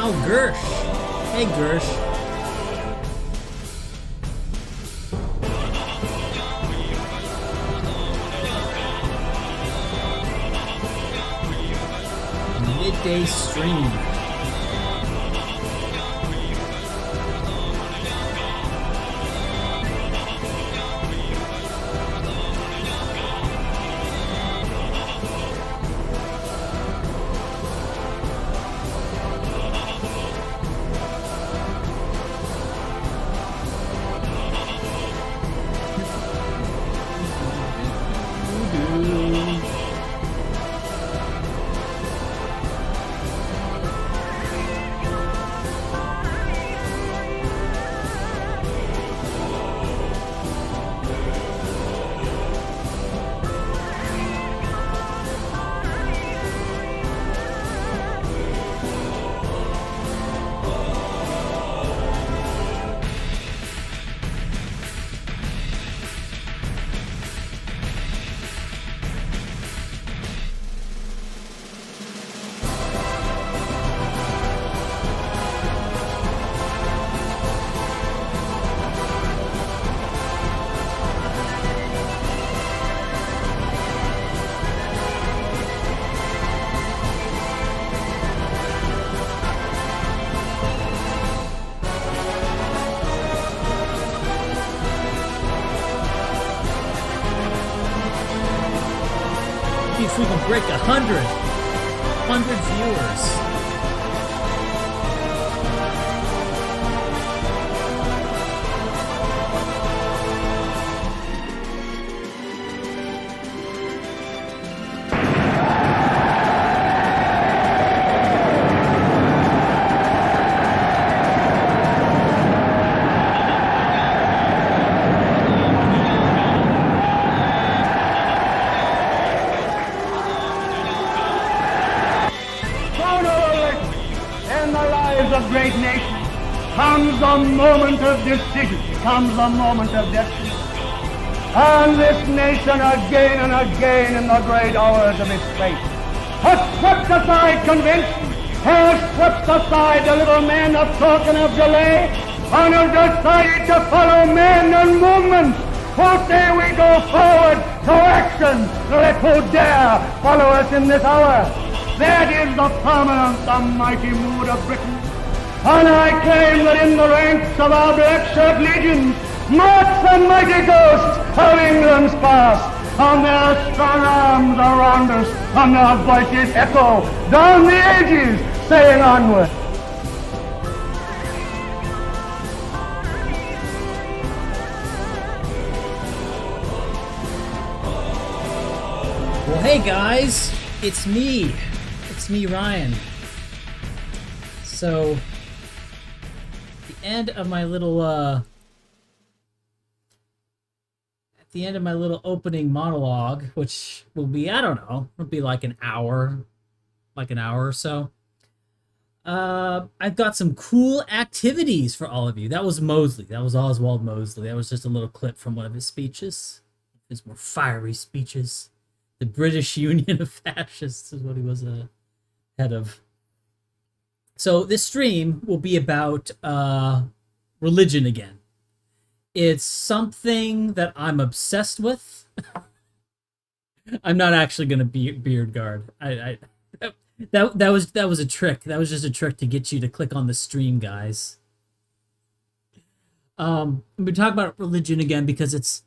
pal Gersh. Hey Gersh. Midday stream. If we can break 100 viewers. Great nation comes a moment of decision, comes a moment of destiny. And this nation again and again in the great hours of its fate has swept aside convention, has swept aside the little men of talk and of delay, and has decided to follow men and movements who say we go forward to action. Let who dare follow us in this hour. That is the permanent, the mighty mood of Britain. And I claim that in the ranks of our black shirt legions march the mighty ghosts of England's past, and their strong arms around us, and their voices echo down the ages, saying onward. Well, hey guys, it's me, Ryan. So, end of my little at the end of my little opening monologue, which will be, I don't know, it'll be like an hour or so. I've got some cool activities for all of you. That was Mosley. That was Oswald Mosley. That was just a little clip from one of his speeches. His more fiery speeches. The British Union of Fascists is what he was head of. So this stream will be about religion again. It's something that I'm obsessed with. I'm not actually going to be beard guard. That was a trick. That was just a trick to get you to click on the stream, guys. We talk about religion again because it's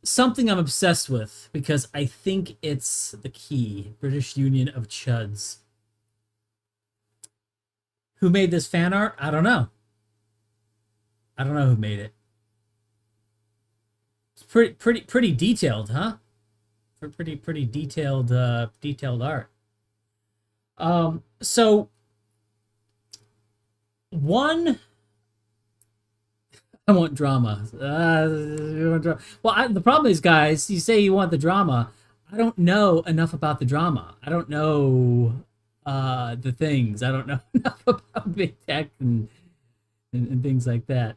something I'm obsessed with, because I think it's the key. British Union of Chuds. Who made this fan art? I don't know. I don't know who made it. It's pretty detailed, huh? Pretty detailed detailed art. So one, I want drama. Well, the problem is, guys, you say you want the drama. I don't know enough about the drama. I don't know the things. I don't know enough about big tech and things like that.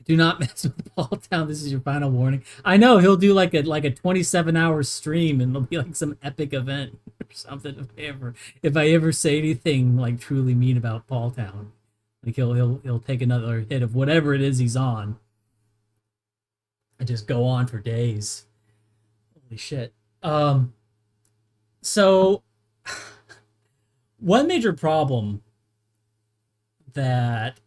Do not mess with Paul Town. This is your final warning. I know he'll do like a 27-hour stream, and it'll be like some epic event. something. If I ever say anything like truly mean about Paul Town, like he'll take another hit of whatever it is he's on, and just go on for days. Holy shit. So one major problem that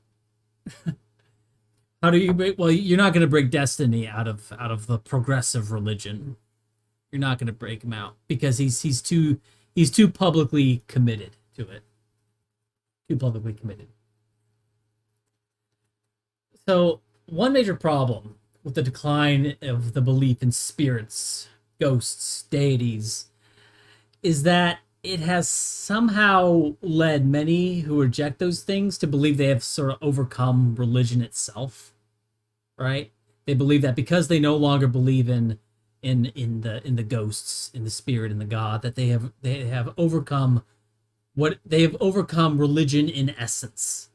how do you break, well, you're not going to break destiny out of the progressive religion. You're not going to break him out because he's too publicly committed to it. Too publicly committed. So one major problem with the decline of the belief in spirits, ghosts, deities, is that it has somehow led many who reject those things to believe they have sort of overcome religion itself, right? They believe that because they no longer believe in the ghosts, in the spirit, in the God, that they have overcome religion in essence.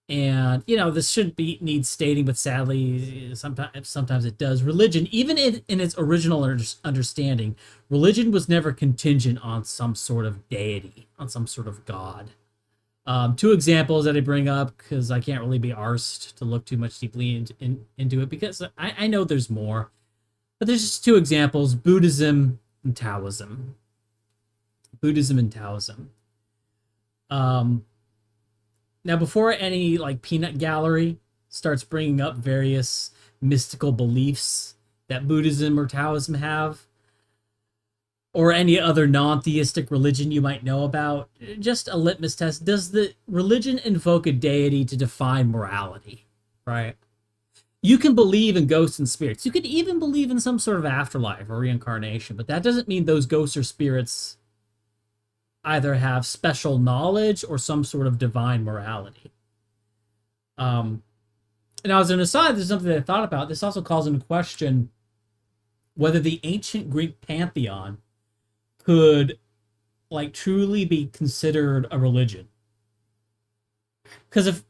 And this shouldn't need stating, but sadly sometimes it does. Religion, even in its original understanding, religion was never contingent on some sort of deity, on some sort of God. Two examples that I bring up because I can't really be arsed to look too much deeply into it, because I know there's more, but there's just two examples: Buddhism and Taoism. Buddhism and Taoism. Now, before any peanut gallery starts bringing up various mystical beliefs that Buddhism or Taoism have, or any other non-theistic religion you might know about, just a litmus test: does the religion invoke a deity to define morality? Right? You can believe in ghosts and spirits. You could even believe in some sort of afterlife or reincarnation, but that doesn't mean those ghosts or spirits either have special knowledge or some sort of divine morality. And as an aside, there's something that I thought about. This also calls into question whether the ancient Greek pantheon could truly be considered a religion. Because if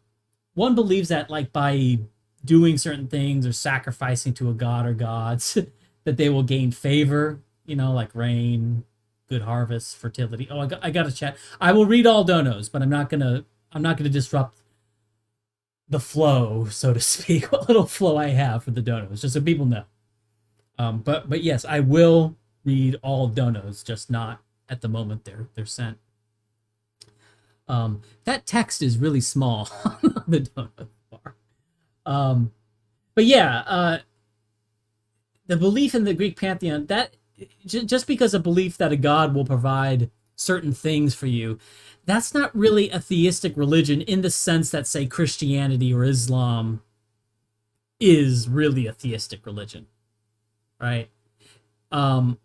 one believes that by doing certain things or sacrificing to a god or gods that they will gain favor, like rain, good harvest, fertility. Oh, I got to chat. I will read all donos, but I'm not gonna disrupt the flow, so to speak. What little flow I have for the donos, just so people know. But yes, I will read all donos, just not at the moment they're sent. That text is really small on the dono bar. But yeah, the belief in the Greek pantheon, that just because a belief that a god will provide certain things for you, that's not really a theistic religion in the sense that, say, Christianity or Islam is really a theistic religion, right? Because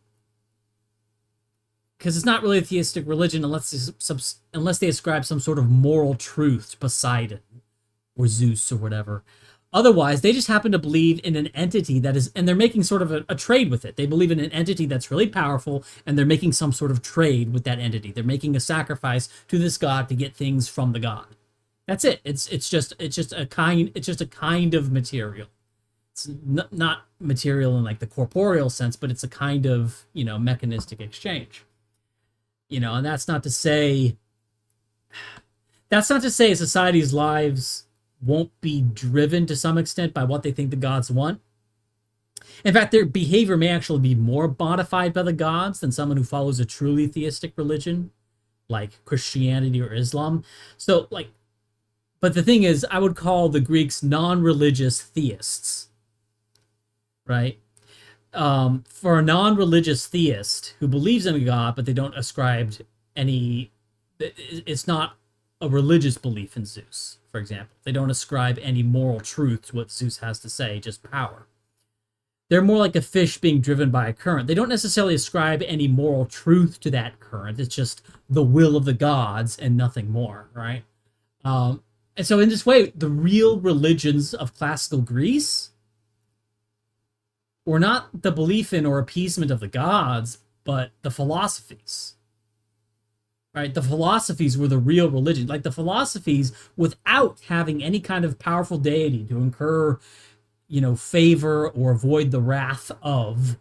it's not really a theistic religion unless they ascribe some sort of moral truth to Poseidon or Zeus or whatever. Otherwise, they just happen to believe in an entity that is, and they're making sort of a trade with it. They believe in an entity that's really powerful, and they're making some sort of trade with that entity. They're making a sacrifice to this god to get things from the god. That's it. It's just a kind of material. It's not material in the corporeal sense, but it's a kind of mechanistic exchange. And that's not to say society's lives won't be driven to some extent by what they think the gods want. In fact, their behavior may actually be more modified by the gods than someone who follows a truly theistic religion like Christianity or Islam. So but the thing is, I would call the Greeks non-religious theists, right? For a non-religious theist who believes in a god, but they don't ascribe it's not a religious belief in Zeus, for example. They don't ascribe any moral truth to what Zeus has to say, just power. They're more like a fish being driven by a current. They don't necessarily ascribe any moral truth to that current. It's just the will of the gods and nothing more, right? And so in this way, the real religions of classical Greece were not the belief in or appeasement of the gods, but the philosophies. Right? The philosophies were the real religion. The philosophies, without having any kind of powerful deity to incur, favor or avoid the wrath of,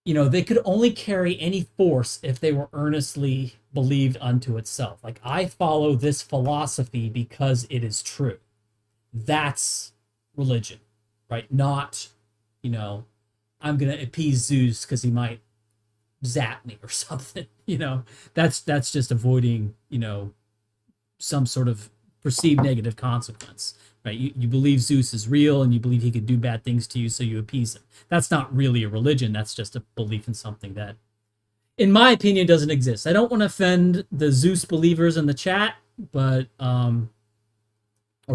they could only carry any force if they were earnestly believed unto itself. Like, I follow this philosophy because it is true. That's religion, right? Not, I'm going to appease Zeus because he might zap me or something. That's just avoiding, some sort of perceived negative consequence, right? You believe Zeus is real and you believe he could do bad things to you, so you appease him. That's not really a religion. That's just a belief in something that, in my opinion, doesn't exist. I don't want to offend the Zeus believers in the chat, but or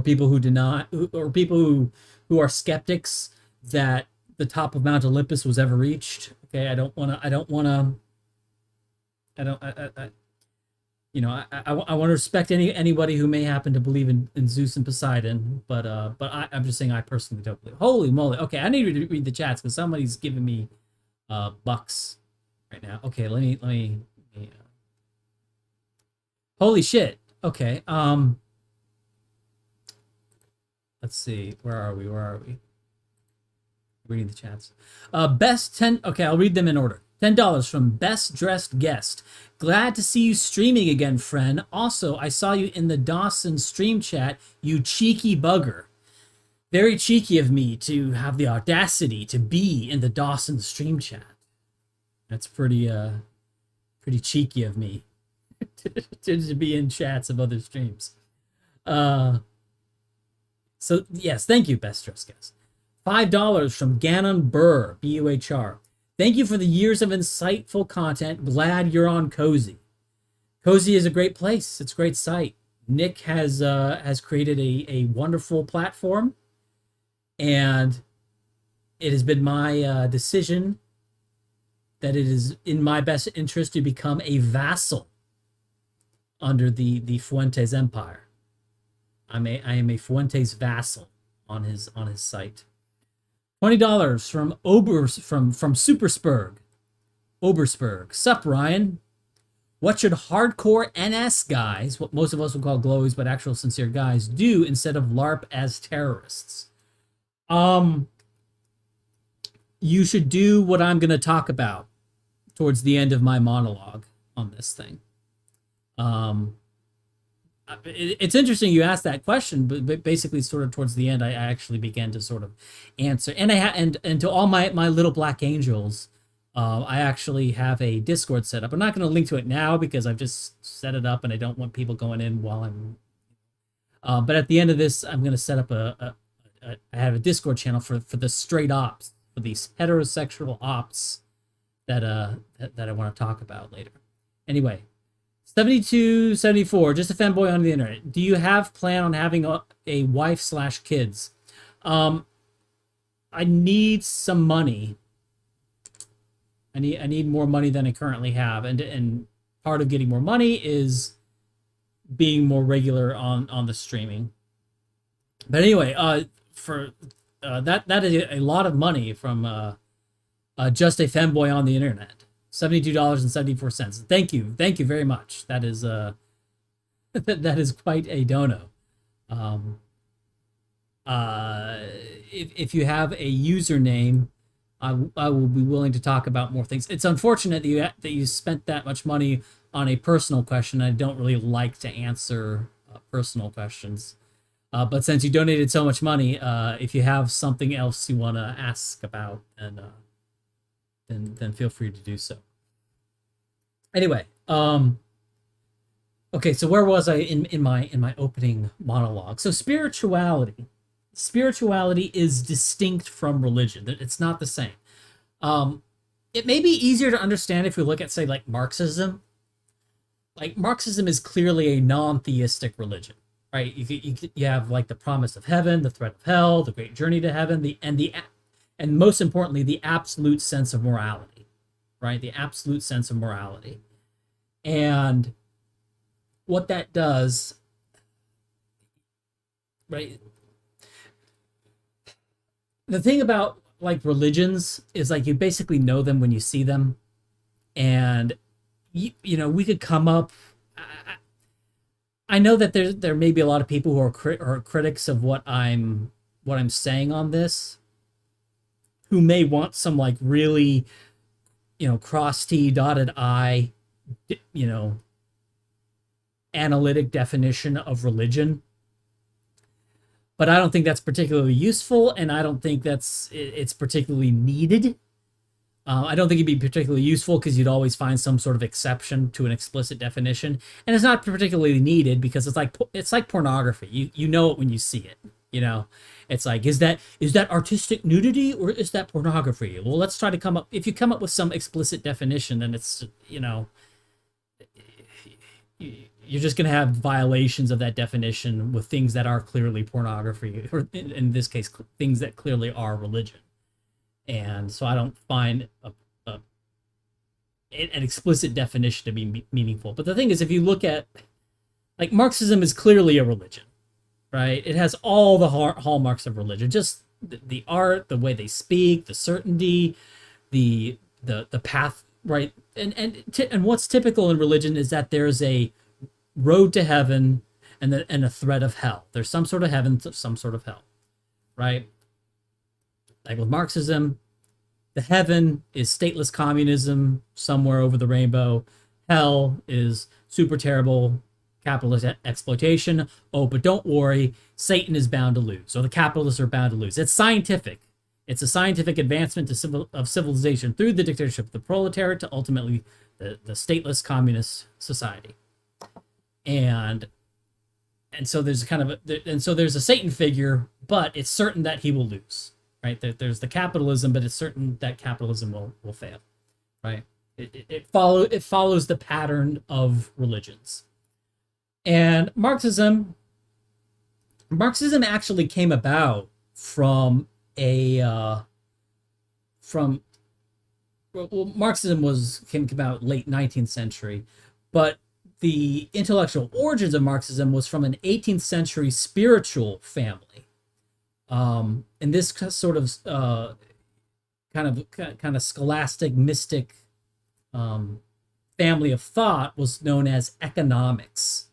people who deny, or people who are skeptics that the top of Mount Olympus was ever reached. Okay, I want to respect anybody who may happen to believe in Zeus and Poseidon, but I'm just saying I personally don't believe. Holy moly! Okay, I need to read the chats because somebody's giving me bucks right now. Okay, let me holy shit! Okay, let's see. Where are we? Reading the chats. Best 10. Okay, I'll read them in order. $10 from Best Dressed Guest. Glad to see you streaming again, friend. Also, I saw you in the Dawson stream chat, you cheeky bugger. Very cheeky of me to have the audacity to be in the Dawson stream chat. That's pretty cheeky of me to be in chats of other streams. So yes, thank you, Best Dressed Guest. $5 from Gannon Burr, BUHR. Thank you for the years of insightful content. Glad you're on Cozy. Cozy is a great place. It's a great site. Nick has created a wonderful platform, and it has been my decision that it is in my best interest to become a vassal under the Fuentes Empire. I am a Fuentes vassal on his site. $20 from from Superspurg. Obersberg. Sup, Ryan? What should hardcore NS guys, what most of us would call glowies, but actual sincere guys, do instead of LARP as terrorists? You should do what I'm going to talk about towards the end of my monologue on this thing. It's interesting you asked that question, but basically sort of towards the end, I actually began to sort of answer. And and to all my little black angels, I actually have a Discord set up. I'm not going to link to it now because I've just set it up and I don't want people going in while I'm. But at the end of this, I'm going to set up I have a Discord channel for the straight ops, for these heterosexual ops that I want to talk about later. Anyway. 7274, just a fanboy on the internet. Do you have plan on having a wife/kids? I need some money. I need more money than I currently have, and part of getting more money is being more regular on the streaming. But anyway, for that is a lot of money from just a fanboy on the internet. $72.74. Thank you very much. That is that is quite a dono. If you have a username, I will be willing to talk about more things. It's unfortunate that you spent that much money on a personal question. I don't really like to answer personal questions, but since you donated so much money, if you have something else you want to ask about, and then feel free to do so. Anyway, okay, so where was I in my opening monologue? So spirituality is distinct from religion. It's not the same. It may be easier to understand if we look at, say, like Marxism. Like, Marxism is clearly a non-theistic religion, right? You have like the promise of heaven, the threat of hell, the great journey to heaven, and most importantly, the absolute sense of morality, right? The absolute sense of morality. And what that does, right? The thing about like religions is like you basically know them when you see them, and you know, we could come up. I know that there may be a lot of people who are critics of what I'm saying on this, who may want some like really cross T, dotted I, you know, analytic definition of religion. But I don't think that's particularly useful, and I don't think it's particularly needed. I don't think it'd be particularly useful because you'd always find some sort of exception to an explicit definition, and it's not particularly needed because it's like pornography. You know it when you see it. It's like, is that artistic nudity or is that pornography? Well, let's try to come up. If you come up with some explicit definition, then it's you're just going to have violations of that definition with things that are clearly pornography, or in this case, things that clearly are religion. And so I don't find an explicit definition to be meaningful. But the thing is, if you look at, like, Marxism is clearly a religion, right? It has all the hallmarks of religion, just the art, the way they speak, the certainty, the path, right? And what's typical in religion is that there's a road to heaven and a threat of hell. There's some sort of heaven, some sort of hell, right? Like with Marxism, the heaven is stateless communism somewhere over the rainbow. Hell is super terrible capitalist exploitation. Oh, but don't worry, Satan is bound to lose, or the capitalists are bound to lose. It's scientific. It's a scientific advancement of civilization through the dictatorship of the proletariat to ultimately the stateless communist society. And so there's there's a Satan figure, but it's certain that he will lose. Right? There's the capitalism, but it's certain that capitalism will fail. Right? It follows the pattern of religions. And Marxism actually came about from Marxism came about late 19th century, but the intellectual origins of Marxism was from an 18th century spiritual family. And this sort of kind of scholastic mystic family of thought was known as economics.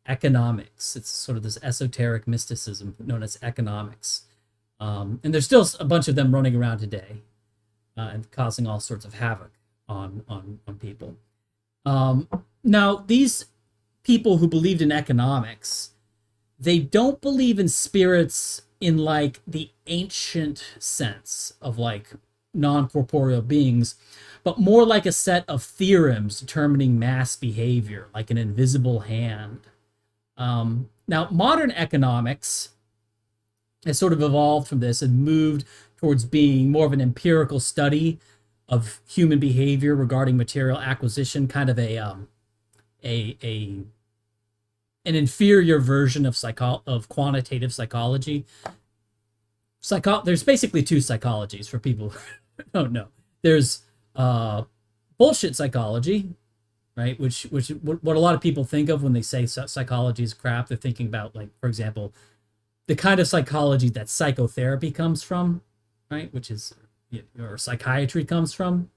It's sort of this esoteric mysticism known as economics. And there's still a bunch of them running around today and causing all sorts of havoc on people. Now, these people who believed in economics, they don't believe in spirits in like the ancient sense of like non-corporeal beings, but more like a set of theorems determining mass behavior, like an invisible hand. Now, modern economics has sort of evolved from this and moved towards being more of an empirical study of human behavior regarding material acquisition, kind of an inferior version of quantitative psychology. There's basically two psychologies for people who don't know. There's bullshit psychology, right? Which what a lot of people think of when they say psychology is crap. They're thinking about, like, for example, the kind of psychology that psychotherapy comes from, right? Which is, or psychiatry comes from.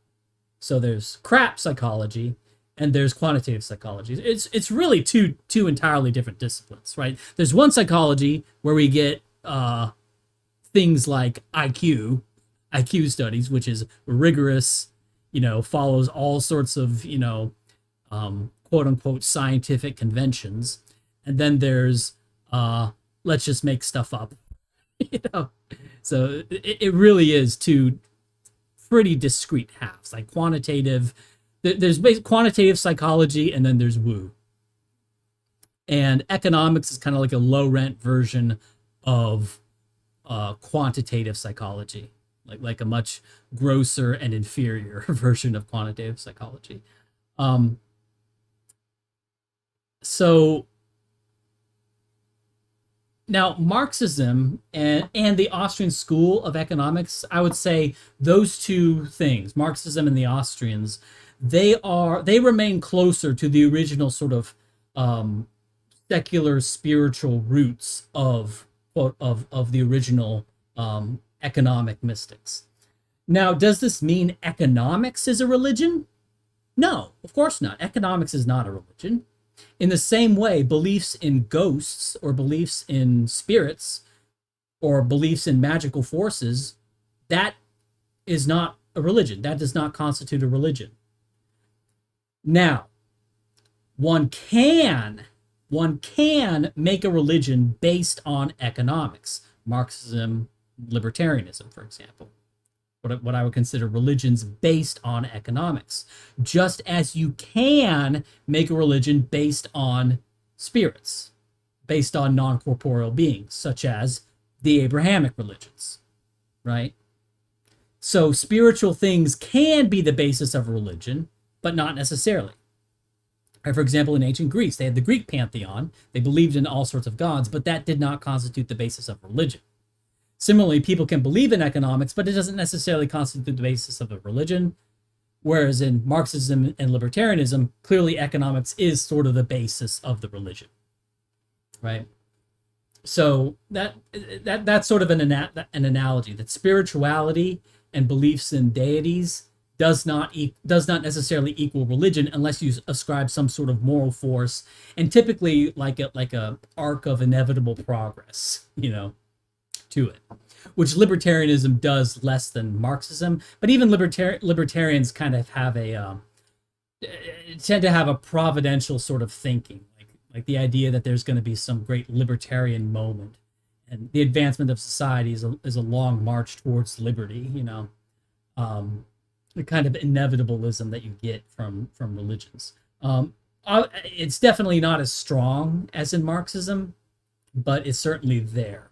So there's crap psychology and there's quantitative psychology. It's really two entirely different disciplines, right? There's one psychology where we get things like IQ studies, which is rigorous, follows all sorts of, quote unquote scientific conventions. And then there's let's just make stuff up, So it really is two pretty discrete halves, like quantitative. There's quantitative psychology, and then there's woo. And economics is kind of like a low rent version of quantitative psychology, like a much grosser and inferior version of quantitative psychology. So now Marxism and the Austrian school of economics, I would say those two things, Marxism and the Austrians, they remain closer to the original sort of secular spiritual roots of the original economic mystics. Now, does this mean economics is a religion? No, of course not. Economics is not a religion. In the same way, beliefs in ghosts or beliefs in spirits or beliefs in magical forces, that is not a religion. That does not constitute a religion. Now, one can make a religion based on economics. Marxism, libertarianism, for example. What I would consider religions based on economics. Just as you can make a religion based on spirits, based on non-corporeal beings, such as the Abrahamic religions, right? So spiritual things can be the basis of a religion, but not necessarily. For example, in ancient Greece, they had the Greek pantheon. They believed in all sorts of gods, but that did not constitute the basis of religion. Similarly, people can believe in economics, but it doesn't necessarily constitute the basis of a religion. Whereas in Marxism and libertarianism, clearly economics is sort of the basis of the religion, right? So that's sort of an analogy, that spirituality and beliefs in deities does not necessarily equal religion unless you ascribe some sort of moral force, and typically like a arc of inevitable progress, to it, which libertarianism does less than Marxism. But even libertarians kind of have tend to have a providential sort of thinking, like the idea that there's going to be some great libertarian moment, and the advancement of society is a long march towards liberty. The kind of inevitabilism that you get from religions. It's definitely not as strong as in Marxism, but it's certainly there.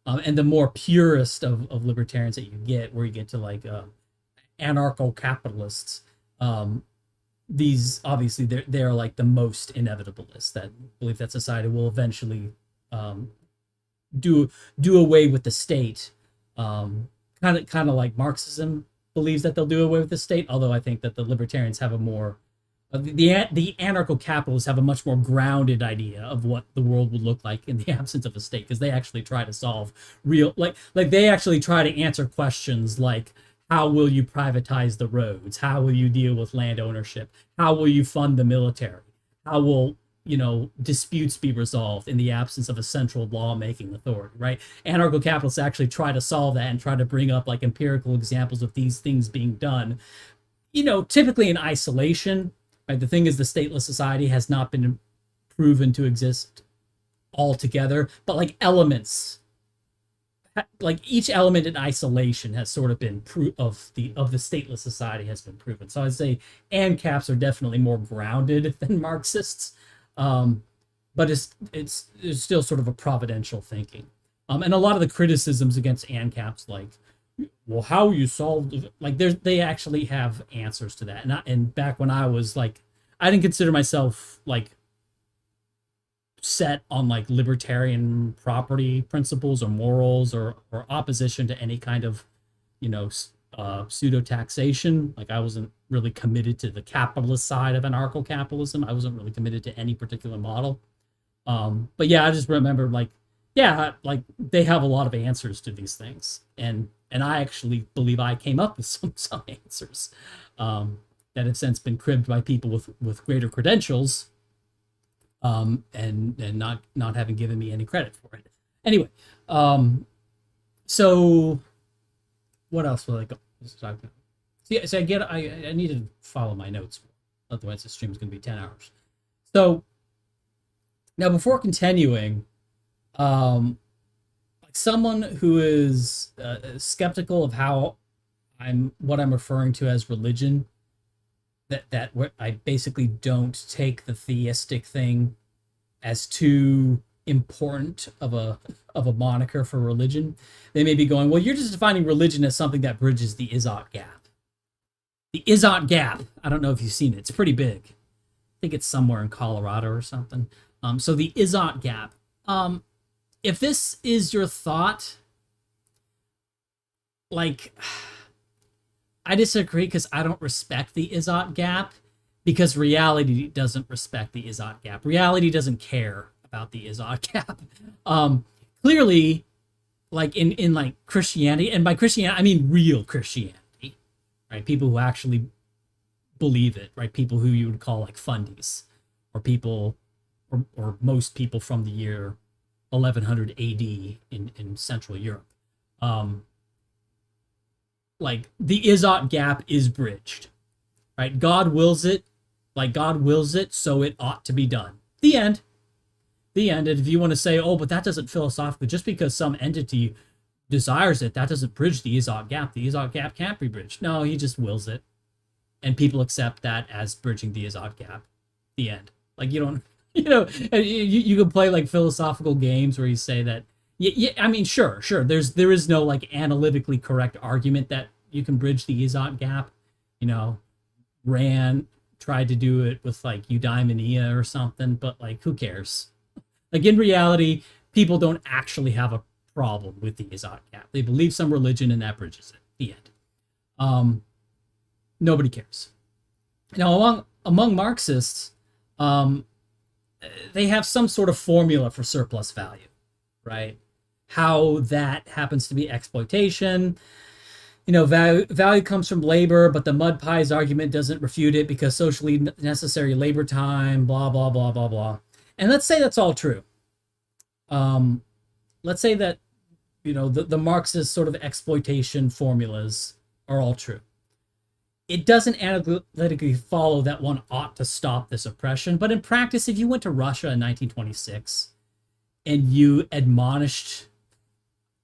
And the more purist of libertarians that you get, where you get to like anarcho-capitalists, these obviously they're like the most inevitabilists, that believe that society will eventually do away with the state. Kind of like Marxism believes that they'll do away with the state, although I think that the libertarians have a more the anarcho-capitalists have a much more grounded idea of what the world would look like in the absence of a state, because they actually try to solve real, like they actually try to answer questions like, how will you privatize the roads? How will you deal with land ownership? How will you fund the military? How will disputes be resolved in the absence of a central lawmaking authority, right? Anarcho-capitalists actually try to solve that and try to bring up like empirical examples of these things being done, typically in isolation, right? The thing is, the stateless society has not been proven to exist altogether, but like elements, like each element in isolation has sort of been proof of the stateless society has been proven. So I'd say ANCAPs are definitely more grounded than Marxists. But it's still sort of a providential thinking. And a lot of the criticisms against ANCAPs, like, well, how you solved, like, they actually have answers to that. And back when I was like, I didn't consider myself like set on like libertarian property principles or morals or opposition to any kind of, pseudo taxation. Like, I wasn't really committed to the capitalist side of anarcho-capitalism. I wasn't really committed to any particular model. But yeah, I just remember like they have a lot of answers to these things, and I actually believe I came up with some answers that have since been cribbed by people with greater credentials, and not having given me any credit for it. Anyway, so what else was I talking about? So I need to follow my notes, otherwise the stream is going to be 10 hours. So now, before continuing, like someone who is skeptical of what I'm referring to as religion, that I basically don't take the theistic thing as too important of a moniker for religion. They may be going, well, you're just defining religion as something that bridges the Izot gap. The Izot gap, I don't know if you've seen it. It's pretty big. I think it's somewhere in Colorado or something. So the Izot gap. If this is your thought, like, I disagree, because I don't respect the Izot gap, because reality doesn't respect the Izot gap. Reality doesn't care about the Izot gap. Clearly, like in like Christianity, and by Christianity I mean real Christianity, right? People who actually believe it, right? People who you would call like fundies, or people, or most people from the year 1100 AD in Central Europe. like the is-ought gap is bridged, right? God wills it, like God wills it, so it ought to be done. The end. The end. And if you want to say, oh, but that doesn't philosophically, just because some entity desires it, that doesn't bridge the is-ought gap. The is-ought gap can't be bridged. No, he just wills it. And people accept that as bridging the is-ought gap. The end. Like, you don't, you can play like philosophical games where you say that, yeah, I mean, sure. There is no like analytically correct argument that you can bridge the is-ought gap. Rand tried to do it with like eudaimonia or something, but like, who cares? Like, in reality, people don't actually have a problem with the is-ought gap. They believe some religion and that bridges it. The end. Nobody cares. Now, among Marxists, they have some sort of formula for surplus value, right? How that happens to be exploitation. Value comes from labor, but the mud pies argument doesn't refute it because socially necessary labor time, blah, blah, blah, blah, blah. And let's say that's all true. Let's say that, the Marxist sort of exploitation formulas are all true. It doesn't analytically follow that one ought to stop this oppression. But in practice, if you went to Russia in 1926 and you admonished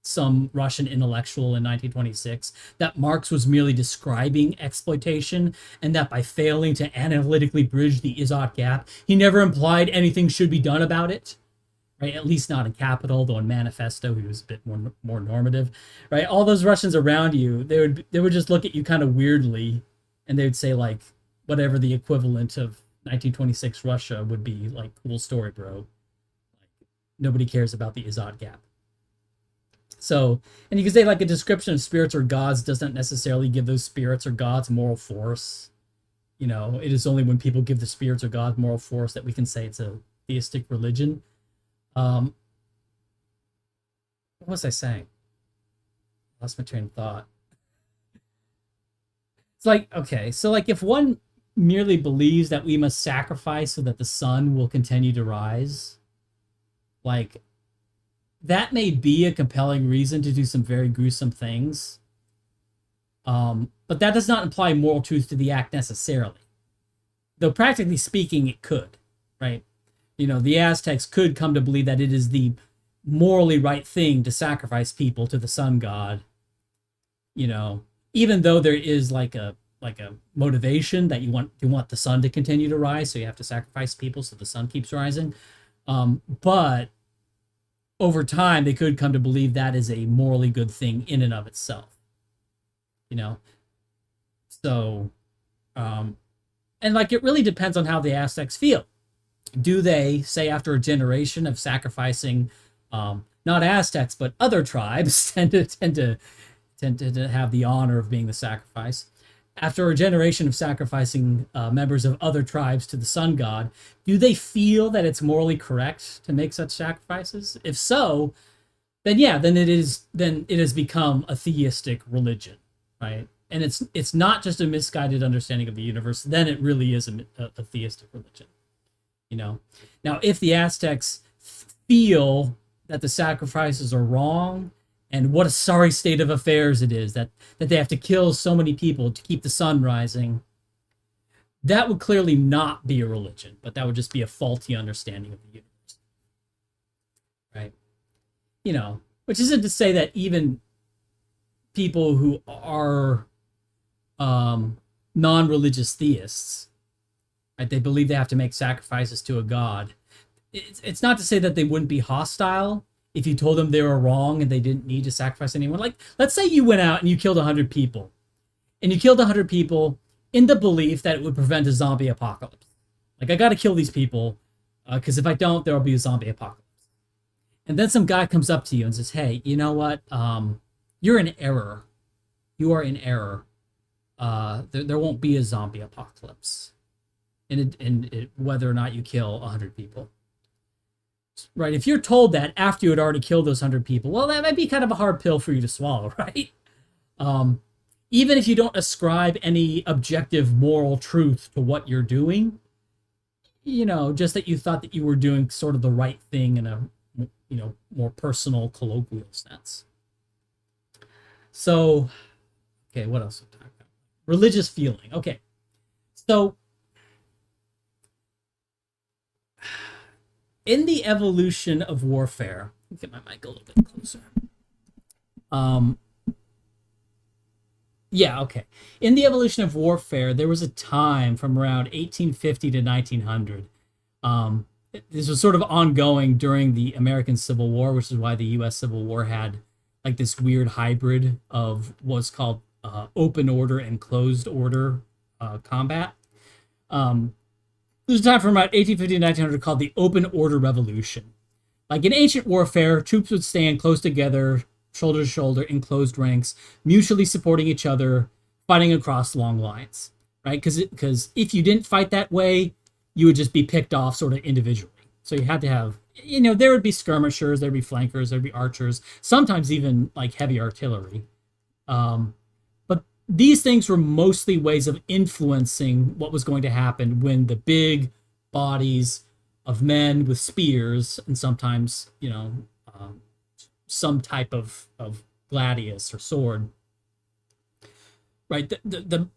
some Russian intellectual in 1926 that Marx was merely describing exploitation and that by failing to analytically bridge the is-ought gap, he never implied anything should be done about it, right? At least not in Capital, though in Manifesto he was a bit more normative, right? All those Russians around you, they would just look at you kind of weirdly, and they would say like whatever the equivalent of 1926 Russia would be, like, cool story, bro. Like, nobody cares about the is-ought gap. So, and you can say like a description of spirits or gods doesn't necessarily give those spirits or gods moral force. It is only when people give the spirits or gods moral force that we can say it's a theistic religion. What was I saying? Lost my train of thought. It's like, okay, so like if one merely believes that we must sacrifice so that the sun will continue to rise, like, that may be a compelling reason to do some very gruesome things. But that does not imply moral truth to the act necessarily. Though practically speaking, it could, right? The Aztecs could come to believe that it is the morally right thing to sacrifice people to the sun god. Even though there is like a motivation that you want the sun to continue to rise, so you have to sacrifice people so the sun keeps rising. But over time, they could come to believe that is a morally good thing in and of itself. So, and like, it really depends on how the Aztecs feel. Do they, say, after a generation of sacrificing, not Aztecs, but other tribes tend to have the honor of being the sacrifice. After a generation of sacrificing members of other tribes to the sun god, do they feel that it's morally correct to make such sacrifices? If so, then yeah, then it has become a theistic religion, right? And it's not just a misguided understanding of the universe. Then it really is a theistic religion. Now, if the Aztecs feel that the sacrifices are wrong, and what a sorry state of affairs it is that they have to kill so many people to keep the sun rising, that would clearly not be a religion, but that would just be a faulty understanding of the universe. Right? Which isn't to say that even people who are non-religious theists, right, they believe they have to make sacrifices to a god. It's not to say that they wouldn't be hostile if you told them they were wrong and they didn't need to sacrifice anyone. Like, let's say you went out and you killed 100 people. And you killed 100 people in the belief that it would prevent a zombie apocalypse. Like, I got to kill these people because if I don't, there will be a zombie apocalypse. And then some guy comes up to you and says, hey, you know what? You're in error. You are in error. There won't be a zombie apocalypse. And whether or not you kill 100 people. Right, if you're told that after you had already killed those 100 people, well, that might be kind of a hard pill for you to swallow, right? Even if you don't ascribe any objective moral truth to what you're doing, just that you thought that you were doing sort of the right thing in a, more personal, colloquial sense. So, Okay, what else? Religious feeling. Okay, so in the evolution of warfare, let me get my mic a little bit closer. Um, yeah, okay. In the evolution of warfare, there was a time from around 1850 to 1900. This was sort of ongoing during the American Civil War, which is why the U.S. Civil War had like this weird hybrid of what's called open order and closed order combat. There's a time from about 1850 to 1900 called the Open Order Revolution. Like in ancient warfare, troops would stand close together, shoulder to shoulder, in closed ranks, mutually supporting each other, fighting across long lines, right? Because if you didn't fight that way, you would just be picked off sort of individually. So you had to have, there would be skirmishers, there'd be flankers, there'd be archers, sometimes even like heavy artillery. But these things were mostly ways of influencing what was going to happen when the big bodies of men with spears and sometimes, some type of gladius or sword, right? The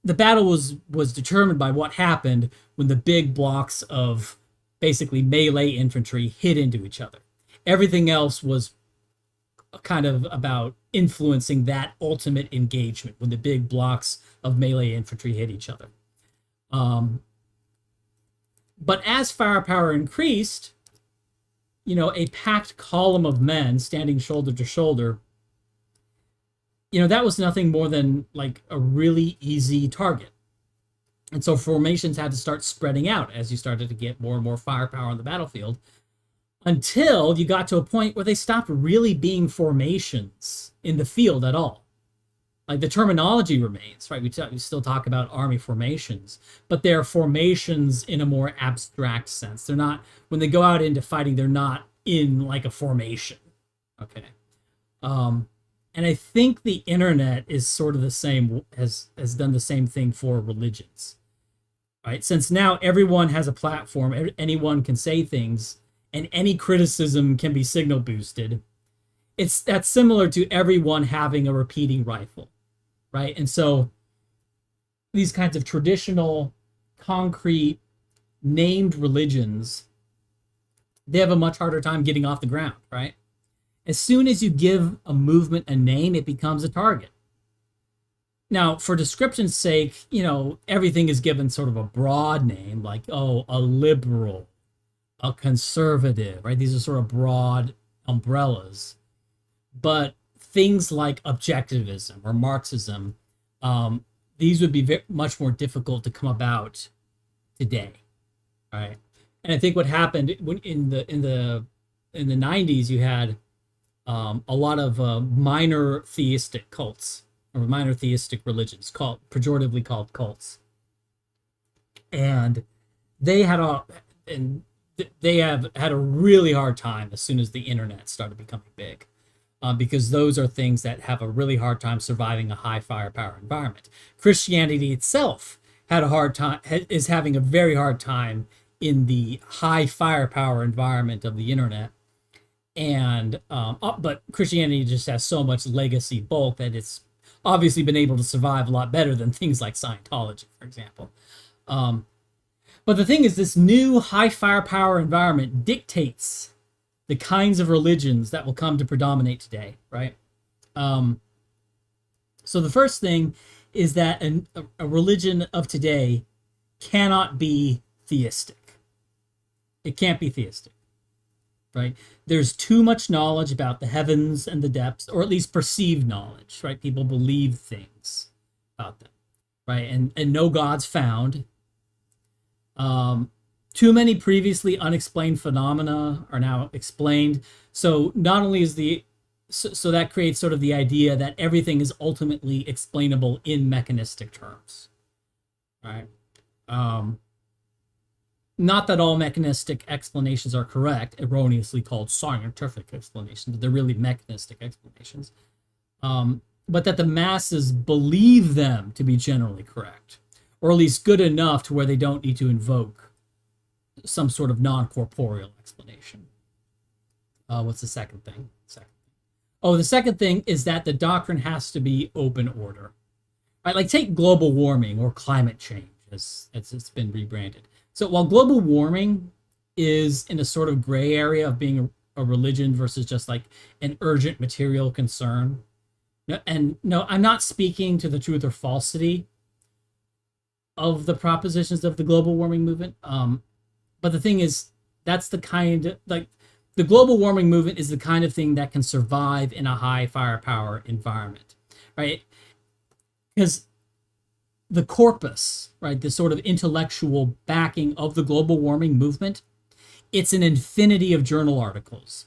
battle was determined by what happened when the big blocks of basically melee infantry hit into each other. Everything else was kind of about influencing that ultimate engagement when the big blocks of melee infantry hit each other. But as firepower increased, a packed column of men standing shoulder to shoulder, that was nothing more than like a really easy target. And so formations had to start spreading out as you started to get more and more firepower on the battlefield, until you got to a point where they stopped really being formations in the field at all. Like the terminology remains, right? We still talk about army formations, but they're formations in a more abstract sense. They're not, when they go out into fighting, they're not in like a formation. Okay. And I think the internet is sort of the same, has done the same thing for religions, right? Since now everyone has a platform, anyone can say things, and any criticism can be signal boosted. That's similar to everyone having a repeating rifle, right? And so these kinds of traditional, concrete, named religions, they have a much harder time getting off the ground, right? As soon as you give a movement a name, it becomes a target. Now, for description's sake, everything is given sort of a broad name, like, a liberal, a conservative, right? These are sort of broad umbrellas. But things like objectivism or Marxism, these would be much more difficult to come about today, right? And I think what happened when in the 90s, you had a lot of minor theistic cults or minor theistic religions, pejoratively called cults, and they have had a really hard time as soon as the internet started becoming big, because those are things that have a really hard time surviving a high firepower environment. Christianity itself had a hard time, is having a very hard time in the high firepower environment of the internet. And but Christianity just has so much legacy bulk that it's obviously been able to survive a lot better than things like Scientology, for example. But the thing is, this new high firepower environment dictates the kinds of religions that will come to predominate today, right? So the first thing is that a religion of today cannot be theistic. It can't be theistic. Right? There's too much knowledge about the heavens and the depths, or at least perceived knowledge, right? People believe things about them, right? And no gods found. Too many previously unexplained phenomena are now explained. So not only is so that creates sort of the idea that everything is ultimately explainable in mechanistic terms, right? Not that all mechanistic explanations are correct, erroneously called scientific explanations, but they're really mechanistic explanations. But that the masses believe them to be generally correct, or at least good enough to where they don't need to invoke some sort of non-corporeal explanation. What's the second thing? Oh, the second thing is that the doctrine has to be open order. Right? Like take global warming or climate change as it's been rebranded. So while global warming is in a sort of gray area of being a religion versus just like an urgent material concern, and no, I'm not speaking to the truth or falsity of the propositions of the global warming movement. But the thing is, that's the kind of like the global warming movement is the kind of thing that can survive in a high firepower environment, right? Because the corpus, right, the sort of intellectual backing of the global warming movement, it's an infinity of journal articles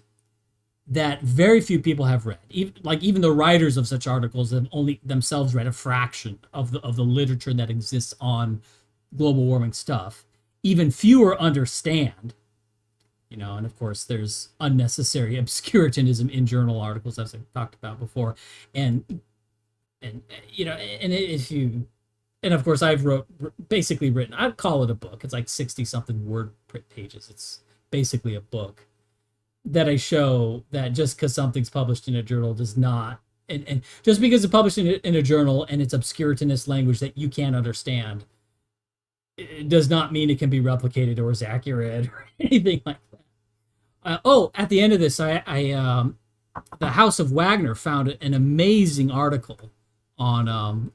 that very few people have read. Even the writers of such articles have only themselves read a fraction of the literature that exists on global warming stuff. Even fewer understand, and of course there's unnecessary obscurantism in journal articles, as I've talked about before, and if you, and of course I've basically written, I'd call it a book. It's like 60 something word pages. It's basically a book that I show that just because something's published in a journal does not, and just because it's published in a journal and it's obscurantist language that you can't understand, it does not mean it can be replicated or is accurate or anything like that. At the end of this, the House of Wagner found an amazing article on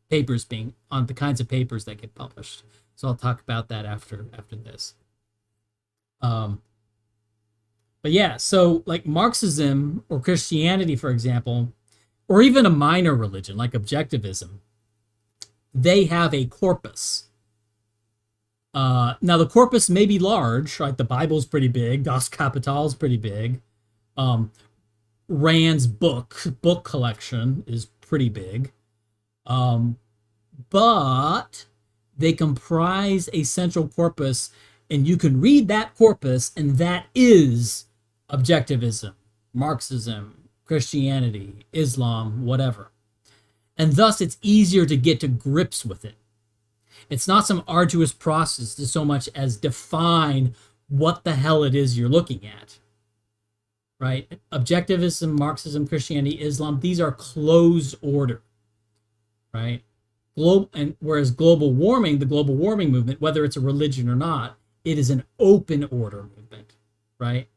papers on the kinds of papers that get published. So I'll talk about that after this. But yeah, so like Marxism or Christianity, for example, or even a minor religion like objectivism, they have a corpus. Now the corpus may be large, right? The Bible's pretty big. Das Kapital is pretty big. Rand's book collection is pretty big. But they comprise a central corpus, and you can read that corpus, and that is objectivism, Marxism, Christianity, Islam, whatever. And thus it's easier to get to grips with it. It's not some arduous process to so much as define what the hell it is you're looking at. Right? Objectivism, Marxism, Christianity, Islam, these are closed order. Right? Whereas global warming, the global warming movement, whether it's a religion or not, it is an open order movement. Right?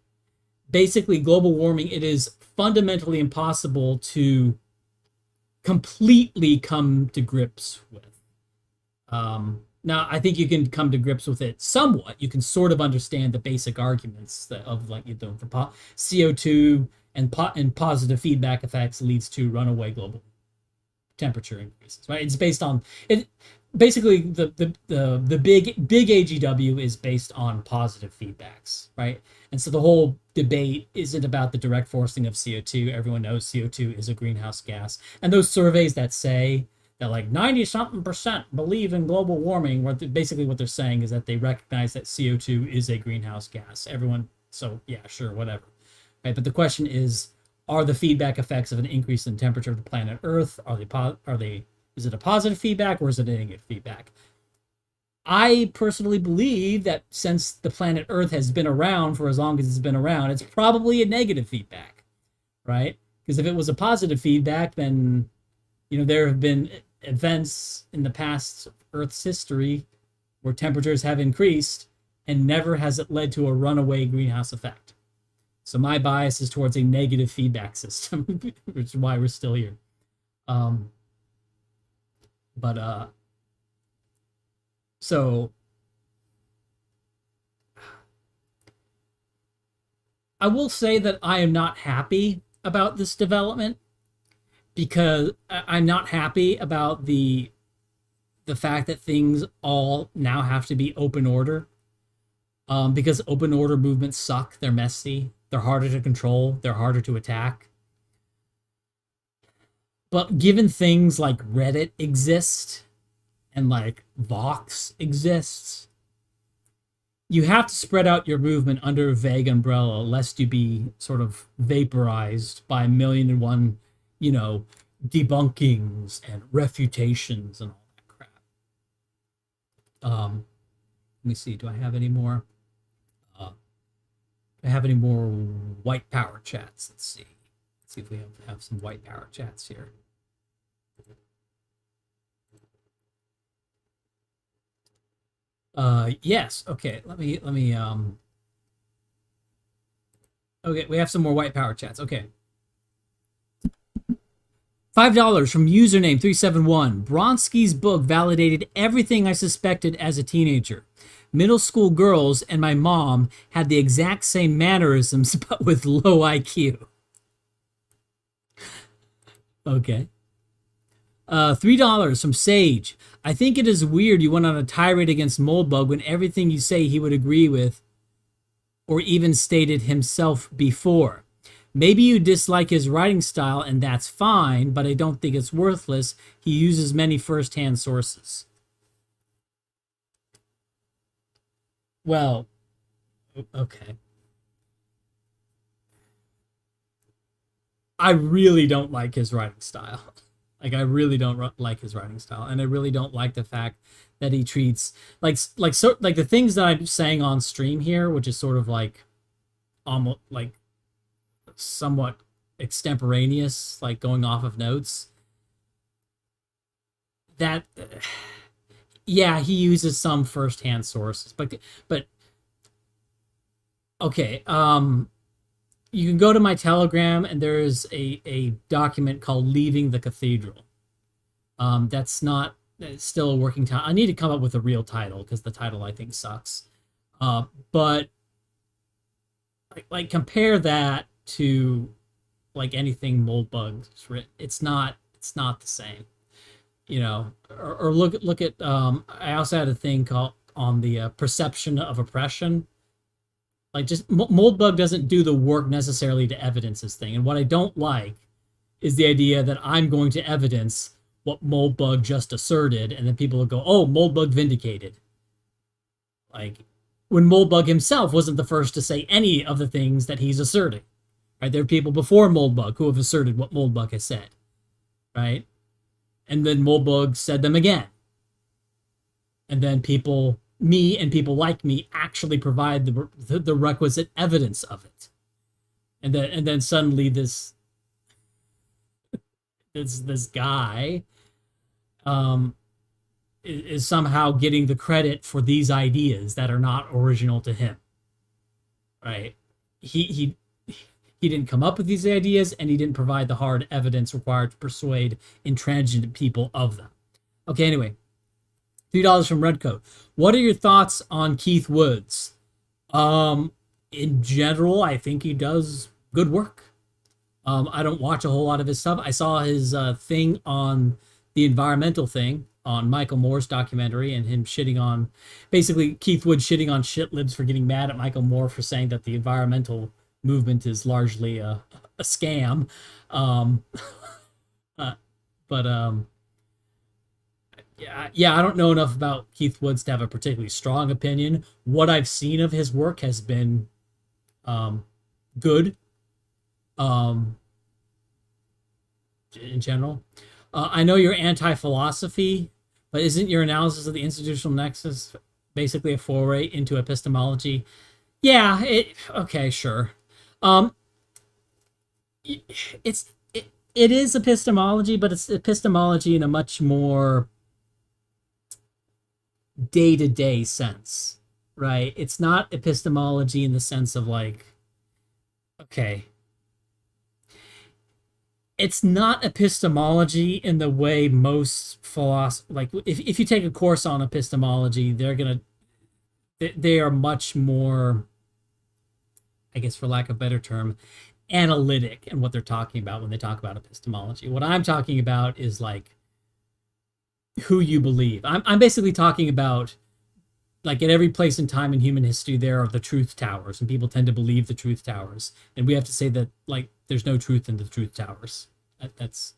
Basically, global warming, it is fundamentally impossible to completely come to grips with. Now, I think you can come to grips with it somewhat. You can sort of understand the basic arguments of like for CO2 and positive feedback effects leads to runaway global temperature increases. Right? It's based on it. Basically, the big AGW is based on positive feedbacks, right? And so the whole debate isn't about the direct forcing of CO2. Everyone knows CO2 is a greenhouse gas, and those surveys that say that like 90-something% believe in global warming, basically what they're saying is that they recognize that CO2 is a greenhouse gas. Everyone, so yeah, sure, whatever, right? But the question is, are the feedback effects of an increase in temperature of the planet Earth, is it a positive feedback or is it a negative feedback? I personally believe that since the planet Earth has been around for as long as it's been around, it's probably a negative feedback, right? Because if it was a positive feedback, then, there have been events in the past Earth's history where temperatures have increased and never has it led to a runaway greenhouse effect. So my bias is towards a negative feedback system, which is why we're still here. So I will say that I am not happy about this development, because I'm not happy about the fact that things all now have to be open order, because open order movements suck. They're messy. They're harder to control. They're harder to attack. But given things like Reddit exist and like Vox exists, you have to spread out your movement under a vague umbrella lest you be sort of vaporized by a million and one, debunkings and refutations and all that crap. Let me see, do I have any more? Do I have any more white power chats? Let's see. Let's see if we have some white power chats here. Yes. Okay. Let me okay, we have some more white power chats. Okay. $5 from username 371. Bronsky's book validated everything I suspected as a teenager. Middle school girls and my mom had the exact same mannerisms, but with low IQ. Okay. $3 from Sage. I think it is weird you went on a tirade against Moldbug when everything you say he would agree with or even stated himself before. Maybe you dislike his writing style and that's fine, but I don't think it's worthless. He uses many first-hand sources. Well, okay. I really don't like his writing style. Like, I really don't like his writing style, and I really don't like the fact that he treats like the things that I'm saying on stream here, which is sort of like almost like somewhat extemporaneous, like going off of notes. That yeah, he uses some first-hand sources, but okay. You can go to my Telegram, and there's a document called "Leaving the Cathedral." That's not it's still a working title. I need to come up with a real title because the title I think sucks. But like compare that to like anything Moldbug's written. It's not the same, you know. Or look at I also had a thing called on the perception of oppression. Like, just Moldbug doesn't do the work necessarily to evidence this thing. And what I don't like is the idea that I'm going to evidence what Moldbug just asserted, and then people will go, oh, Moldbug vindicated. Like, when Moldbug himself wasn't the first to say any of the things that he's asserting. Right? There are people before Moldbug who have asserted what Moldbug has said. Right? And then Moldbug said them again. And then me and people like me actually provide the requisite evidence of it, and then suddenly this guy is somehow getting the credit for these ideas that are not original to him. Right? He didn't come up with these ideas, and he didn't provide the hard evidence required to persuade intransigent people of them. Okay, anyway. $3 from Redcoat. What are your thoughts on Keith Woods? In general, I think he does good work. I don't watch a whole lot of his stuff. I saw his thing on the environmental thing on Michael Moore's documentary, and him shitting on, basically Keith Woods shitting on shitlibs for getting mad at Michael Moore for saying that the environmental movement is largely a scam. Yeah, I don't know enough about Keith Woods to have a particularly strong opinion. What I've seen of his work has been good in general. I know you're anti-philosophy, but isn't your analysis of the institutional nexus basically a foray into epistemology? Yeah, okay, sure. It is epistemology, but it's epistemology in a much more day-to-day sense, right? It's not epistemology in the sense of like, okay, it's not epistemology in the way most philosophy, like if you take a course on epistemology, they are much more, I guess for lack of a better term, analytic in what they're talking about when they talk about epistemology. What I'm talking about is like who you believe. I'm basically talking about, like, at every place and time in human history there are the truth towers, and people tend to believe the truth towers, and we have to say that like there's no truth in the truth towers. That's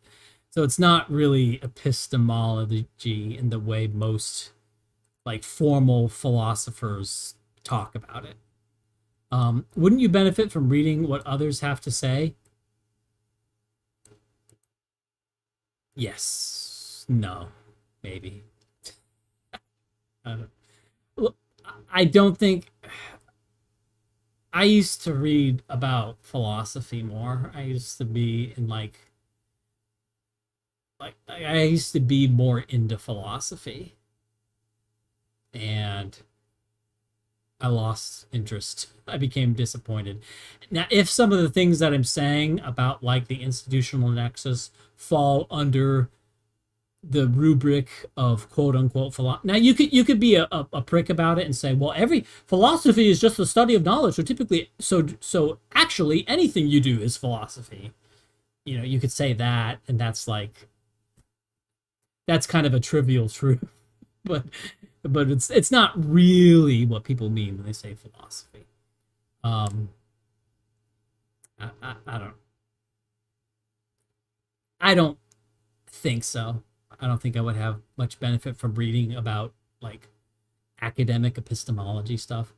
so it's not really epistemology in the way most like formal philosophers talk about it. Wouldn't you benefit from reading what others have to say? Yes. No. Maybe. I don't think I used to read about philosophy more. I used to be in like I used to be more into philosophy, and I lost interest. I became disappointed. Now, if some of the things that I'm saying about like the institutional nexus fall under the rubric of quote unquote philosophy, now you could be a prick about it and say, well, every philosophy is just the study of knowledge. So typically, so actually, anything you do is philosophy. You know, you could say that, and that's kind of a trivial truth, but it's not really what people mean when they say philosophy. Um, I don't I don't think so. I don't think I would have much benefit from reading about like academic epistemology stuff.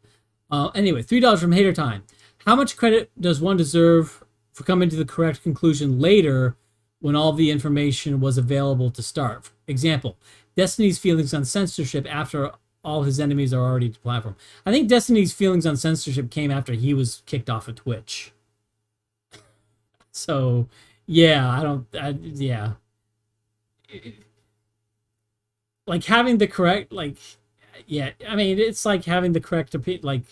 Anyway, $3 from Hater Time. How much credit does one deserve for coming to the correct conclusion later when all the information was available to start? Example, Destiny's feelings on censorship after all his enemies are already platform. I think Destiny's feelings on censorship came after he was kicked off of Twitch. So, yeah, yeah. Like having the correct, like, yeah, I mean, it's like having the correct opinion, like,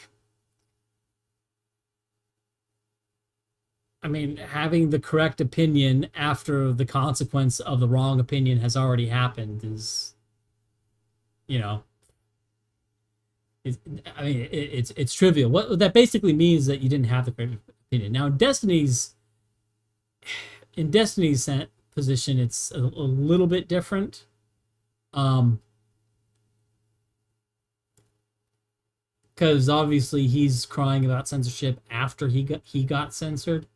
I mean, having the correct opinion after the consequence of the wrong opinion has already happened is, you know, it's trivial. What that basically means is that you didn't have the correct opinion. Now, in Destiny's position, it's a little bit different. Because obviously he's crying about censorship after he got censored.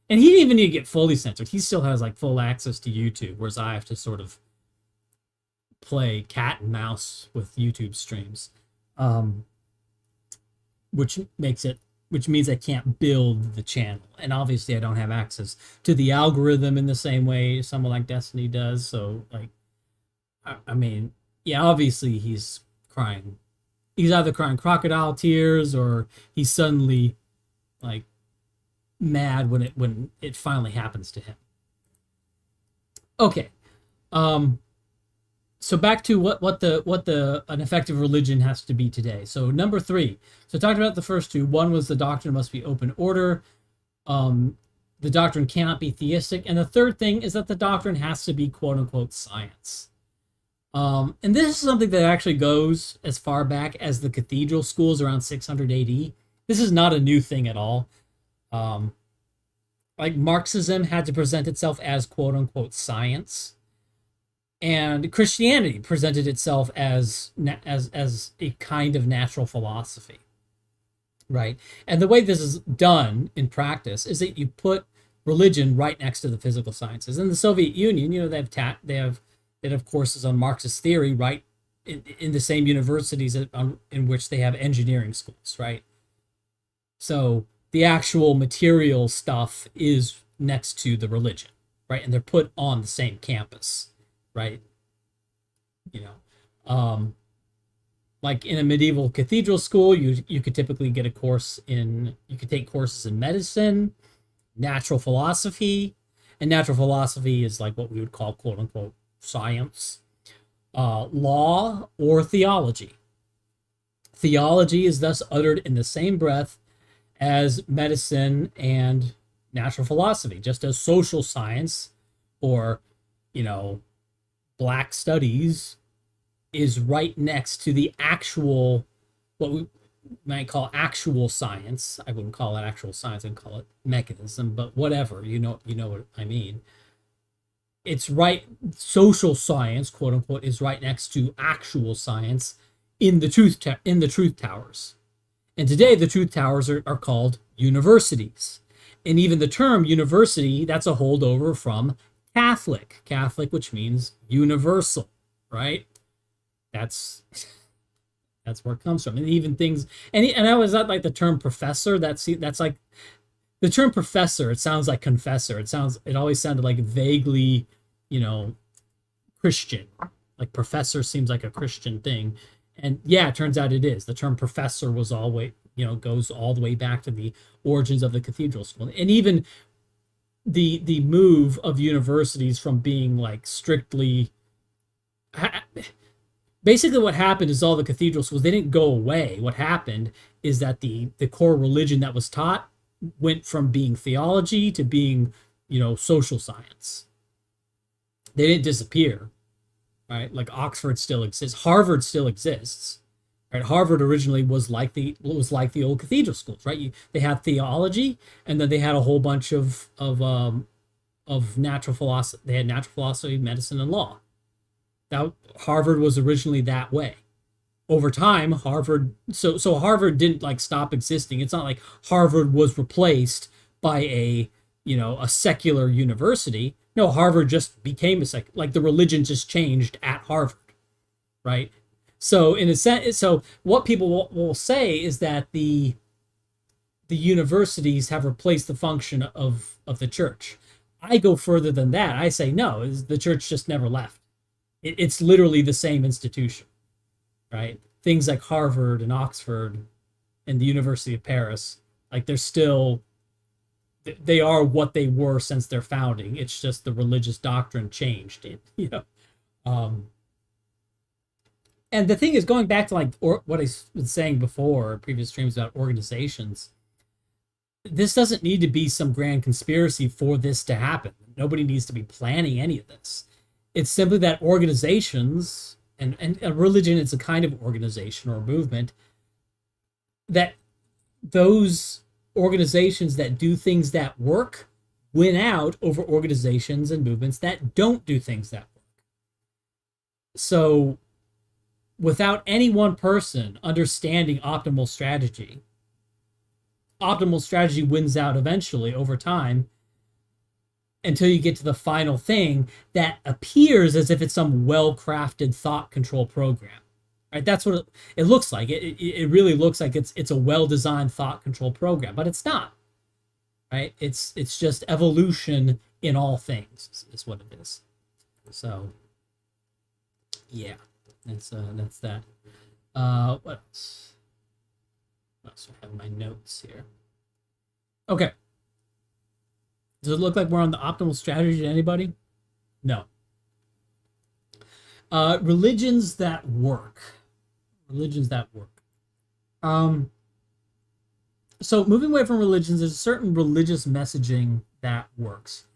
And he didn't even need to get fully censored. He still has like full access to YouTube, whereas I have to sort of play cat and mouse with YouTube streams, which means I can't build the channel. And obviously I don't have access to the algorithm in the same way someone like Destiny does. So like, I mean, yeah, obviously he's crying. He's either crying crocodile tears or he's suddenly like mad when it finally happens to him. Okay. So back to what an effective religion has to be today. So number 3. So I talked about the first two. One was the doctrine must be open order. The doctrine cannot be theistic. And the third thing is that the doctrine has to be quote unquote science. And this is something that actually goes as far back as the cathedral schools around 600 AD. This is not a new thing at all. Like Marxism had to present itself as quote unquote science, and Christianity presented itself as a kind of natural philosophy, right? And the way this is done in practice is that you put religion right next to the physical sciences. In the Soviet Union, you know, they have courses on Marxist theory right in the same universities in which they have engineering schools, right? So the actual material stuff is next to the religion, right? And they're put on the same campus, right? You know, like in a medieval cathedral school, you could typically get you could take courses in medicine, natural philosophy, and natural philosophy is like what we would call quote unquote science, law, or theology. Theology is thus uttered in the same breath as medicine and natural philosophy, just as social science or, you know, black studies is right next to the actual, what we might call actual science. I wouldn't call it actual science, I'd call it mechanism, but whatever, you know what I mean. It's right, social science, quote unquote, is right next to actual science in the truth towers. And today the truth towers are called universities. And even the term university, that's a holdover from Catholic, which means universal, right? That's where it comes from. And even things, and I was not like the term professor. That's like the term professor. It sounds like confessor. It always sounded like vaguely, you know, Christian. Like professor seems like a Christian thing, and yeah, it turns out it is. The term professor was always goes all the way back to the origins of the cathedral school, and even the move of universities from being like strictly. Basically, what happened is all the cathedral schools, they didn't go away. What happened is that the core religion that was taught went from being theology to being, social science. They didn't disappear, right? Like Oxford still exists, Harvard still exists, right? Harvard originally was like the old cathedral schools, right? They had theology, and then they had a whole bunch of natural philosophy. They had natural philosophy, medicine, and law. That Harvard was originally that way. Over time, Harvard Harvard didn't like stop existing. It's not like Harvard was replaced by a secular university. No, Harvard just became like the religion just changed at Harvard, right? So in a sense, so what people will say is that the universities have replaced the function of the church. I go further than that. I say no, the church just never left. It's literally the same institution, right? Things like Harvard and Oxford and the University of Paris, like they are what they were since their founding. It's just the religious doctrine changed it, And the thing is, going back to what I was saying before, previous streams about organizations, this doesn't need to be some grand conspiracy for this to happen. Nobody needs to be planning any of this. It's simply that organizations, and a religion is a kind of organization or movement, that those organizations that do things that work win out over organizations and movements that don't do things that work. So without any one person understanding optimal strategy wins out eventually over time, until you get to the final thing that appears as if it's some well-crafted thought control program, right? That's what it looks like. It really looks like it's a well-designed thought control program, but it's not, right? It's just evolution in all things is what it is. So, yeah, that's that. What else? What else do I have in my notes here? Okay. Does it look like we're on the optimal strategy to anybody? No. Religions that work. So moving away from religions, there's a certain religious messaging that works.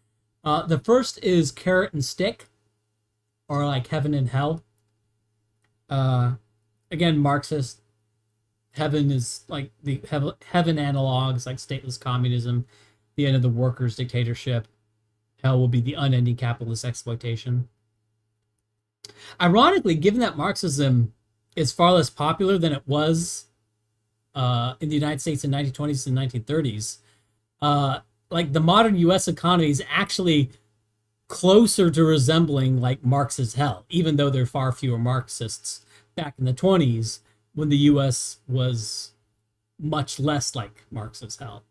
The first is carrot and stick, or like heaven and hell. Again, Marxist. Heaven is like the heaven analogs, like stateless communism, the end of the workers' dictatorship. Hell will be the unending capitalist exploitation. Ironically, given that Marxism is far less popular than it was in the United States in the 1920s and 1930s, like the modern U.S. economy is actually closer to resembling like Marx's hell, even though there are far fewer Marxists back in the 20s when the U.S. was much less like Marx's hell.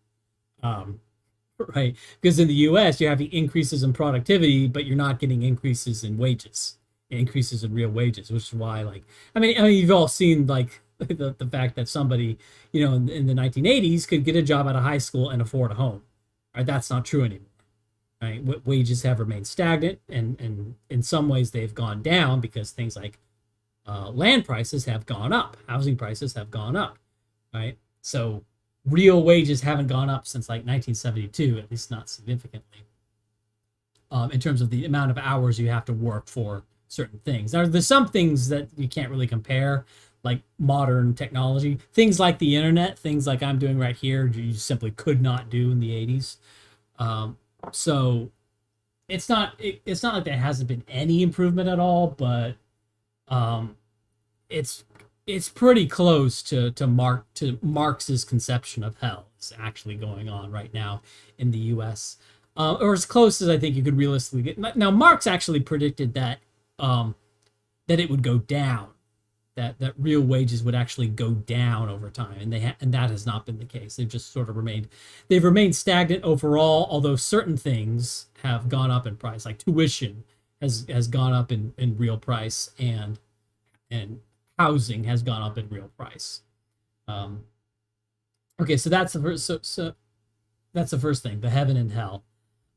Right? Because in the U.S., you're having increases in productivity, but you're not getting increases in wages, increases in real wages, which is why, like, I mean, you've all seen, like, the fact that somebody, in the 1980s could get a job out of high school and afford a home. Right? That's not true anymore. Right? Wages have remained stagnant, and in some ways they've gone down because things like land prices have gone up, housing prices have gone up, right? So real wages haven't gone up since like 1972, at least not significantly, in terms of the amount of hours you have to work for certain things. Now, there's some things that you can't really compare, like modern technology. Things like the internet, things like I'm doing right here, you simply could not do in the 80s. So it's not like there hasn't been any improvement at all, but it's pretty close to Marx's conception of hell is actually going on right now in the U.S., or as close as I think you could realistically get. Now, Marx actually predicted that that it would go down, that real wages would actually go down over time, and that has not been the case. They've just sort of remained stagnant overall, although certain things have gone up in price, like tuition has gone up in real price, and housing has gone up in real price. Okay, so that's the first. So that's the first thing, the heaven and hell.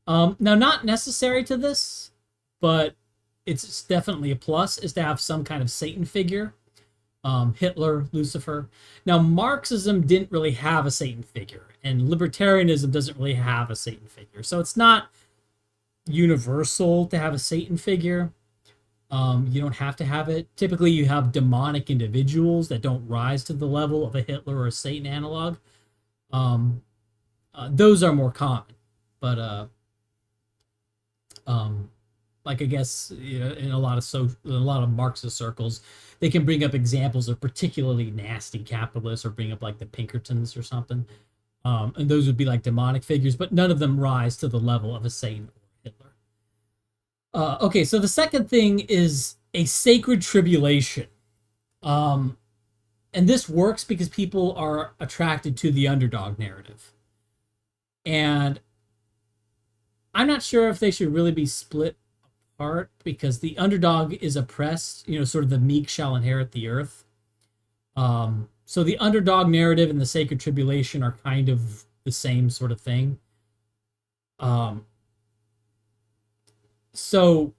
Now, not necessary to this, but it's definitely a plus, is to have some kind of Satan figure. Hitler, Lucifer. Now, Marxism didn't really have a Satan figure, and libertarianism doesn't really have a Satan figure. So it's not universal to have a Satan figure. You don't have to have it. Typically, you have demonic individuals that don't rise to the level of a Hitler or a Satan analog. Those are more common, but like I guess, you know, in a lot of Marxist circles, they can bring up examples of particularly nasty capitalists, or bring up like the Pinkertons or something, and those would be like demonic figures, but none of them rise to the level of a Satan or Hitler. Okay, so the second thing is a sacred tribulation. And this works because people are attracted to the underdog narrative. And I'm not sure if they should really be split apart, because the underdog is oppressed, you know, sort of the meek shall inherit the earth. So the underdog narrative and the sacred tribulation are kind of the same sort of thing. So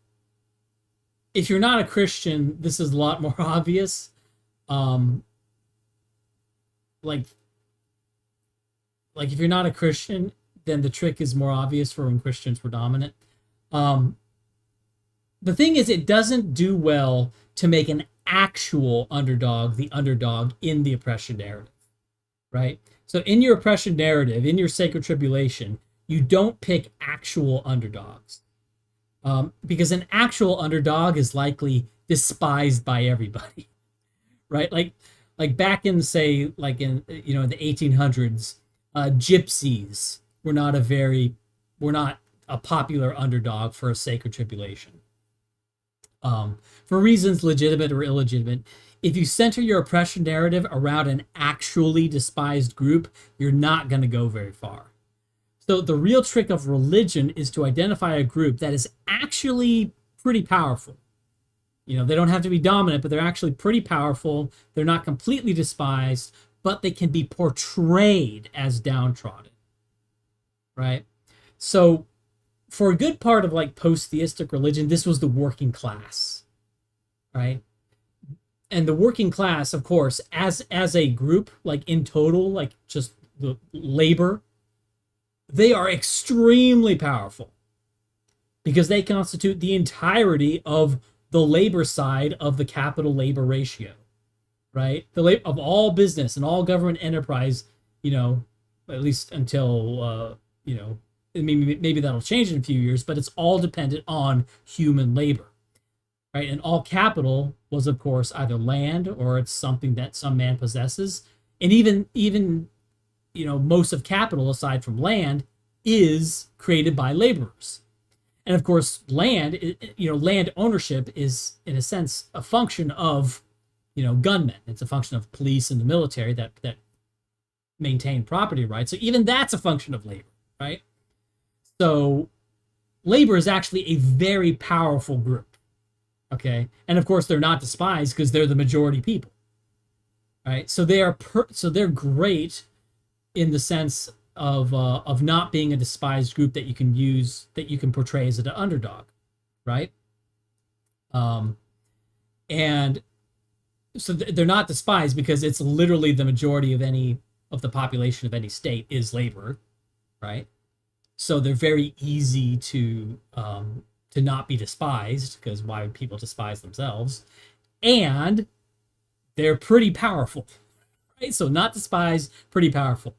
if you're not a Christian, this is a lot more obvious. Like if you're not a Christian, then the trick is more obvious for when Christians were dominant. The thing is, it doesn't do well to make an actual underdog the underdog in the oppression narrative, right? So in your oppression narrative, in your sacred tribulation, you don't pick actual underdogs, because an actual underdog is likely despised by everybody, right? Like back in, say, like in, you know, in the 1800s, gypsies were not a popular underdog for a sacred tribulation. For reasons legitimate or illegitimate, if you center your oppression narrative around an actually despised group, you're not going to go very far. So the real trick of religion is to identify a group that is actually pretty powerful. You know, they don't have to be dominant, but they're actually pretty powerful. They're not completely despised, but they can be portrayed as downtrodden, right? So for a good part of like post-theistic religion, this was the working class, right? And the working class, of course, as a group, like in total, like just the labor, they are extremely powerful because they constitute the entirety of the labor side of the capital labor ratio, right? Of all business and all government enterprise, you know, at least until, you know, maybe that'll change in a few years, but it's all dependent on human labor, right? And all capital was, of course, either land or it's something that some man possesses. And even you know, most of capital, aside from land, is created by laborers. And of course, land, you know, land ownership is, in a sense, a function of, you know, gunmen. It's a function of police and the military that maintain property rights. So even that's a function of labor, right? So labor is actually a very powerful group, okay? And of course, they're not despised because they're the majority people, right? So they're great in the sense of not being a despised group that you can use, that you can portray as an underdog, right? And so they're not despised because it's literally the majority of the population of any state is labor, right? So they're very easy to not be despised, because why would people despise themselves? And they're pretty powerful, right? So not despised, pretty powerful.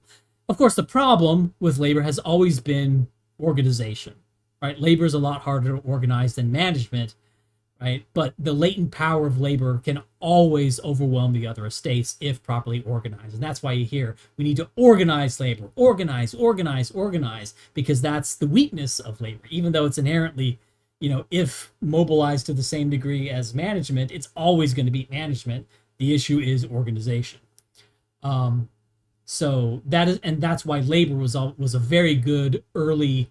Of course, the problem with labor has always been organization, right? Labor is a lot harder to organize than management, right? But the latent power of labor can always overwhelm the other estates if properly organized. And that's why you hear we need to organize labor, organize, because that's the weakness of labor. Even though it's inherently, you know, if mobilized to the same degree as management, it's always going to beat management. The issue is organization. So that is, and that's why labor was a very good early,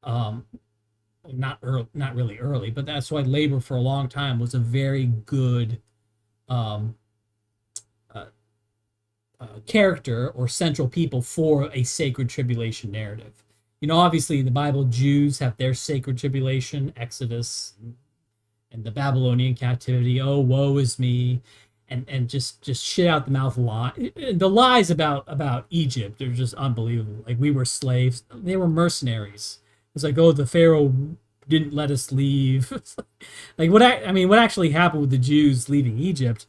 not really early, but that's why labor for a long time was a very good character or central people for a sacred tribulation narrative. Obviously in the Bible, Jews have their sacred tribulation, Exodus, and the Babylonian captivity. Oh, woe is me, and just shit out the mouth lie. The lies about Egypt are just unbelievable. Like, we were slaves, they were mercenaries. It's like, oh, the Pharaoh didn't let us leave. Like, what actually happened with the Jews leaving Egypt?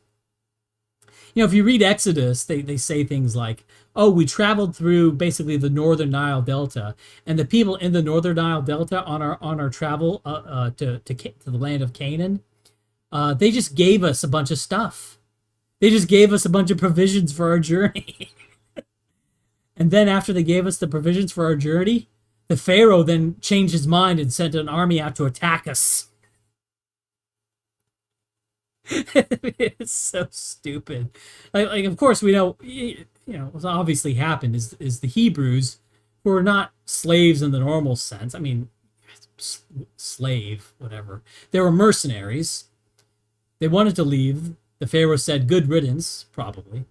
If you read Exodus, they say things like, oh, we traveled through basically the northern Nile Delta, and the people in the northern Nile Delta on our travel to the land of Canaan, they just gave us a bunch of stuff. They just gave us a bunch of provisions for our journey. And then after they gave us the provisions for our journey, the Pharaoh then changed his mind and sent an army out to attack us. It's so stupid. Like, of course, we know, what's obviously happened is the Hebrews, who are not slaves in the normal sense. I mean, slave, whatever. They were mercenaries. They wanted to leave. The Pharaoh said, good riddance, probably.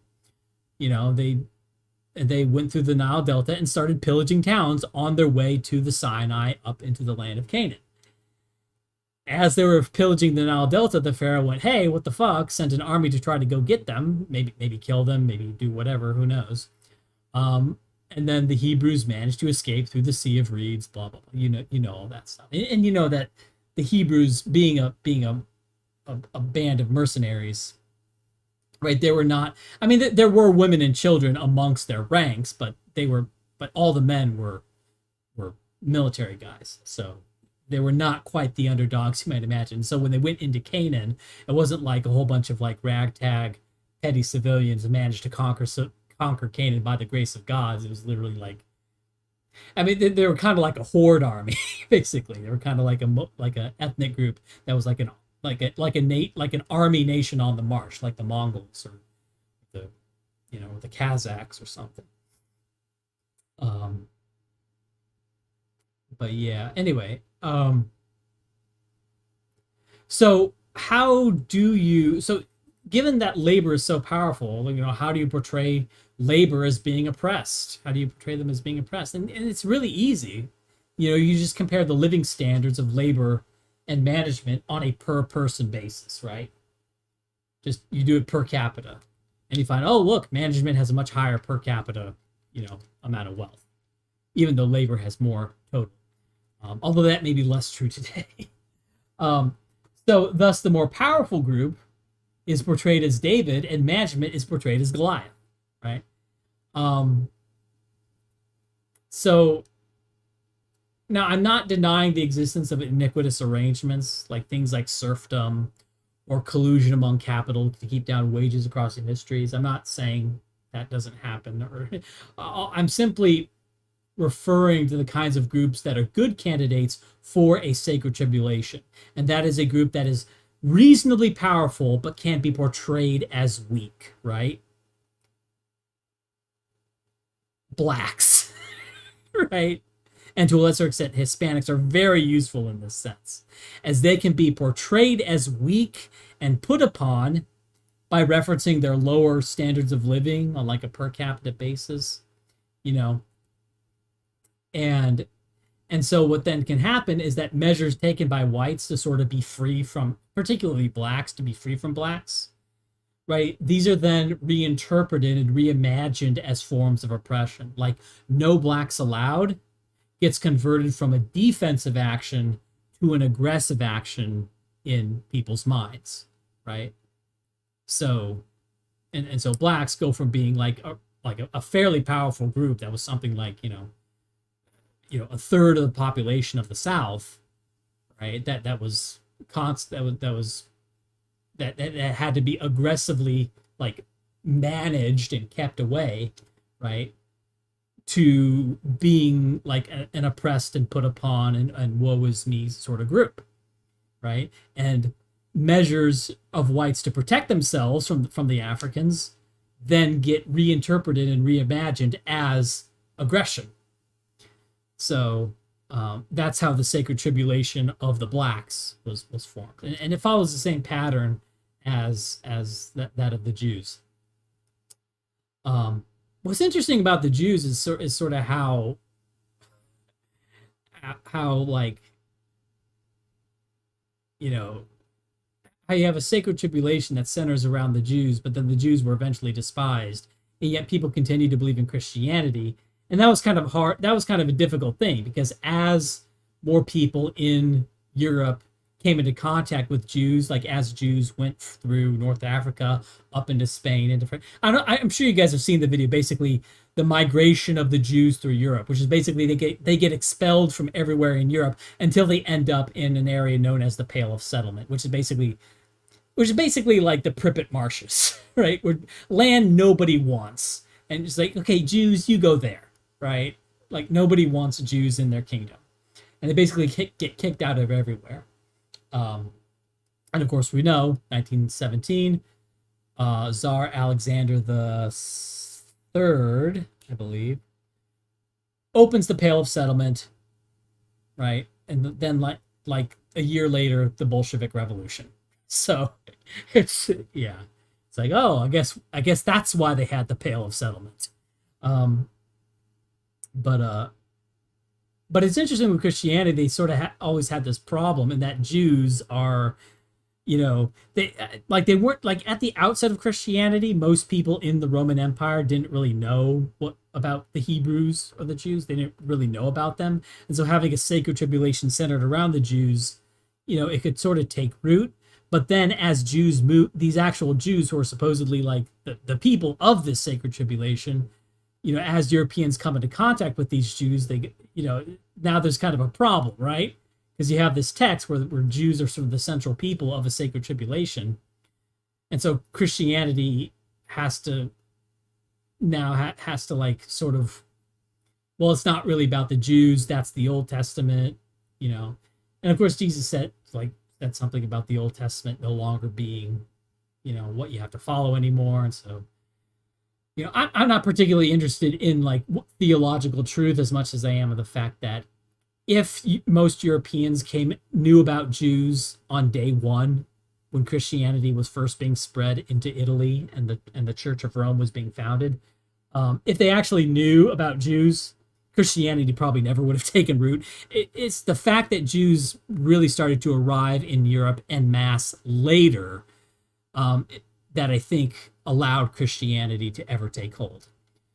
They went through the Nile Delta and started pillaging towns on their way to the Sinai up into the land of Canaan. As they were pillaging the Nile Delta, the Pharaoh went, hey, what the fuck? Sent an army to try to go get them, maybe kill them, maybe do whatever, who knows. And then the Hebrews managed to escape through the Sea of Reeds, blah, blah, blah. You know all that stuff. And you know that the Hebrews, being a band of mercenaries, right, they were not, there were women and children amongst their ranks, but all the men were military guys. So they were not quite the underdogs you might imagine. So when they went into Canaan, it wasn't like a whole bunch of like ragtag petty civilians managed to conquer Canaan by the grace of God. It was literally like, they were kind of like a horde army, basically. They were kind of like an ethnic group that was like an army nation on the march, like the Mongols or the Kazakhs or something. But yeah, anyway. So given that labor is so powerful, how do you portray labor as being oppressed? How do you portray them as being oppressed? And it's really easy. You just compare the living standards of labor and management on a per person basis, right? Just you do it per capita, and you find, oh, look, management has a much higher per capita, amount of wealth, even though labor has more total. Although that may be less true today. So thus the more powerful group is portrayed as David, and management is portrayed as Goliath, right? So now I'm not denying the existence of iniquitous arrangements, like things like serfdom or collusion among capital to keep down wages across industries. I'm not saying that doesn't happen. I'm simply referring to the kinds of groups that are good candidates for a sacred tribulation. And that is a group that is reasonably powerful, but can't be portrayed as weak, right? Blacks, right? And to a lesser extent, Hispanics are very useful in this sense, as they can be portrayed as weak and put upon by referencing their lower standards of living on like a per capita basis, And so what then can happen is that measures taken by whites to sort of be free from, particularly blacks, to be free from blacks, right? These are then reinterpreted and reimagined as forms of oppression. Like no blacks allowed gets converted from a defensive action to an aggressive action in people's minds, right? So, and so blacks go from being like a fairly powerful group that was something like, a third of the population of the South, right? That had to be aggressively like managed and kept away, right? To being like an oppressed and put upon and woe is me sort of group, right? And measures of whites to protect themselves from the Africans then get reinterpreted and reimagined as aggression. So that's how the sacred tribulation of the blacks was formed, and it follows the same pattern as that of the Jews. What's interesting about the Jews is sort of how like, you know, how you have a sacred tribulation that centers around the Jews, but then the Jews were eventually despised, and yet people continue to believe in Christianity. And that was kind of hard. That was kind of a difficult thing, because as more people in Europe came into contact with Jews, like as Jews went through North Africa up into Spain and different. I'm sure you guys have seen the video. Basically, the migration of the Jews through Europe, which is basically they get expelled from everywhere in Europe until they end up in an area known as the Pale of Settlement, which is basically like the Pripyat Marshes, right? Where land nobody wants, and it's like, okay, Jews, you go there, right? Like nobody wants Jews in their kingdom, and they basically get kicked out of everywhere. And of course, we know 1917, Tsar Alexander the Third, I believe, opens the Pale of Settlement, right? And then like a year later, the Bolshevik Revolution. So yeah, it's like, oh, I guess that's why they had the Pale of Settlement. Um, but but it's interesting with Christianity. They sort of always had this problem, in that Jews are, they weren't like at the outset of Christianity. Most people in the Roman Empire didn't really know what about the Hebrews or the Jews. They didn't really know about them, and so having a sacred tribulation centered around the Jews, it could sort of take root. But then as Jews move, these actual Jews who are supposedly like the people of this sacred tribulation, as Europeans come into contact with these Jews, they, now there's kind of a problem, right? Because you have this text where Jews are sort of the central people of a sacred tribulation. And so Christianity has to like sort of, well, it's not really about the Jews. That's the Old Testament, And of course, Jesus said something about the Old Testament no longer being, what you have to follow anymore. And so, I'm not particularly interested in like theological truth as much as I am of the fact that if most Europeans knew about Jews on day one, when Christianity was first being spread into Italy and the Church of Rome was being founded, if they actually knew about Jews, Christianity probably never would have taken root. It's the fact that Jews really started to arrive in Europe en masse later, that I think allowed Christianity to ever take hold.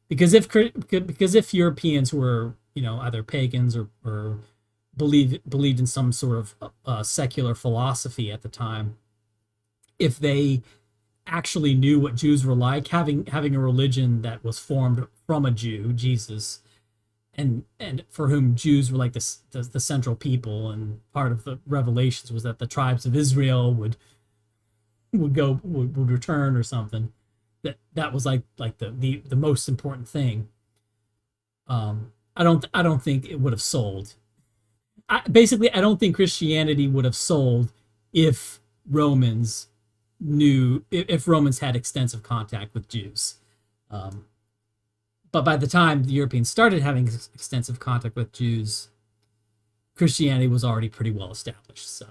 Because if Europeans who were, either pagans or believed in some sort of secular philosophy at the time, if they actually knew what Jews were like, having a religion that was formed from a Jew, Jesus, and for whom Jews were like the central people, and part of the revelations was that the tribes of Israel would return or something. That was like the most important thing. I don't think it would have sold. I don't think Christianity would have sold if Romans had extensive contact with Jews. But by the time the Europeans started having extensive contact with Jews, Christianity was already pretty well established. So,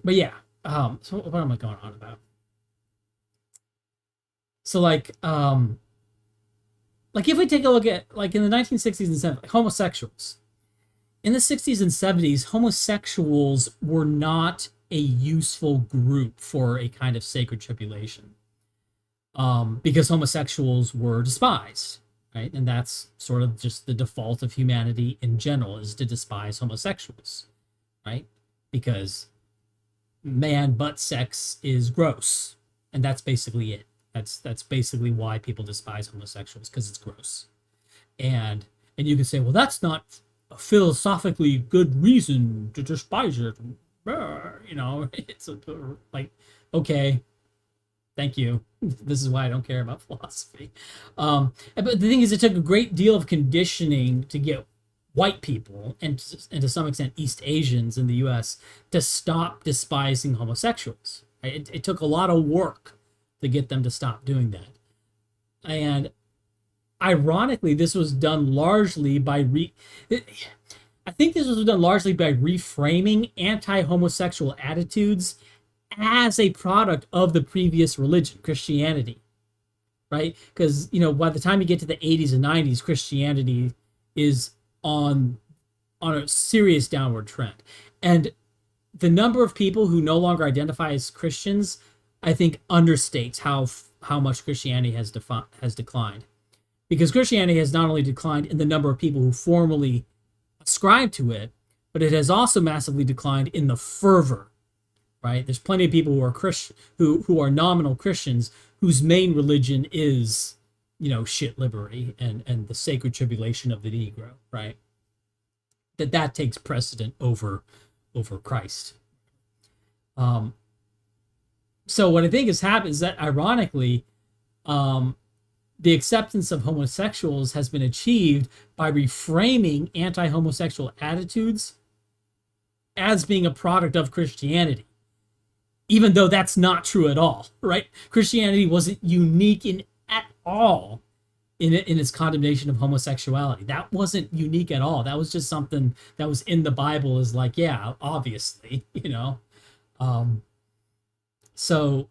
but yeah. So what am I going on about? So like if we take a look at like in the 1960s and 70s, homosexuals. In the 60s and 70s, homosexuals were not a useful group for a kind of sacred tribulation. Because homosexuals were despised, right? And that's sort of just the default of humanity in general, is to despise homosexuals, right? Because man butt sex is gross, and that's basically it. That's basically why people despise homosexuals, because it's gross. And you can say, well, that's not a philosophically good reason to despise it. It's like, okay, thank you. This is why I don't care about philosophy. But the thing is, it took a great deal of conditioning to get white people, and to some extent East Asians in the US, to stop despising homosexuals. Right? It took a lot of work to get them to stop doing that. And ironically, this was done largely by reframing anti-homosexual attitudes as a product of the previous religion, Christianity. right? Because, by the time you get to the 80s and 90s, Christianity is on a serious downward trend. And the number of people who no longer identify as Christians, I think, understates how much Christianity has declined. Because Christianity has not only declined in the number of people who formally ascribe to it, but it has also massively declined in the fervor. Right? There's plenty of people who are who are nominal Christians whose main religion is, shit liberty and the sacred tribulation of the Negro. Right? That takes precedent over Christ. So what I think has happened is that, ironically, the acceptance of homosexuals has been achieved by reframing anti-homosexual attitudes as being a product of Christianity, even though that's not true at all, right? Christianity wasn't unique at all in its condemnation of homosexuality. That wasn't unique at all. That was just something that was in the Bible, is like, yeah, obviously, So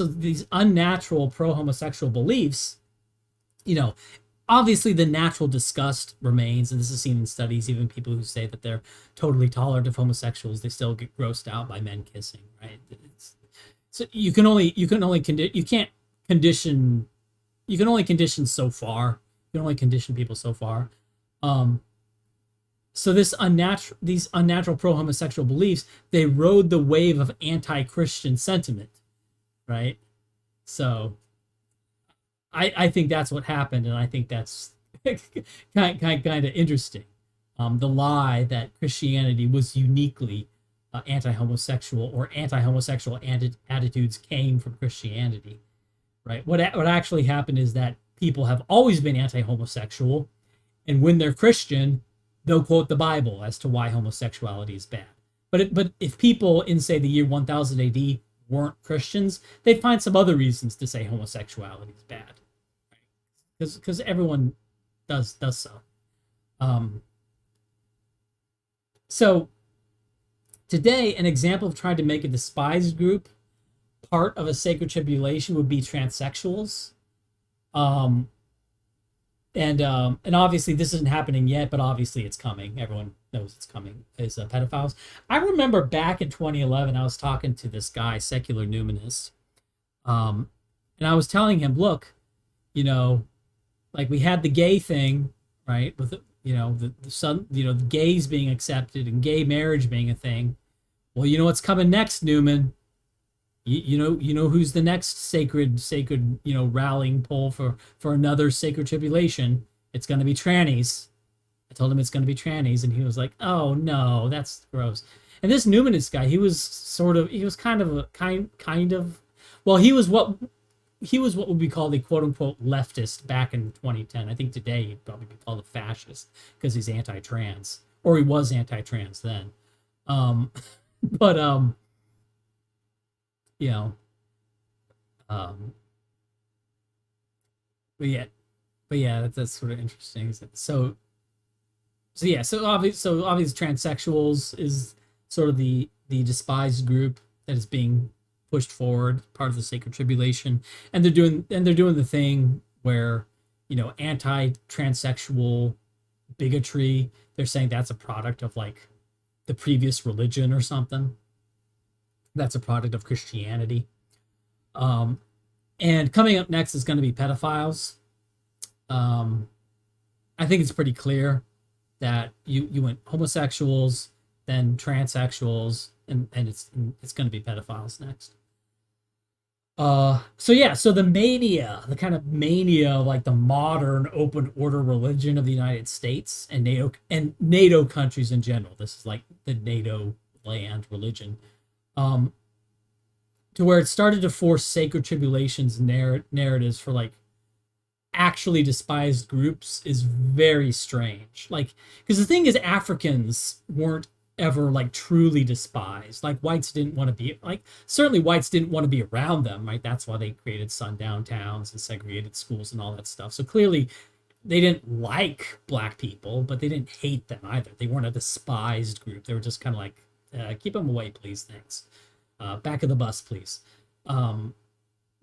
these unnatural pro-homosexual beliefs, obviously the natural disgust remains, and this is seen in studies. Even people who say that they're totally tolerant of homosexuals, they still get grossed out by men kissing, right? So you can only condition so far. You can only condition people so far. So these unnatural pro-homosexual beliefs, they rode the wave of anti-Christian sentiment, right? So I think that's what happened, and I think that's kind of interesting. The lie that Christianity was uniquely anti-homosexual, or anti-homosexual attitudes came from Christianity, right? What actually happened is that people have always been anti-homosexual, and when they're Christian, they'll quote the Bible as to why homosexuality is bad. But if people in, say, the year 1000 AD weren't Christians, they'd find some other reasons to say homosexuality is bad, right? Because everyone does so. So today, an example of trying to make a despised group part of a sacred tribulation would be transsexuals. And obviously this isn't happening yet, but obviously it's coming. Everyone knows it's coming. Is pedophiles. I remember back in 2011, I was talking to this guy, secular numinist, and I was telling him, look, like we had the gay thing, right? With the gays being accepted and gay marriage being a thing. Well, what's coming next, Newman? You know who's the next sacred rallying pole for another sacred tribulation? It's going to be trannies. I told him it's going to be trannies, and he was like, "Oh no, that's gross." And this Newmanist guy, he was well, he was what would be called a quote unquote leftist back in 2010. I think today he'd probably be called a fascist because he's anti-trans, or he was anti-trans then. But that's sort of interesting. So obviously transsexuals is sort of the despised group that is being pushed forward, part of the sacred tribulation, and they're doing the thing where anti-transsexual bigotry, they're saying that's a product of like the previous religion or something. That's a product of Christianity. And coming up next is going to be pedophiles. I think it's pretty clear that you went homosexuals, then transsexuals, and it's going to be pedophiles next. So the kind of mania of like the modern open order religion of the United States and NATO countries in general. This is like the NATO land religion. To where it started to force sacred tribulations narratives for like actually despised groups is very strange. Like, because the thing is, Africans weren't ever like truly despised. Like whites didn't want to be certainly whites didn't want to be around them, right? That's why they created sundown towns and segregated schools and all that stuff. So clearly they didn't like black people, but they didn't hate them either. They weren't a despised group. They were just kind of like, keep them away, please, thanks. Back of the bus, please.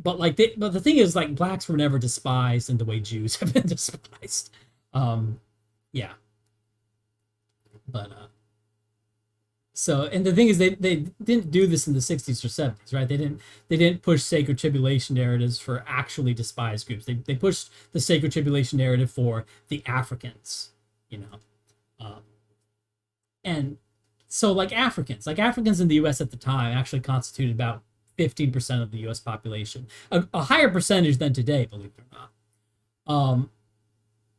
but the thing is, like, blacks were never despised in the way Jews have been despised. Um, yeah, but so, and the thing is, they didn't do this in the 60s or 70s, right? They didn't push sacred tribulation narratives for actually despised groups. They pushed the sacred tribulation narrative for the Africans, you know, um, and so like Africans in the U.S. at the time actually constituted about 15% of the U.S. population, a higher percentage than today, believe it or not.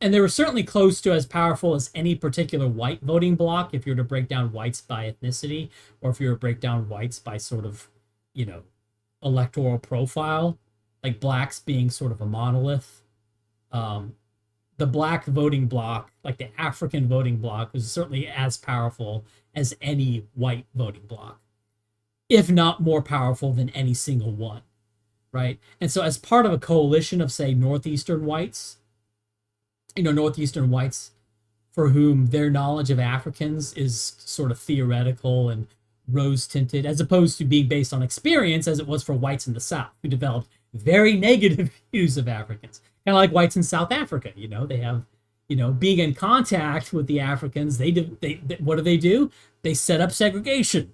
And they were certainly close to as powerful as any particular white voting bloc, if you were to break down whites by ethnicity, or if you were to break down whites by sort of, you know, electoral profile, like blacks being sort of a monolith. The black voting bloc, like the African voting bloc, was certainly as powerful as any white voting bloc, if not more powerful than any single one, right? And so as part of a coalition of, say, Northeastern whites, Northeastern whites for whom their knowledge of Africans is sort of theoretical and rose tinted, as opposed to being based on experience, as it was for whites in the South, who developed very negative views of Africans. Kind of like whites in South Africa, they have, being in contact with the Africans, they what do? They set up segregation,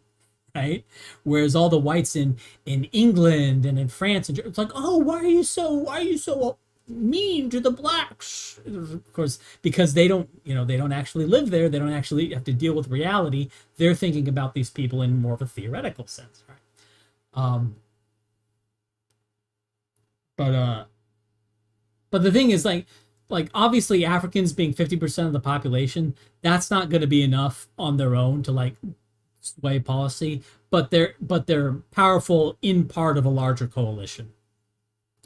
right? Whereas all the whites in England and in France, it's like, oh, why are you so mean to the blacks? Of course, because they don't actually live there. They don't actually have to deal with reality. They're thinking about these people in more of a theoretical sense, right? But the thing is, like obviously Africans being 50% of the population, that's not going to be enough on their own to like sway policy, but they're powerful in part of a larger coalition,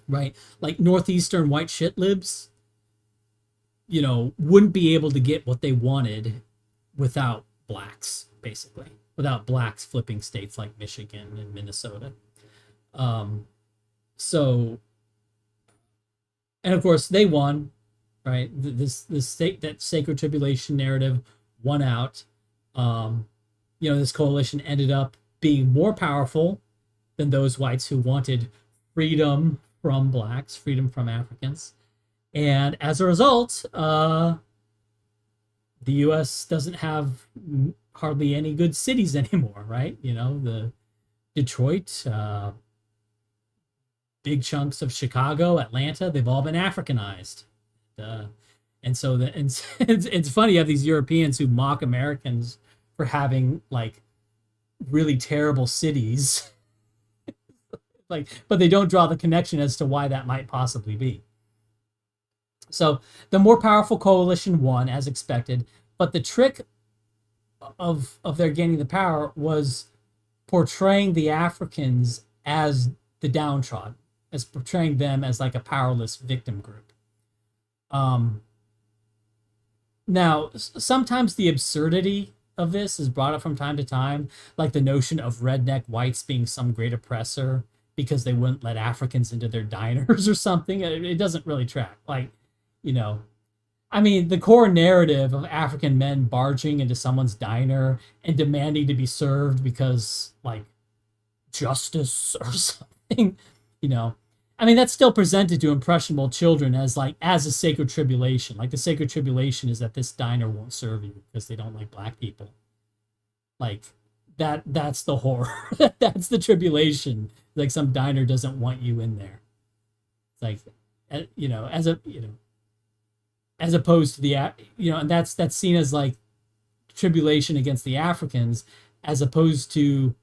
right? Like Northeastern white shit libs, wouldn't be able to get what they wanted without blacks, basically, without blacks flipping states like Michigan and Minnesota. So, and of course they won, right? This state, that sacred tribulation narrative won out. This coalition ended up being more powerful than those whites who wanted freedom from blacks, freedom from Africans. And as a result, the U.S. doesn't have hardly any good cities anymore, right? The Detroit, big chunks of Chicago, Atlanta, they've all been Africanized. And so it's funny, you have these Europeans who mock Americans for having like really terrible cities, but they don't draw the connection as to why that might possibly be. So the more powerful coalition won, as expected, but the trick of their gaining the power was portraying the Africans as the downtrodden, as portraying them as like a powerless victim group. Now, sometimes the absurdity of this is brought up from time to time, like the notion of redneck whites being some great oppressor because they wouldn't let Africans into their diners or something. It doesn't really track. The core narrative of African men barging into someone's diner and demanding to be served because, like, justice or something, that's still presented to impressionable children as a sacred tribulation. Like, the sacred tribulation is that this diner won't serve you because they don't like black people. Like, that's the horror. That's the tribulation. Like, some diner doesn't want you in there. It's like, as opposed to the, and that's seen as like tribulation against the Africans, as opposed to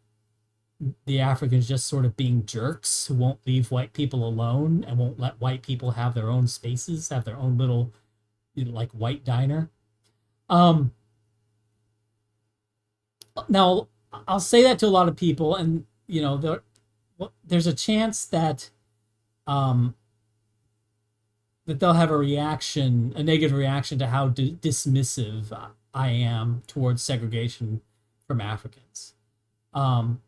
the Africans just sort of being jerks who won't leave white people alone and won't let white people have their own spaces, have their own little, like, white diner. Now, I'll say that to a lot of people, and there's a chance that that they'll have a negative reaction to how dismissive I am towards segregation from Africans. And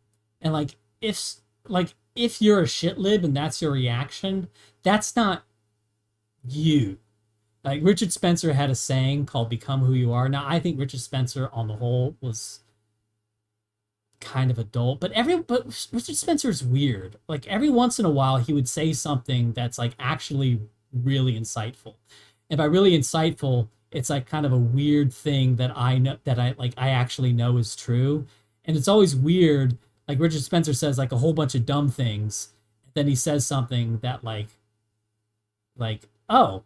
if you're a shit lib and that's your reaction, that's not you. Like, Richard Spencer had a saying called "Become who you are." Now, I think Richard Spencer, on the whole, was kind of adult. But Richard Spencer is weird. Like every once in a while, he would say something that's like actually really insightful. And by really insightful, it's like kind of a weird thing that I actually know is true. And it's always weird. Like Richard Spencer says like a whole bunch of dumb things. Then he says something that oh,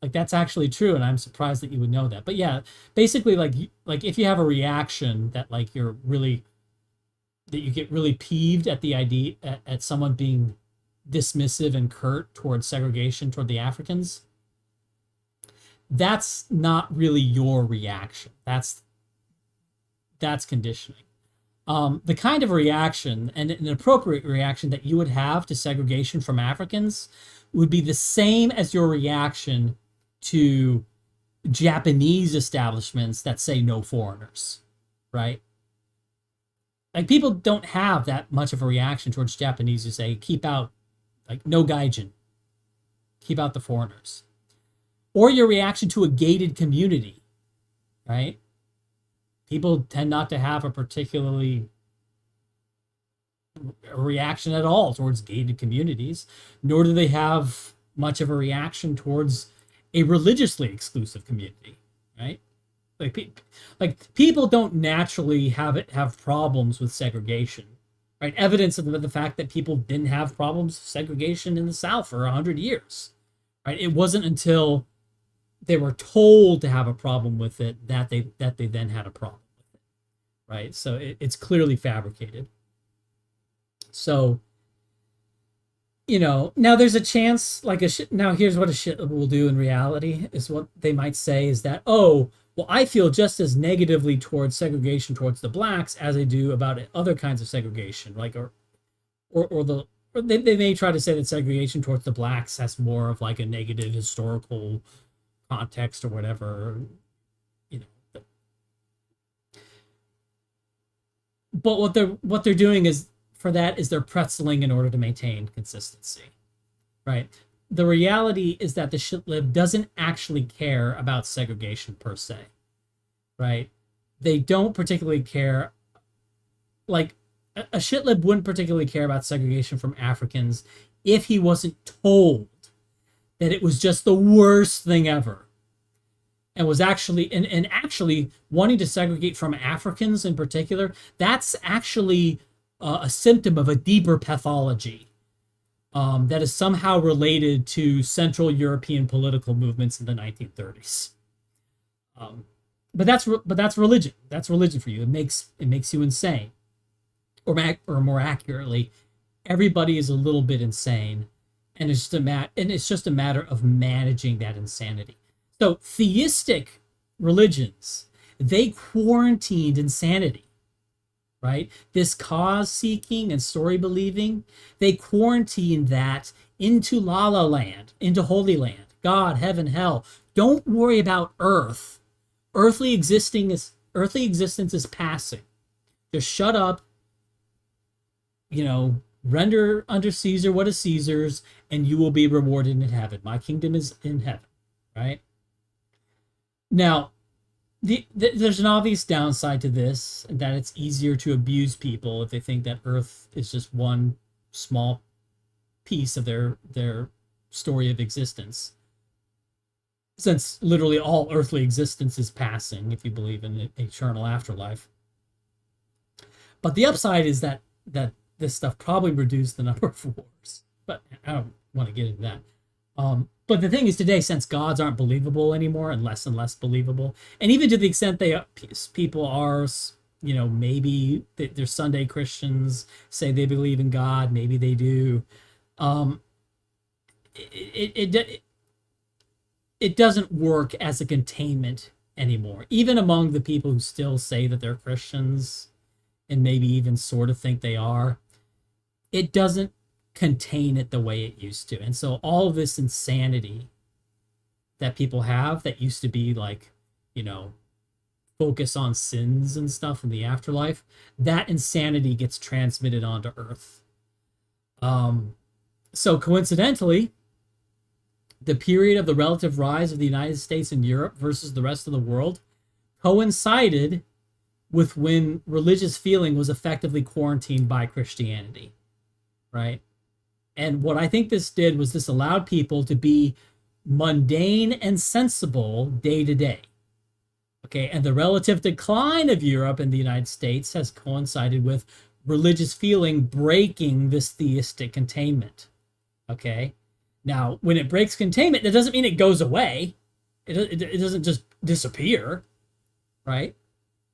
like that's actually true, and I'm surprised that you would know that. But yeah, basically like if you have a reaction that like that you get really peeved at the idea at someone being dismissive and curt towards segregation toward the Africans, that's not really your reaction. That's conditioning. The kind of reaction and an appropriate reaction that you would have to segregation from Africans would be the same as your reaction to Japanese establishments that say no foreigners, right? Like people don't have that much of a reaction towards Japanese who say keep out, like no gaijin, keep out the foreigners. Or your reaction to a gated community, right? People tend not to have a particularly reaction at all towards gated communities, nor do they have much of a reaction towards a religiously exclusive community, right? Like people don't naturally have problems with segregation, right? Evidence of the fact that people didn't have problems with segregation in the South for 100 years, right? It wasn't until they were told to have a problem with it that they then had a problem with it, right? So it's clearly fabricated. So, you know, now there's a chance like now here's what a shit will do in reality is what they might say is that, oh, well, I feel just as negatively towards segregation towards the blacks as I do about other kinds of segregation, like or they may try to say that segregation towards the blacks has more of like a negative historical context or whatever, you know. But what they're doing is for that is they're pretzeling in order to maintain consistency, right? The reality is that the shitlib doesn't actually care about segregation per se, right? They don't particularly care. Like a shitlib wouldn't particularly care about segregation from Africans if he wasn't told that it was just the worst thing ever, and was actually and actually wanting to segregate from Africans in particular, that's actually a symptom of a deeper pathology that is somehow related to Central European political movements in the 1930s. But that's religion. That's religion for you. It makes you insane, or more accurately, everybody is a little bit insane, and it's just a matter of managing that insanity. So theistic religions, they quarantined insanity. Right? This cause seeking and story believing, they quarantine that into La La Land, into Holy Land, God, heaven, hell. Don't worry about earth. Earthly existence is passing. Just shut up, you know, render unto Caesar what is Caesar's, and you will be rewarded in heaven. My kingdom is in heaven, right? Now, there's an obvious downside to this, that it's easier to abuse people if they think that Earth is just one small piece of their story of existence, since literally all earthly existence is passing if you believe in an eternal afterlife. But the upside is that this stuff probably reduced the number of wars, but I don't want to get into that. But the thing is, today, since gods aren't believable anymore and less believable, and even to the extent people are, you know, maybe they're Sunday Christians, say they believe in God, maybe they do. It doesn't work as a containment anymore, even among the people who still say that they're Christians and maybe even sort of think they are. It doesn't contain it the way it used to. And so all of this insanity that people have that used to be like, you know, focus on sins and stuff in the afterlife, that insanity gets transmitted onto Earth. So coincidentally, the period of the relative rise of the United States and Europe versus the rest of the world coincided with when religious feeling was effectively quarantined by Christianity, right? And what I think this did was this allowed people to be mundane and sensible day to day. Okay, and the relative decline of Europe and the United States has coincided with religious feeling breaking this theistic containment. Okay, now when it breaks containment, that doesn't mean it goes away. It doesn't just disappear, right?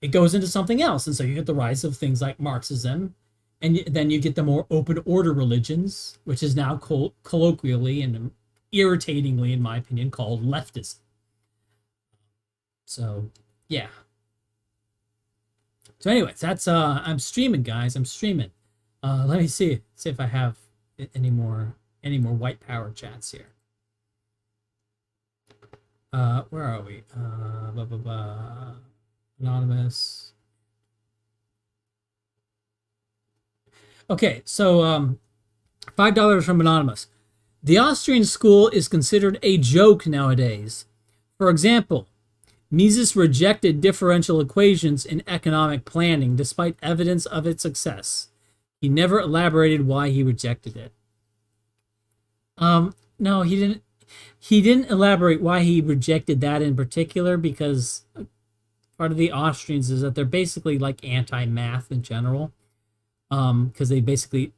It goes into something else. And so you get the rise of things like Marxism, and then you get the more open order religions, which is now colloquially and irritatingly, in my opinion, called leftism. So, yeah. So anyways, that's, I'm streaming, guys. I'm streaming. Let me see if I have any more white power chats here. Where are we? Blah, blah, blah. Anonymous. Okay, so $5 from Anonymous. The Austrian school is considered a joke nowadays. For example, Mises rejected differential equations in economic planning despite evidence of its success. He never elaborated why he rejected it. No, he didn't. He didn't elaborate why he rejected that in particular, because part of the Austrians is that they're basically like anti-math in general. Because they basically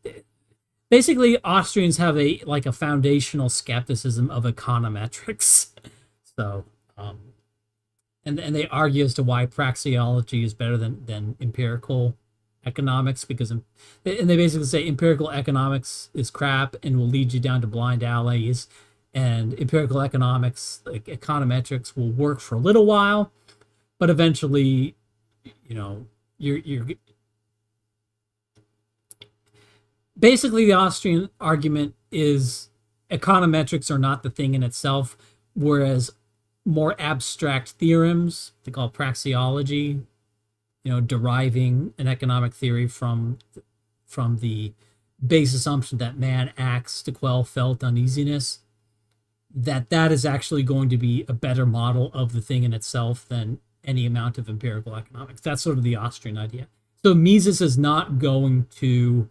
Austrians have a foundational skepticism of econometrics. So, and they argue as to why praxeology is better than empirical economics, because they basically say empirical economics is crap and will lead you down to blind alleys, and empirical economics, like econometrics, will work for a little while, but eventually, you're basically, the Austrian argument is econometrics are not the thing in itself, whereas more abstract theorems, they call praxeology, deriving an economic theory from the base assumption that man acts to quell felt uneasiness, that is actually going to be a better model of the thing in itself than any amount of empirical economics. That's sort of the Austrian idea. So Mises is not going to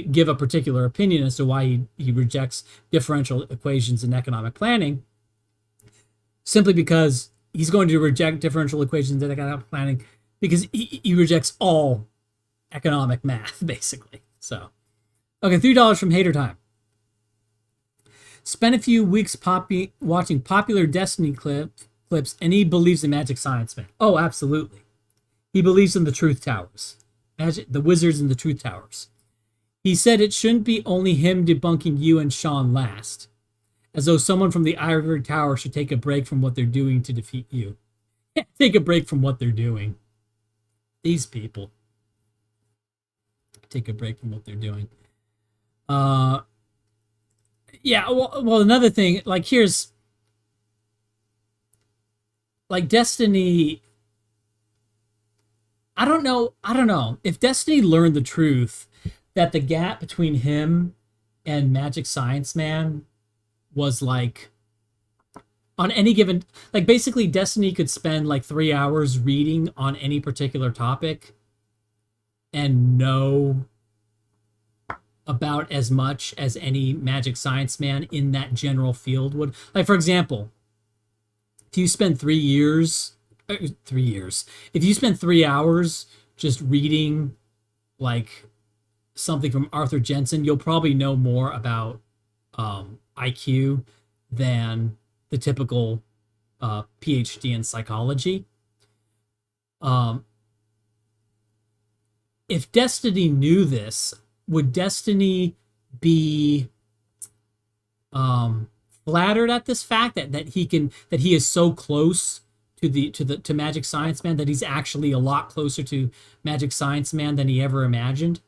give a particular opinion as to why he rejects differential equations in economic planning, simply because he's going to reject differential equations in economic planning because he rejects all economic math, basically. So, okay, $3 from Hater Time. Spent a few weeks watching popular Destiny clips, and he believes in Magic Science Man. Oh, absolutely. He believes in the Truth Towers. The Wizards and the Truth Towers. He said it shouldn't be only him debunking you and Sean last, as though someone from the Ivory Tower should take a break from what they're doing to defeat you. Take a break from what they're doing. These people. Take a break from what they're doing. Yeah, well, another thing, here's, Destiny, I don't know if Destiny learned the truth that the gap between him and Magic Science Man was on any given, basically Destiny could spend 3 hours reading on any particular topic and know about as much as any Magic Science Man in that general field would. For example, if you spend 3 years, if you spend 3 hours just reading something from Arthur Jensen, you'll probably know more about IQ than the typical PhD in psychology. If Destiny knew this, would Destiny be flattered at this fact that he is so close to Magic Science Man, that he's actually a lot closer to Magic Science Man than he ever imagined?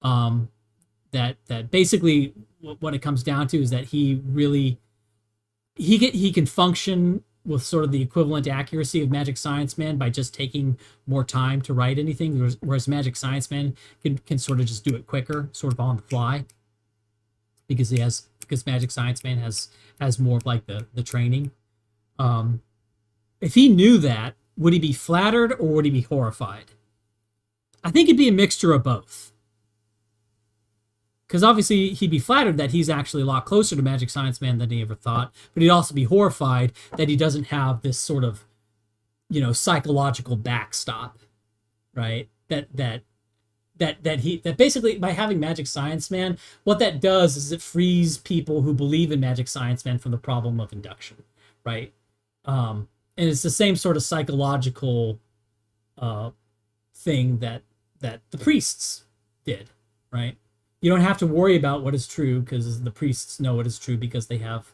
That basically what it comes down to is that he can function with sort of the equivalent accuracy of Magic Science Man by just taking more time to write anything, whereas Magic Science Man can sort of just do it quicker, sort of on the fly, because Magic Science Man has more of the training. if he knew that, would he be flattered or would he be horrified? I think it'd be a mixture of both. Because obviously he'd be flattered that he's actually a lot closer to Magic Science Man than he ever thought, but he'd also be horrified that he doesn't have this sort of, psychological backstop, right? That basically, by having Magic Science Man, what that does is it frees people who believe in Magic Science Man from the problem of induction, right? And it's the same sort of psychological thing that the priests did, right? You don't have to worry about what is true because the priests know what is true because they have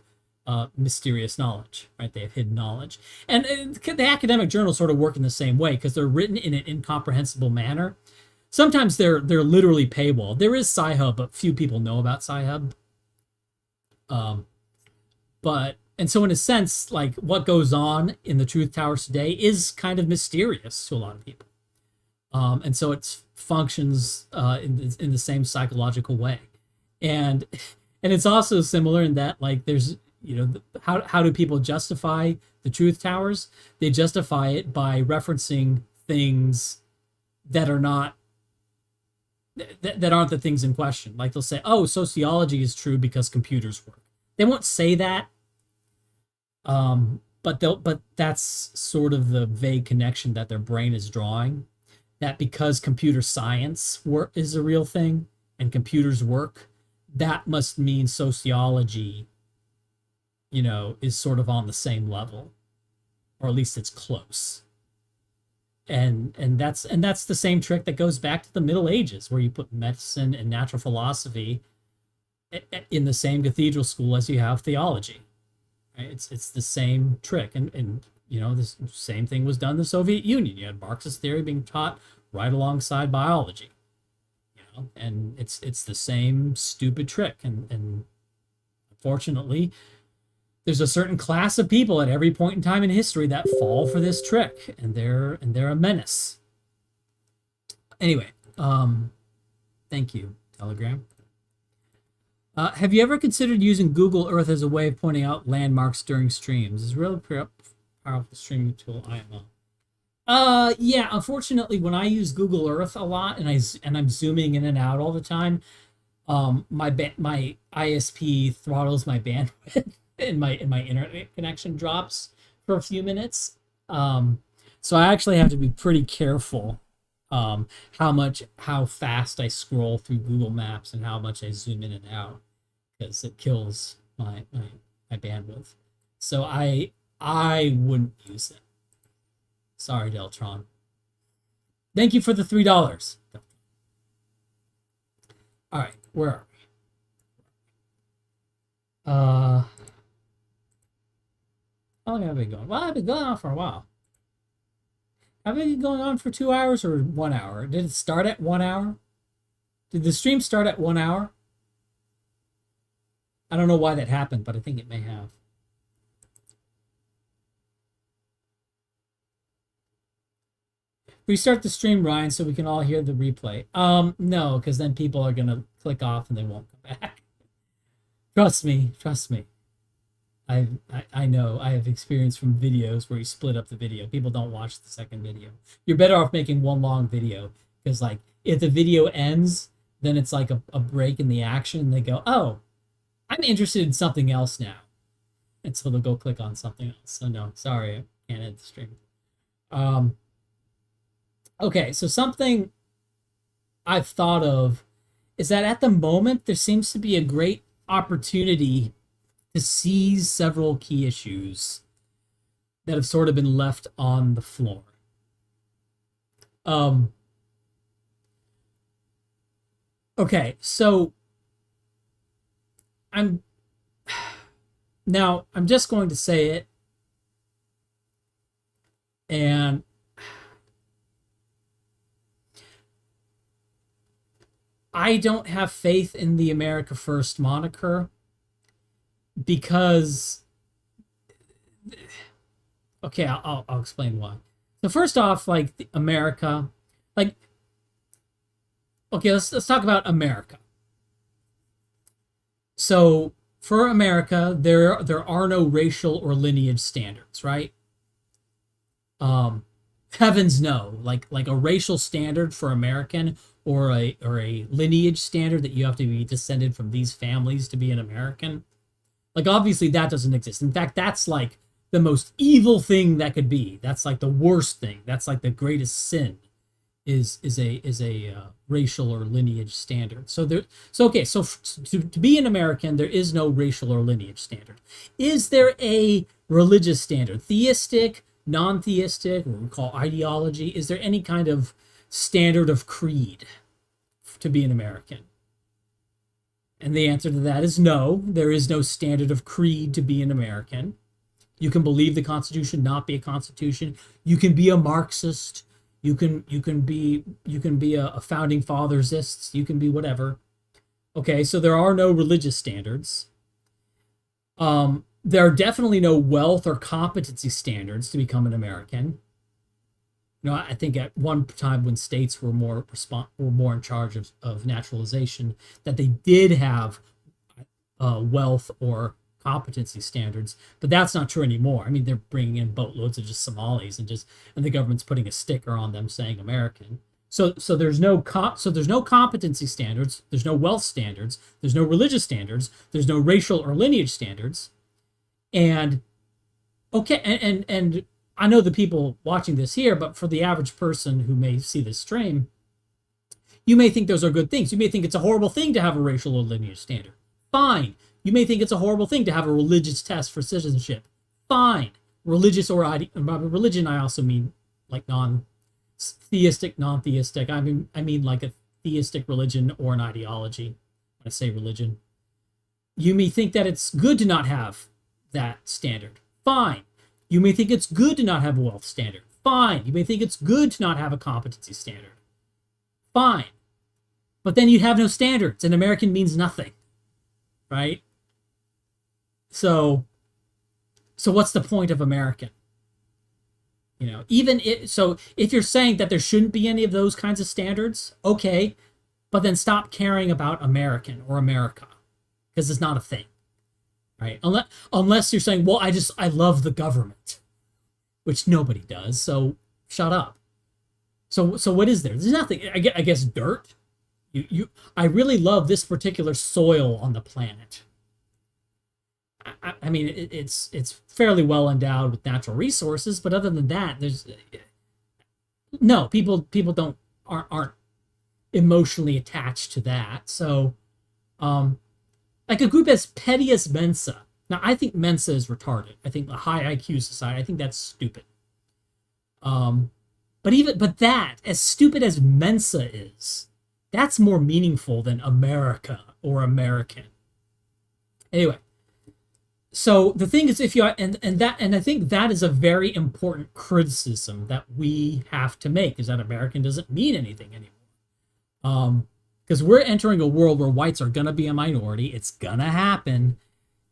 mysterious knowledge, right? They have hidden knowledge. And the academic journals sort of work in the same way because they're written in an incomprehensible manner. Sometimes they're literally paywall. There is Sci-Hub, but few people know about Sci-Hub. And so in a sense, like what goes on in the truth towers today is kind of mysterious to a lot of people. And so it functions in the same psychological way. And it's also similar in that, like, there's, how do people justify the truth towers? They justify it by referencing things that are not, that aren't the things in question. Like they'll say, oh, sociology is true because computers work. They won't say that. But that's sort of the vague connection that their brain is drawing, that because computer science is a real thing and computers work, that must mean sociology, is sort of on the same level, or at least it's close. And that's the same trick that goes back to the Middle Ages, where you put medicine and natural philosophy in the same cathedral school as you have theology. Right? It's the same trick, and the same thing was done in the Soviet Union. You had Marxist theory being taught right alongside biology, and it's the same stupid trick. And unfortunately, there's a certain class of people at every point in time in history that fall for this trick, and they're a menace. Anyway, thank you, Telegram. Have you ever considered using Google Earth as a way of pointing out landmarks during streams? It's a really powerful streaming tool, IMO. Yeah, unfortunately, when I use Google Earth a lot and I'm zooming in and out all the time, my ISP throttles my bandwidth and my internet connection drops for a few minutes. So I actually have to be pretty careful how fast I scroll through Google Maps and how much I zoom in and out, because it kills my bandwidth. So I wouldn't use it. Sorry, Deltron. Thank you for the $3. All right, where are we? How long have I been going? Well, I've been going on for a while. Have I been going on for 2 hours or 1 hour? Did it start at 1 hour? Did the stream start at 1 hour? I don't know why that happened, but I think it may have. Restart the stream, Ryan, so we can all hear the replay. No, because then people are going to click off and they won't come back. Trust me. I know. I have experience from videos where you split up the video. People don't watch the second video. You're better off making one long video, because, like, if the video ends, then it's like a break in the action, and they go, oh, I'm interested in something else now. And so they'll go click on something else. So no, sorry, I can't end the stream. Okay, so something I've thought of is that at the moment there seems to be a great opportunity to seize several key issues that have sort of been left on the floor. Okay, so I'm just going to say it, and I don't have faith in the America First moniker, because, okay, I'll explain why. So first off, like, America, like, okay, let's talk about America. So for America, there are no racial or lineage standards, right? Heavens no. Like a racial standard for American, or a lineage standard that you have to be descended from these families to be an American. Like, obviously that doesn't exist. In fact, that's like the most evil thing that could be. That's like the worst thing. That's like the greatest sin, is a racial or lineage standard. So to be an American, there is no racial or lineage standard. Is there a religious standard? Theistic, non-theistic, what we call ideology? Is there any kind of standard of creed to be an American? And the answer to that is no. There is no standard of creed to be an American. You can believe the Constitution, not be a Constitution. You can be a Marxist. You can be a founding fathersist. You can be whatever. Okay, so there are no religious standards. There are definitely no wealth or competency standards to become an American. You know, I think at one time when states were more in charge of naturalization, that they did have wealth or competency standards, but that's not true anymore. I mean, they're bringing in boatloads of just Somalis, and the government's putting a sticker on them saying American. So there's no competency standards, there's no wealth standards, there's no religious standards, there's no racial or lineage standards, and okay, and I know the people watching this here, but for the average person who may see this stream, you may think those are good things. You may think it's a horrible thing to have a racial or lineage standard. Fine. You may think it's a horrible thing to have a religious test for citizenship. Fine. Religious or religion, I also mean like non-theistic, non-theistic. I mean like a theistic religion or an ideology when I say religion. You may think that it's good to not have that standard. Fine. You may think it's good to not have a wealth standard. Fine. You may think it's good to not have a competency standard. Fine. But then you have no standards, and American means nothing. Right? So what's the point of American? You know, if you're saying that there shouldn't be any of those kinds of standards, okay, but then stop caring about American or America, because it's not a thing. Right? Unless you're saying, well, I love the government, which nobody does, so shut up. So what is there? There's nothing. I guess dirt. I really love this particular soil on the planet. I mean, it's fairly well endowed with natural resources, but other than that, there's no people aren't emotionally attached to that. So, like a group as petty as Mensa. Now, I think Mensa is retarded. I think the high IQ society, I think that's stupid. But that, as stupid as Mensa is, that's more meaningful than America or American. Anyway, so the thing is, if you and I think that is a very important criticism that we have to make, is that American doesn't mean anything anymore. Because we're entering a world where whites are going to be a minority. It's going to happen.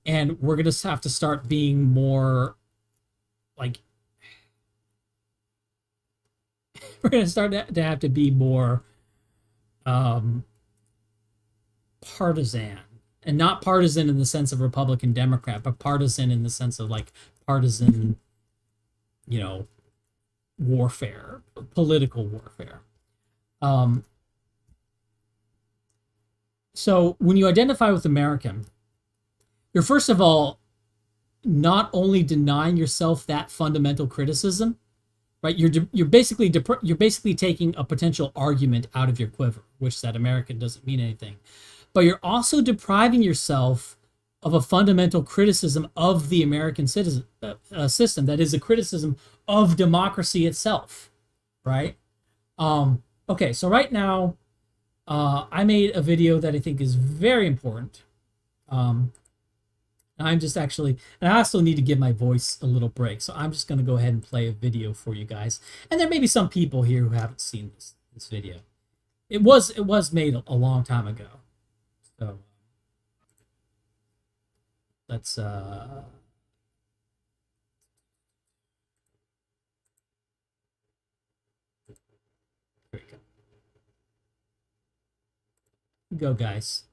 And we're going to have to start being more like, we're going to start to have to be more partisan. And not partisan in the sense of Republican Democrat, but partisan in the sense of like partisan, warfare, political warfare. So when you identify with American, you're first of all not only denying yourself that fundamental criticism, right? You're basically taking a potential argument out of your quiver, which that American doesn't mean anything. But you're also depriving yourself of a fundamental criticism of the American system, that is a criticism of democracy itself, right? Okay, so right now, I made a video that I think is very important. I'm just actually, and I also need to give my voice a little break, so I'm just going to go ahead and play a video for you guys. And there may be some people here who haven't seen this video. It was made a long time ago. So let's here we go, guys.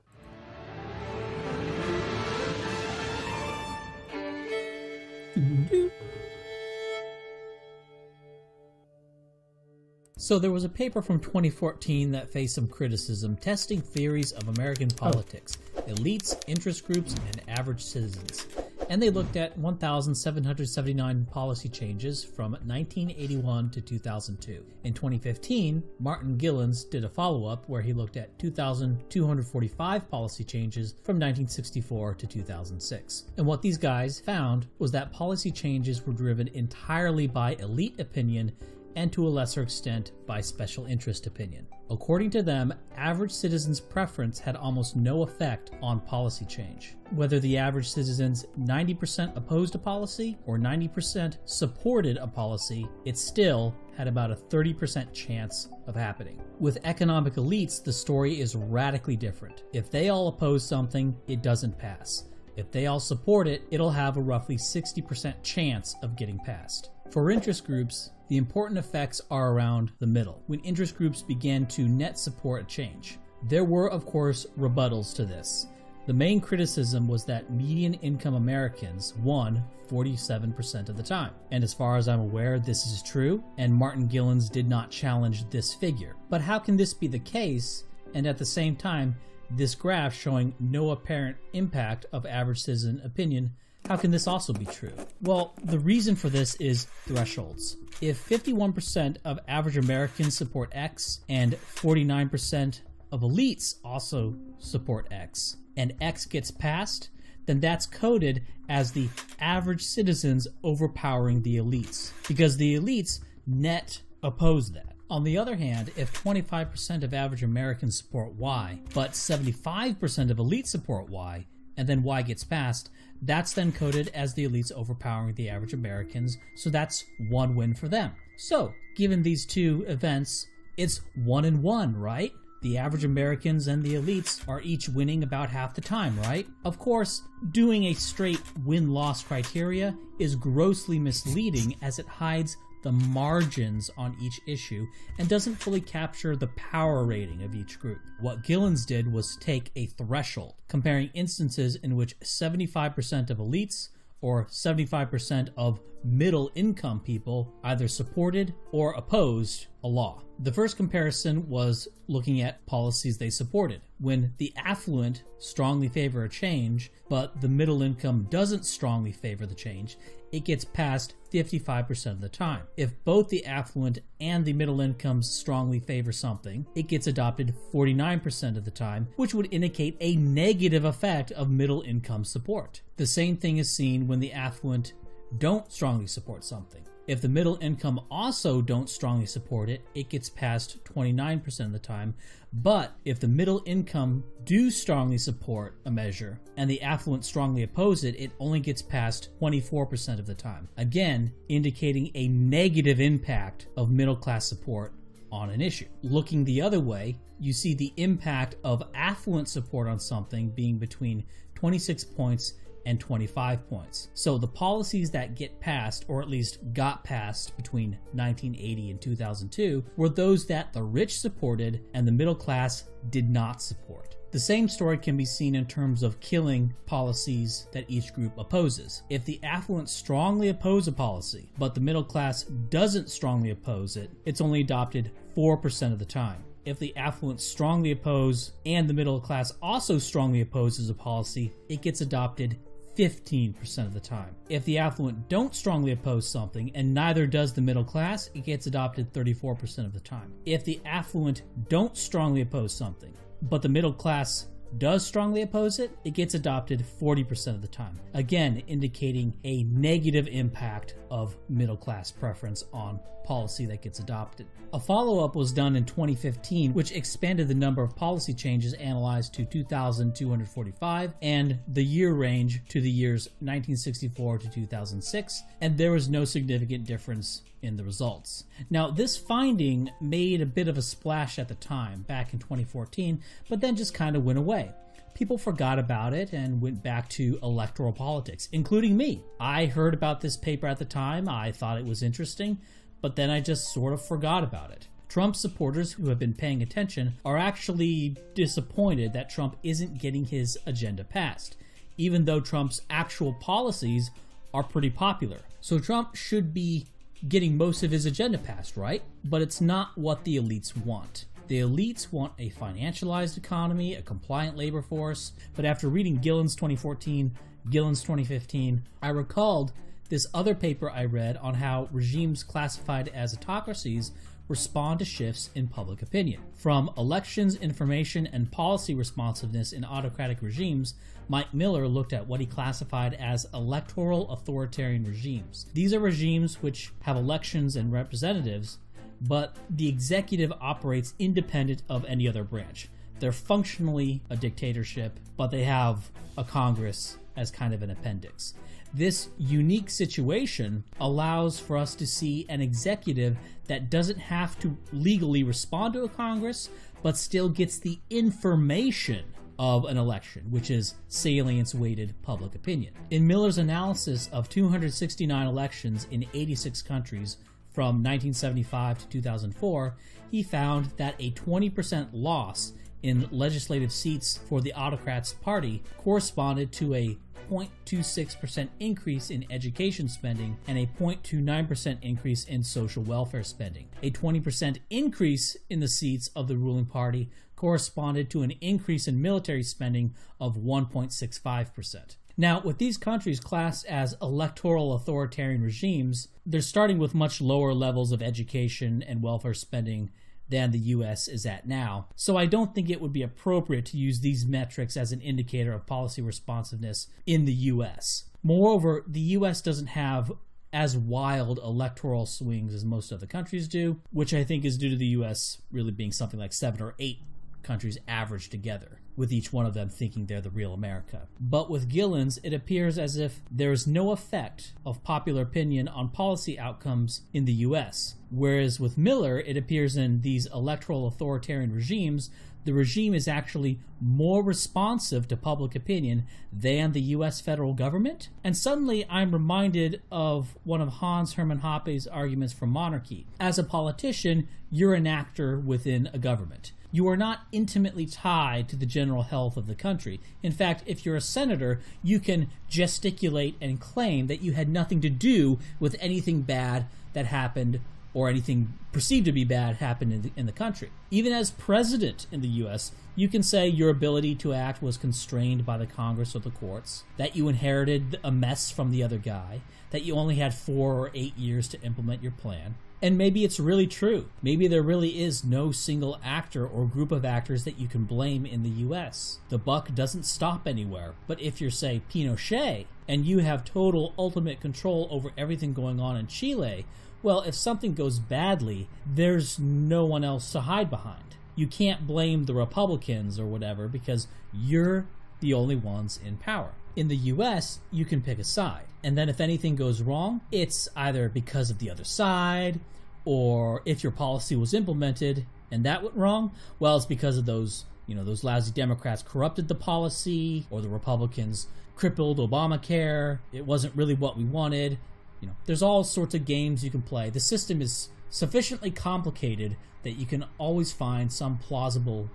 So there was a paper from 2014 that faced some criticism testing theories of American politics, elites, interest groups, and average citizens. And they looked at 1,779 policy changes from 1981 to 2002. In 2015, Martin Gilens did a follow-up where he looked at 2,245 policy changes from 1964 to 2006. And what these guys found was that policy changes were driven entirely by elite opinion and to a lesser extent by special interest opinion. According to them, average citizens' preference had almost no effect on policy change. Whether the average citizens 90% opposed a policy or 90% supported a policy, it still had about a 30% chance of happening. With economic elites, the story is radically different. If they all oppose something, it doesn't pass. If they all support it, it'll have a roughly 60% chance of getting passed. For interest groups, the important effects are around the middle, when interest groups began to net support a change. There were, of course, rebuttals to this. The main criticism was that median income Americans won 47% of the time. And as far as I'm aware, this is true, and Martin Gilens did not challenge this figure. But how can this be the case, and at the same time, this graph showing no apparent impact of average citizen opinion, how can this also be true? Well, the reason for this is thresholds. If 51% of average Americans support X and 49% of elites also support X, and X gets passed, then that's coded as the average citizens overpowering the elites, because the elites net oppose that. On the other hand, if 25% of average Americans support Y, but 75% of elites support Y, and then Y gets passed, that's then coded as the elites overpowering the average Americans, so that's one win for them. So, given these two events, it's 1 and 1, right? The average Americans and the elites are each winning about half the time, right? Of course, doing a straight win-loss criteria is grossly misleading as it hides the margins on each issue and doesn't fully capture the power rating of each group. What Gilens did was take a threshold, comparing instances in which 75% of elites or 75% of middle income people either supported or opposed a law. The first comparison was looking at policies they supported. When the affluent strongly favor a change, but the middle income doesn't strongly favor the change, it gets passed 55% of the time. If both the affluent and the middle incomes strongly favor something, it gets adopted 49% of the time, which would indicate a negative effect of middle income support. The same thing is seen when the affluent don't strongly support something. If the middle income also don't strongly support it, it gets passed 29% of the time. But if the middle income do strongly support a measure and the affluent strongly oppose it, it only gets passed 24% of the time. Again, indicating a negative impact of middle class support on an issue. Looking the other way, you see the impact of affluent support on something being between 26 points and 25 points. So the policies that get passed, or at least got passed between 1980 and 2002, were those that the rich supported and the middle class did not support. The same story can be seen in terms of killing policies that each group opposes. If the affluent strongly oppose a policy, but the middle class doesn't strongly oppose it, it's only adopted 4% of the time. If the affluent strongly oppose and the middle class also strongly opposes a policy, it gets adopted 15% of the time. If the affluent don't strongly oppose something and neither does the middle class, it gets adopted 34% of the time. If the affluent don't strongly oppose something, but the middle class does strongly oppose it, it gets adopted 40% of the time. Again, indicating a negative impact of middle class preference on policy that gets adopted. A follow-up was done in 2015, which expanded the number of policy changes analyzed to 2,245 and the year range to the years 1964 to 2006, and there was no significant difference in the results. Now, this finding made a bit of a splash at the time, back in 2014, but then just kind of went away. People forgot about it and went back to electoral politics, including me. I heard about this paper at the time, I thought it was interesting, but then I just sort of forgot about it. Trump supporters who have been paying attention are actually disappointed that Trump isn't getting his agenda passed, even though Trump's actual policies are pretty popular. So Trump should be getting most of his agenda passed, right? But it's not what the elites want. The elites want a financialized economy, a compliant labor force. But after reading Gillen's 2014, Gillen's 2015, I recalled this other paper I read on how regimes classified as autocracies respond to shifts in public opinion. From elections, information, and policy responsiveness in autocratic regimes, Mike Miller looked at what he classified as electoral authoritarian regimes. These are regimes which have elections and representatives, but the executive operates independent of any other branch. They're functionally a dictatorship, but they have a Congress as kind of an appendix. This unique situation allows for us to see an executive that doesn't have to legally respond to a Congress, but still gets the information of an election, which is salience-weighted public opinion. In Miller's analysis of 269 elections in 86 countries from 1975 to 2004, he found that a 20% loss in legislative seats for the Autocrats' party corresponded to a 0.26% increase in education spending and a 0.29% increase in social welfare spending. A 20% increase in the seats of the ruling party corresponded to an increase in military spending of 1.65%. Now, with these countries classed as electoral authoritarian regimes, they're starting with much lower levels of education and welfare spending than the US is at now. So I don't think it would be appropriate to use these metrics as an indicator of policy responsiveness in the US. Moreover, the US doesn't have as wild electoral swings as most other countries do, which I think is due to the US really being something like 7 or 8 countries averaged together, with each one of them thinking they're the real America. But with Gillen's, it appears as if there is no effect of popular opinion on policy outcomes in the US. Whereas with Miller, it appears in these electoral authoritarian regimes, the regime is actually more responsive to public opinion than the US federal government. And suddenly I'm reminded of one of Hans Hermann Hoppe's arguments for monarchy. As a politician, you're an actor within a government. You are not intimately tied to the general health of the country. In fact, if you're a senator, you can gesticulate and claim that you had nothing to do with anything bad that happened or anything perceived to be bad happened in the country. Even as president in the US, you can say your ability to act was constrained by the Congress or the courts, that you inherited a mess from the other guy, that you only had 4 or 8 years to implement your plan. And maybe it's really true. Maybe there really is no single actor or group of actors that you can blame in the US. The buck doesn't stop anywhere. But if you're, say, Pinochet, and you have total ultimate control over everything going on in Chile, well, if something goes badly, there's no one else to hide behind. You can't blame the Republicans or whatever because you're the only ones in power. In the US, you can pick a side. And then if anything goes wrong, it's either because of the other side, or if your policy was implemented and that went wrong, well, it's because of those lousy Democrats corrupted the policy, or the Republicans crippled Obamacare. It wasn't really what we wanted. There's all sorts of games you can play. The system is sufficiently complicated that you can always find some plausible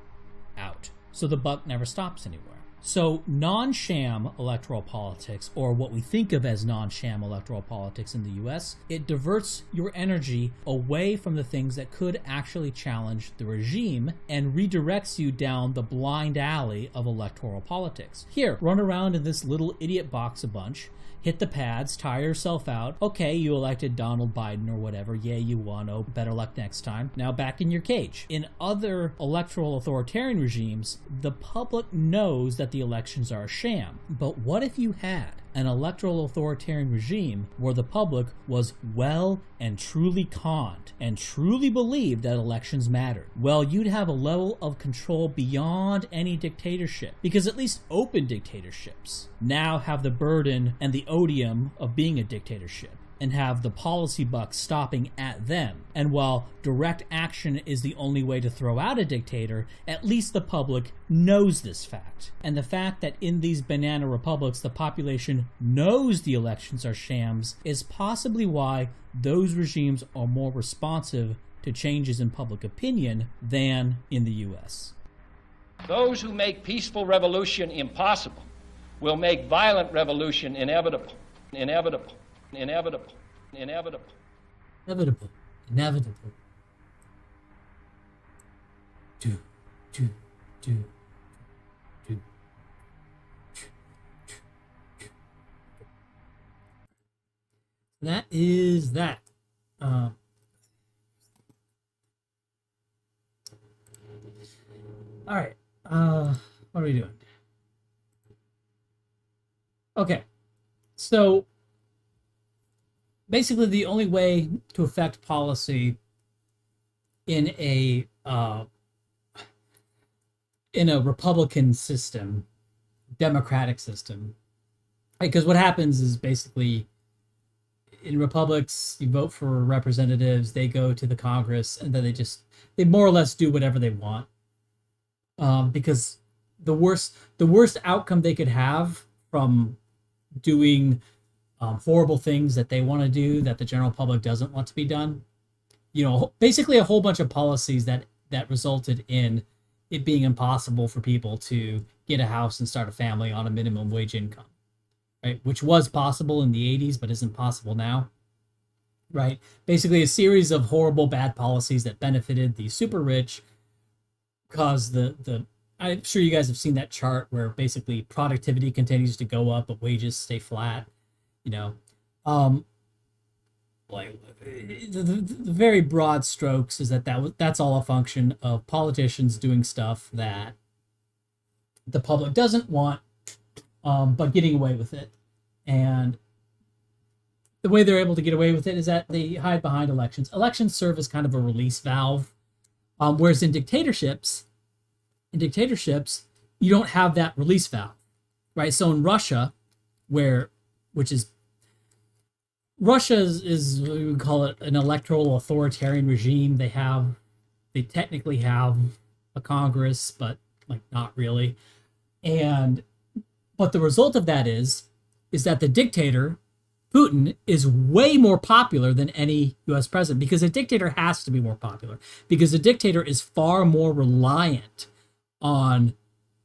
out. So the buck never stops anywhere. So non-sham electoral politics, or what we think of as non-sham electoral politics in the US, it diverts your energy away from the things that could actually challenge the regime and redirects you down the blind alley of electoral politics. Here, run around in this little idiot box a bunch, hit the pads, tire yourself out. Okay, you elected Donald Biden or whatever. Yay, you won. Oh, better luck next time. Now back in your cage. In other electoral authoritarian regimes, the public knows that the elections are a sham. But what if you had an electoral authoritarian regime where the public was well and truly conned and truly believed that elections mattered? Well, you'd have a level of control beyond any dictatorship, because at least open dictatorships now have the burden and the odium of being a dictatorship, and have the policy buck stopping at them. And while direct action is the only way to throw out a dictator, at least the public knows this fact. And the fact that in these banana republics the population knows the elections are shams is possibly why those regimes are more responsive to changes in public opinion than in the US. Those who make peaceful revolution impossible will make violent revolution inevitable. Inevitable. Inevitable. Inevitable. inevitable, inevitable. Do, do, do, do. That is that. All right. What are we doing? Okay. So basically, the only way to affect policy in a Republican system, democratic system, because what happens is basically in republics, you vote for representatives, they go to the Congress, and then they more or less do whatever they want. Because the worst outcome they could have from doing horrible things that they want to do that the general public doesn't want to be done, basically a whole bunch of policies that resulted in it being impossible for people to get a house and start a family on a minimum wage income, right? Which was possible in the 80s, but isn't possible now, right? Basically a series of horrible, bad policies that benefited the super rich caused I'm sure you guys have seen that chart where basically productivity continues to go up, but wages stay flat, like the very broad strokes is that's all a function of politicians doing stuff that the public doesn't want, but getting away with it. And the way they're able to get away with it is that they hide behind elections. Elections serve as kind of a release valve, whereas in dictatorships, you don't have that release valve, right? So in Russia, Russia is we would call it an electoral authoritarian regime. They technically have a Congress, but like not really. But the result of that is that the dictator, Putin, is way more popular than any US president, because a dictator has to be more popular, because a dictator is far more reliant on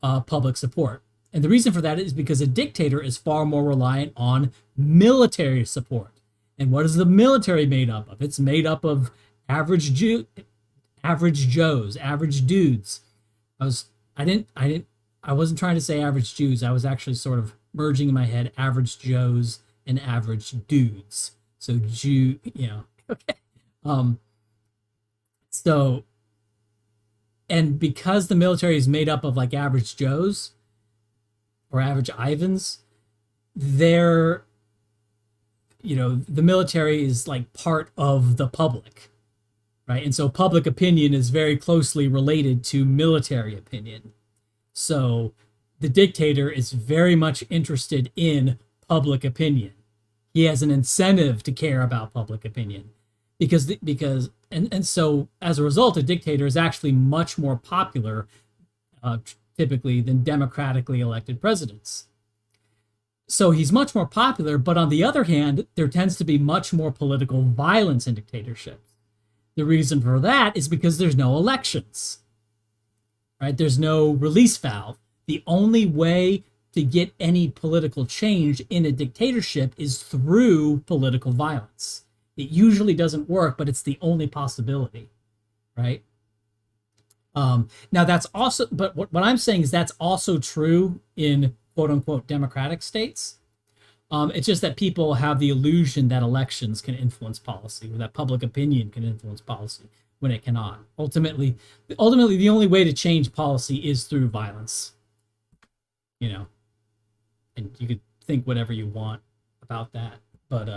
public support. And the reason for that is because a dictator is far more reliant on military support. And what is the military made up of? It's made up of average Joes, average dudes. I wasn't trying to say average Jews. I was actually sort of merging in my head average Joes and average dudes. So okay. And because the military is made up of like average Joes or average Ivans, the military is like part of the public, right? And so public opinion is very closely related to military opinion. So the dictator is very much interested in public opinion. He has an incentive to care about public opinion because so as a result, a dictator is actually much more popular typically than democratically elected presidents. So he's much more popular, but on the other hand, there tends to be much more political violence in dictatorships. The reason for that is because there's no elections, right? There's no release valve. The only way to get any political change in a dictatorship is through political violence. It usually doesn't work, but it's the only possibility, right? Now that's also, but what I'm saying is that's also true in quote unquote democratic states. It's just that people have the illusion that elections can influence policy, or that public opinion can influence policy, when it cannot. Ultimately, the only way to change policy is through violence. And you could think whatever you want about that, but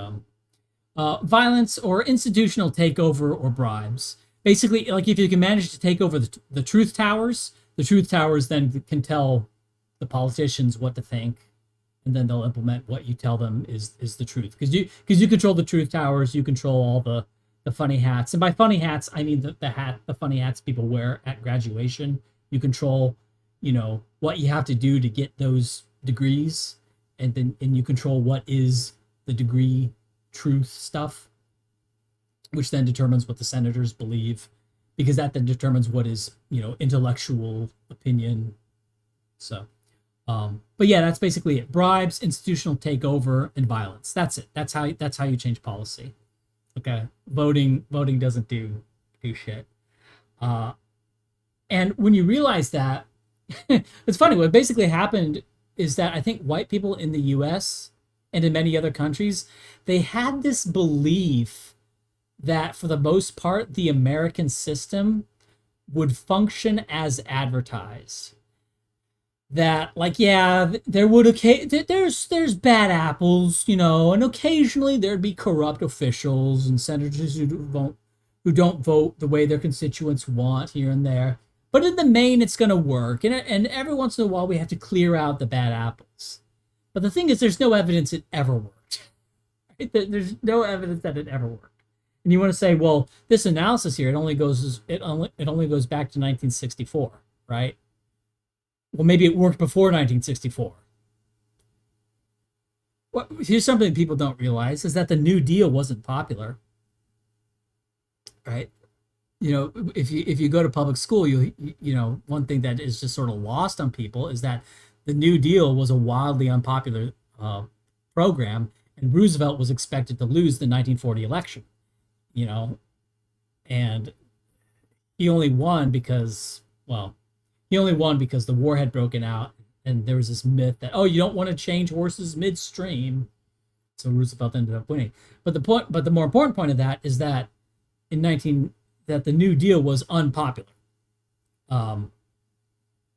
violence or institutional takeover or bribes. Basically, like if you can manage to take over the truth towers then can tell the politicians what to think, and then they'll implement what you tell them is the truth. Because you control the truth towers, you control all the funny hats, and by funny hats I mean the funny hats people wear at graduation. You control, what you have to do to get those degrees, and you control what is the degree truth stuff, which then determines what the senators believe, because that then determines what is intellectual opinion. So but yeah, that's basically it. Bribes, institutional takeover, and violence. That's it. That's how you change policy. Okay, voting doesn't do shit. Uh, and when you realize that, it's funny. What basically happened is that I think white people in the U.S. and in many other countries, they had this belief that for the most part, the American system would function as advertised. That like, yeah, there would there's bad apples, you know, and occasionally there'd be corrupt officials and senators who don't vote the way their constituents want here and there. But in the main, it's going to work, and every once in a while we have to clear out the bad apples. But the thing is, there's no evidence it ever worked. Right? There's no evidence that it ever worked. And you want to say, well, this analysis here, it only goes back to 1964, right? Well, maybe it worked before 1964. Well, here's something people don't realize is that the New Deal wasn't popular, right? You know, if you go to public school, you know, one thing that is just sort of lost on people is that the New Deal was a wildly unpopular program, and Roosevelt was expected to lose the 1940 election, you know, and he only won because, well, he only won because the war had broken out, and there was this myth that, oh, you don't want to change horses midstream. So Roosevelt ended up winning. But the more important point of that is that that the New Deal was unpopular.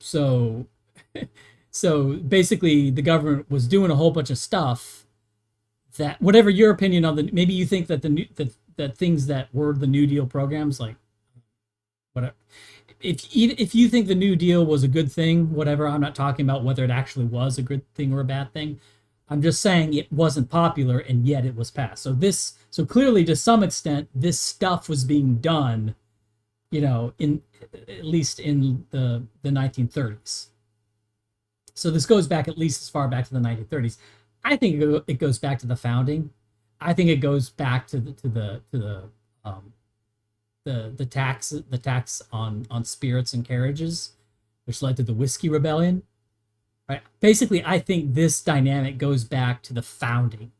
So basically the government was doing a whole bunch of stuff that, whatever your opinion on maybe you think that that things that were the New Deal programs, like whatever. If you think the New Deal was a good thing, whatever, I'm not talking about whether it actually was a good thing or a bad thing. I'm just saying it wasn't popular, and yet it was passed. So clearly, to some extent, this stuff was being done, you know, at least in the 1930s. So this goes back at least as far back to the 1930s. I think it goes back to the founding. I think it goes back to the tax on spirits and carriages, which led to the Whiskey Rebellion. Right. Basically, I think this dynamic goes back to the founding.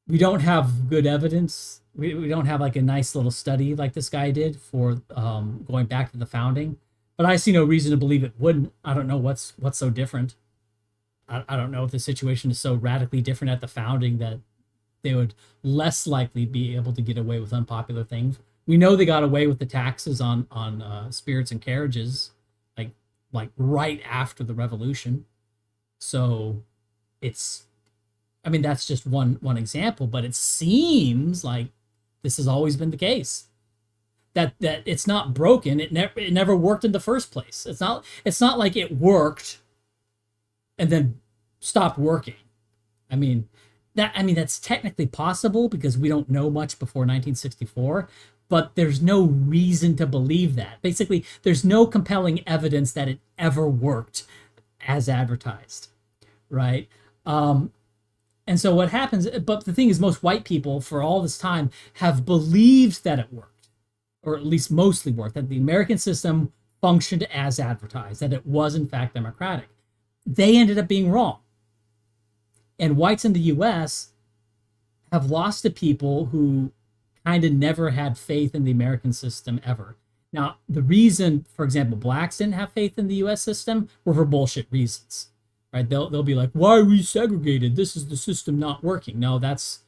We don't have good evidence. We don't have like a nice little study like this guy did for going back to the founding. But I see no reason to believe it wouldn't. I don't know what's so different. I don't know if the situation is so radically different at the founding that they would less likely be able to get away with unpopular things. We know they got away with the taxes on spirits and carriages, like right after the revolution. So it's, I mean, that's just one example, but it seems like this has always been the case. That it's not broken. It never worked in the first place. It's not like it worked and then stopped working. I mean, that's technically possible because we don't know much before 1964, but there's no reason to believe that. Basically, there's no compelling evidence that it ever worked as advertised, right? And so what happens, but the thing is, most white people for all this time have believed that it worked, or at least mostly worked, that the American system functioned as advertised, that it was in fact democratic. They ended up being wrong. And whites in the US have lost to people who kind of never had faith in the American system ever. Now, the reason, for example, blacks didn't have faith in the US system were for bullshit reasons, right? They'll be like, why are we segregated? This is the system not working. No, that's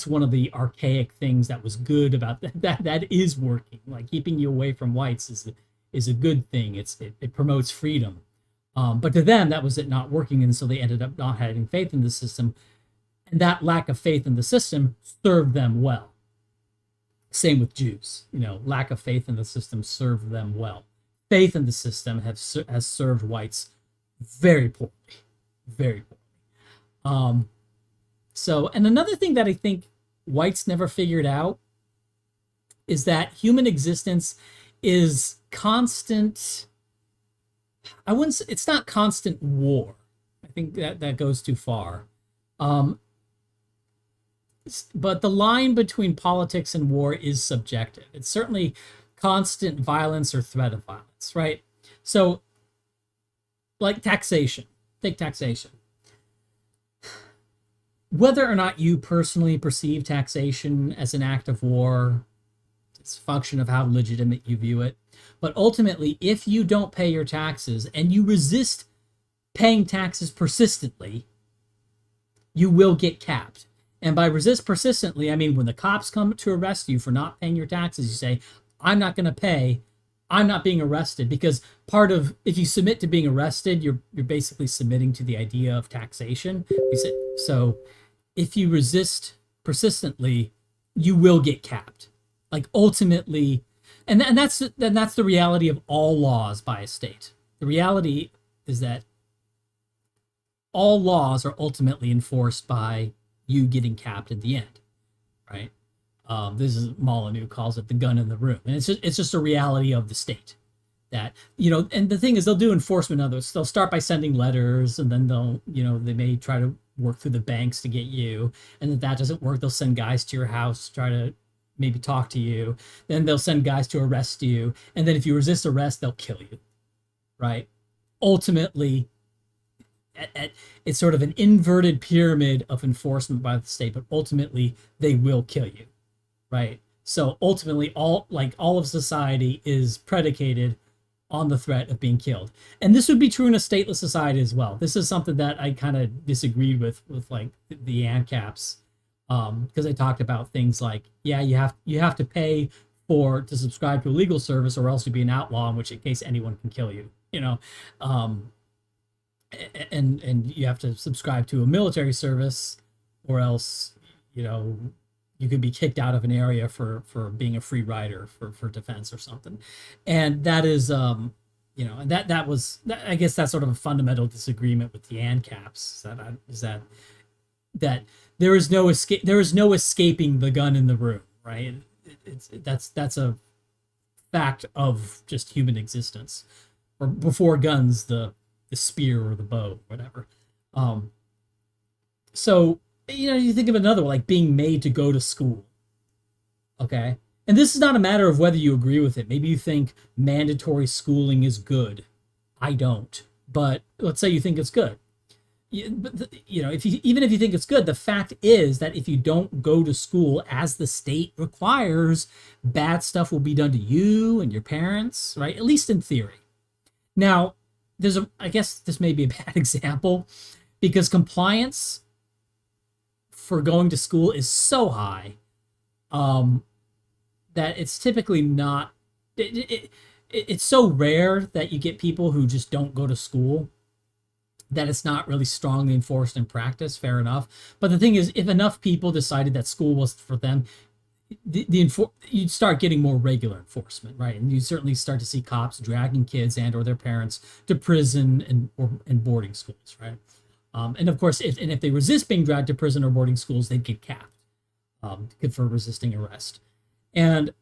one of the archaic things that was good about that is working. Like keeping you away from whites is a good thing. It promotes freedom. But to them, that was it not working. And so they ended up not having faith in the system. And that lack of faith in the system served them well. Same with Jews. You know, lack of faith in the system served them well. Faith in the system has served whites very poorly. Very poorly. So, and another thing that I think whites never figured out is that human existence is constant. I wouldn't say, it's not constant war. I think that goes too far. But the line between politics and war is subjective. It's certainly constant violence or threat of violence, right? So, like taxation. Take taxation. whether or not you personally perceive taxation as an act of war, it's a function of how legitimate you view it. But ultimately, if you don't pay your taxes and you resist paying taxes persistently, you will get capped. And by resist persistently, I mean when the cops come to arrest you for not paying your taxes, you say, I'm not going to pay. I'm not being arrested, because part of, if you submit to being arrested, you're basically submitting to the idea of taxation. So if you resist persistently, you will get capped. Like ultimately, and that's the reality of all laws by a state. The reality is that all laws are ultimately enforced by you getting capped at the end, right? This is Molyneux calls it the gun in the room, and it's just a reality of the state that, you know. And the thing is, they'll do enforcement of those. They'll start by sending letters, and then they'll, you know, they may try to work through the banks to get you, and if that doesn't work, they'll send guys to your house to try to maybe talk to you. Then they'll send guys to arrest you, and then if you resist arrest, they'll kill you, right? Ultimately, it's sort of an inverted pyramid of enforcement by the state, but ultimately they will kill you, right? So ultimately, all of society is predicated on the threat of being killed, and this would be true in a stateless society as well. This is something that I kind of disagreed with like the ANCAPs, because I talked about things like, yeah, you have to pay to subscribe to a legal service, or else you'd be an outlaw, in which case anyone can kill you, you know. And you have to subscribe to a military service, or else, you know, you could be kicked out of an area for being a free rider for defense or something. And that is, you know, and that was, I guess that's sort of a fundamental disagreement with the ANCAPs, that there is no escaping the gun in the room, right? That's a fact of just human existence. Or before guns, the spear or the bow, whatever. So, you know, you think of another one, like being made to go to school. Okay. And this is not a matter of whether you agree with it. Maybe you think mandatory schooling is good. I don't. But let's say you think it's good. You know, even if you think it's good, the fact is that if you don't go to school as the state requires, bad stuff will be done to you and your parents, right? At least in theory. Now, I guess this may be a bad example, because compliance for going to school is so high that it's typically not, it's so rare that you get people who just don't go to school that it's not really strongly enforced in practice. Fair enough. But the thing is, if enough people decided that school wasn't for them, you'd start getting more regular enforcement, right? And you certainly start to see cops dragging kids and or their parents to prison and boarding schools, right? And of course, if they resist being dragged to prison or boarding schools, they'd get capped for resisting arrest. And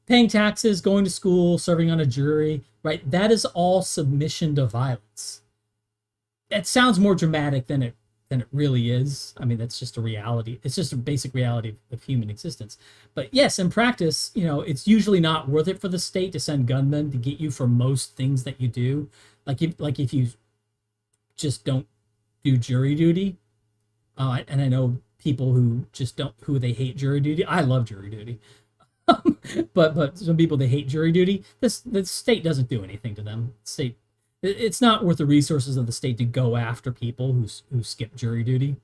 paying taxes, going to school, serving on a jury, right? That is all submission to violence. It sounds more dramatic than it really is. I mean, that's just a reality. It's just a basic reality of human existence. But yes, in practice, you know, it's usually not worth it for the state to send gunmen to get you for most things that you do. Like if you just don't do jury duty, and I know people who just don't, who they hate jury duty. I love jury duty, but some people, they hate jury duty. The state doesn't do anything to them. It's not worth the resources of the state to go after people who skip jury duty.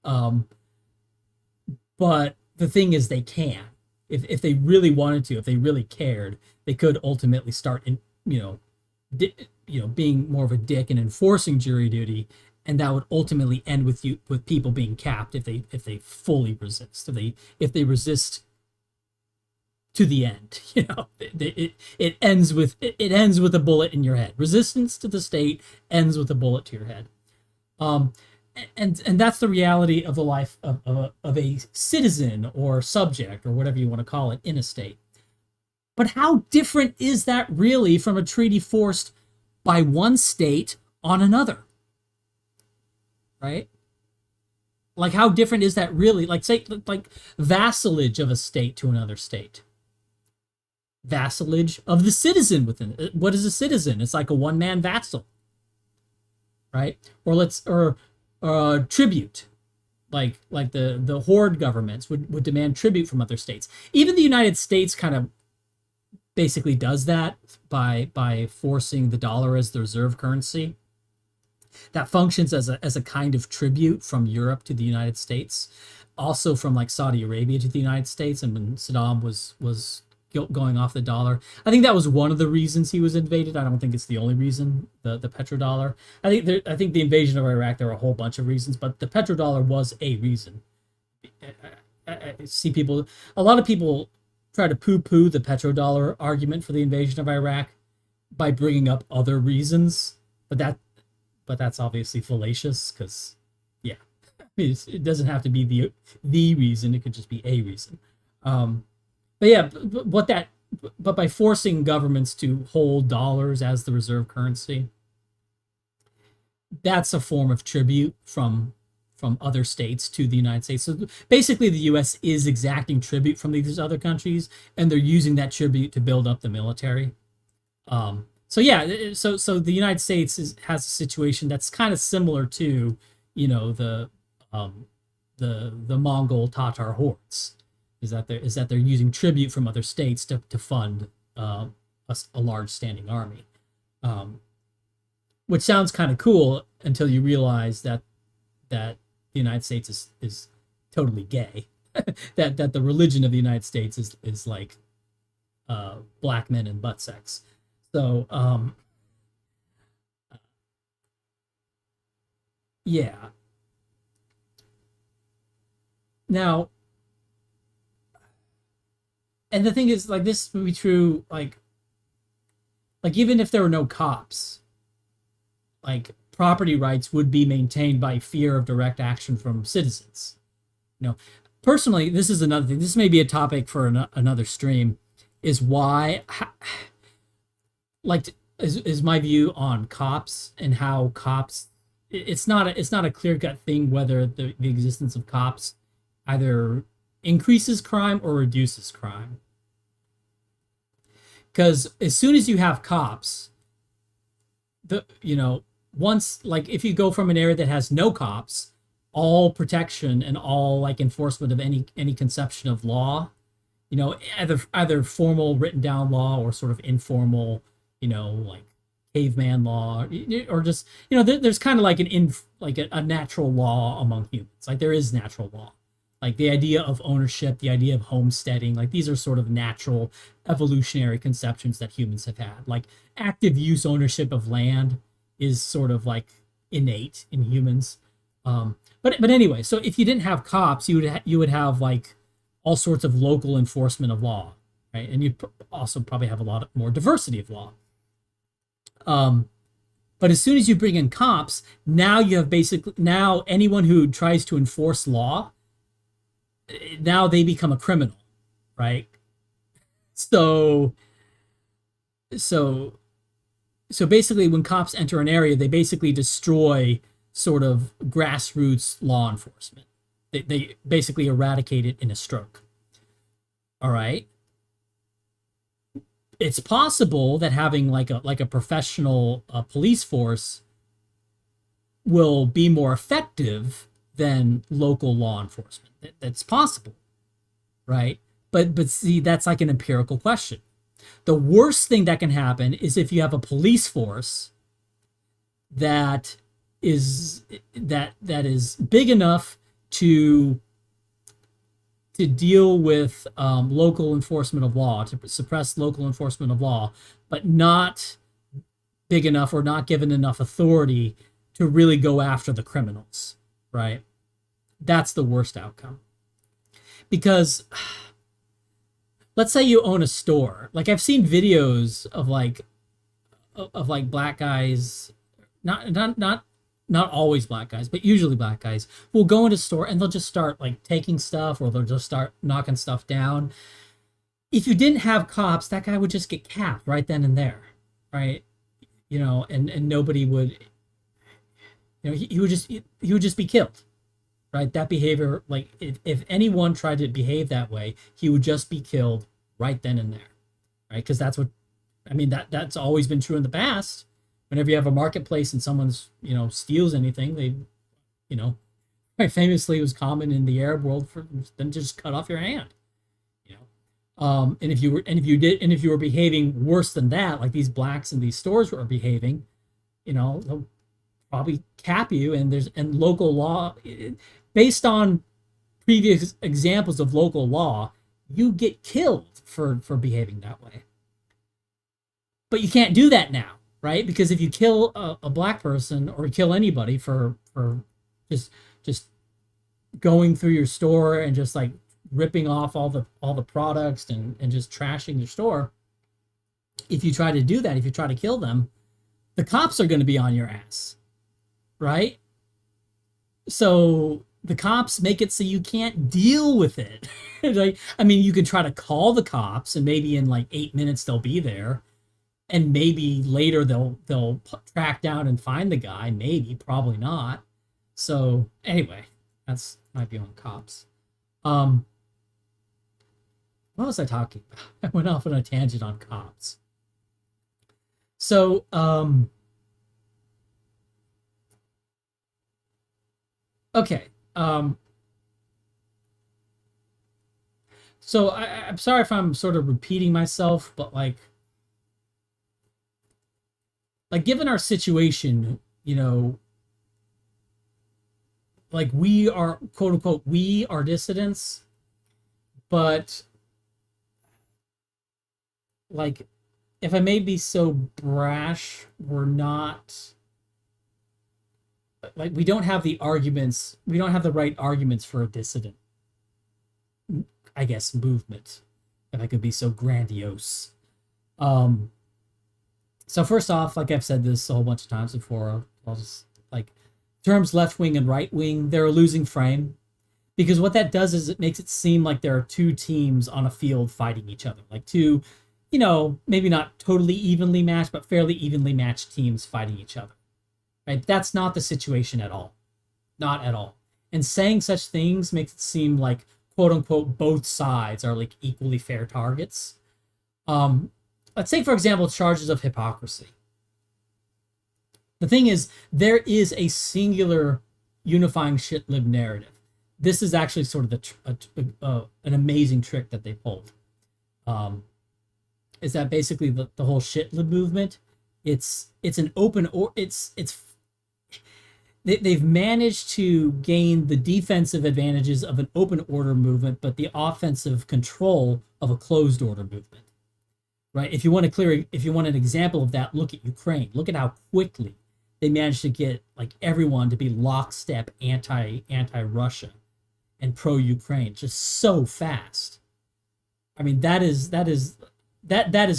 But the thing is, they can, if they really wanted to, if they really cared, they could ultimately start being more of a dick and enforcing jury duty, and that would ultimately end with people being capped if they fully resist, if they resist to the end. You know, it ends with a bullet in your head. Resistance to the state ends with a bullet to your head. And that's the reality of the life of a citizen or subject or whatever you want to call it in a state. But how different is that really from a treaty forced by one state on another? Right? Like, how different is that really? Like, say, like vassalage of a state to another state. Vassalage of the citizen within it. What is a citizen? It's like a one-man vassal, right? Or tribute. like the horde governments would demand tribute from other states. Even the United States kind of basically does that by forcing the dollar as the reserve currency. That functions as a kind of tribute from Europe to the United States, also from like Saudi Arabia to the United States. And when Saddam was going off the dollar, I think that was one of the reasons he was invaded. I don't think it's the only reason, the petrodollar. I think the invasion of Iraq, there were a whole bunch of reasons, but the petrodollar was a reason. I see a lot of people try to poo-poo the petrodollar argument for the invasion of Iraq by bringing up other reasons, but that's obviously fallacious, because yeah, it doesn't have to be the reason. It could just be a reason. But yeah, but by forcing governments to hold dollars as the reserve currency, that's a form of tribute from other states to the United States. So basically the US is exacting tribute from these other countries, and they're using that tribute to build up the military. So yeah, so the United States has a situation that's kind of similar to, you know, the Mongol Tatar hordes, is that they're using tribute from other states to fund a large standing army, which sounds kind of cool until you realize that the United States is totally gay, that the religion of the United States is like black men and butt sex. So yeah. Now, and the thing is, like, this would be true, like even if there were no cops, like, property rights would be maintained by fear of direct action from citizens. You know, personally, this is another thing. This may be a topic for another stream. Is why, like, is my view on cops and how cops. It's not a clear-cut thing whether the existence of cops either increases crime or reduces crime. Because as soon as you have cops, once, like, if you go from an area that has no cops, all protection and all, like, enforcement of any conception of law, you know, either formal written down law or sort of informal, you know, like caveman law, or just, you know, there's kind of like a natural law among humans. Like, there is natural law. Like, the idea of ownership, the idea of homesteading, like, these are sort of natural evolutionary conceptions that humans have had. Like, active use ownership of land is sort of like innate in humans. But anyway, so if you didn't have cops, you would have like all sorts of local enforcement of law, right? And you'd also probably have a lot more diversity of law. But as soon as you bring in cops, now you have now anyone who tries to enforce law, now they become a criminal, right? So basically, when cops enter an area, they basically destroy sort of grassroots law enforcement. They basically eradicate it in a stroke. All right. It's possible that having like a professional police force will be more effective than local law enforcement. That's possible, right? But see, that's like an empirical question. The worst thing that can happen is if you have a police force that is big enough to deal with local enforcement of law, to suppress local enforcement of law, but not big enough or not given enough authority to really go after the criminals, right? That's the worst outcome. Because let's say you own a store. Like, I've seen videos of black guys, not always black guys, but usually black guys, who will go into a store and they'll just start like taking stuff, or they'll just start knocking stuff down. If you didn't have cops, that guy would just get capped right then and there, right? You know, and nobody would, you know, he would just be killed, right? That behavior, like, if anyone tried to behave that way, he would just be killed right then and there, right? Because that's always been true in the past. Whenever you have a marketplace and someone's, you know, steals anything, they, you know, Right, famously, it was common in the Arab world for them to just cut off your hand. You know, and if you were behaving worse than that, like these blacks in these stores were behaving, they'll probably cap you. And local law, based on previous examples of local law, you get killed for behaving that way. But you can't do that now, right? Because if you kill a black person or kill anybody for just going through your store and just like ripping off all the products and just trashing your store, if you try to do that, if you try to kill them, the cops are going to be on your ass, right? So the cops make it so you can't deal with it. Like, I mean, you can try to call the cops, and maybe in like 8 minutes they'll be there, and maybe later they'll track down and find the guy. Maybe, probably not. So anyway, that's my view on cops. What was I talking about? I went off on a tangent on cops. So okay. So I'm sorry if I'm sort of repeating myself, but like given our situation, like we are, quote unquote, we are dissidents, but like, if I may be so brash, we're not, like, we don't have the arguments, we don't have the right arguments for a dissident, I guess, movement, if I could be so grandiose. So first off, like I've said this a whole bunch of times before, I'll just, like, terms left wing and right wing, they're a losing frame, because what that does is it makes it seem like there are two teams on a field fighting each other, like two, maybe not totally evenly matched, but fairly evenly matched teams fighting each other, right? That's not the situation at all. Not at all. And saying such things makes it seem like, quote unquote, both sides are like equally fair targets. Let's say, for example, charges of hypocrisy. The thing is, there is a singular unifying shit-lib narrative. This is actually sort of an amazing trick that they pulled. Is that basically the whole shit-lib movement? It's an open, or they've managed to gain the defensive advantages of an open order movement, but the offensive control of a closed order movement. Right? If you want an example of that, look at Ukraine. Look at how quickly they managed to get like everyone to be lockstep anti-Russia and pro-Ukraine, just so fast. I mean, that is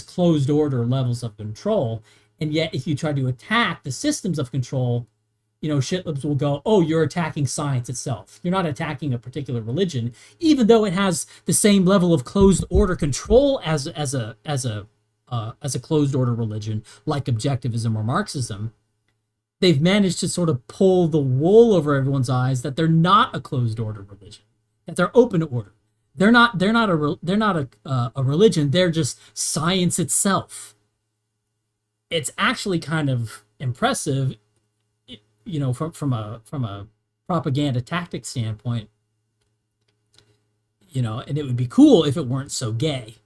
closed order levels of control. And yet, if you try to attack the systems of control, shitlibs will go, oh, you're attacking science itself. You're not attacking a particular religion, even though it has the same level of closed order control as a closed order religion, like objectivism or Marxism. They've managed to sort of pull the wool over everyone's eyes that they're not a closed order religion, that they're open order. They're not a religion. They're just science itself. It's actually kind of impressive, from a propaganda tactic standpoint, and it would be cool if it weren't so gay.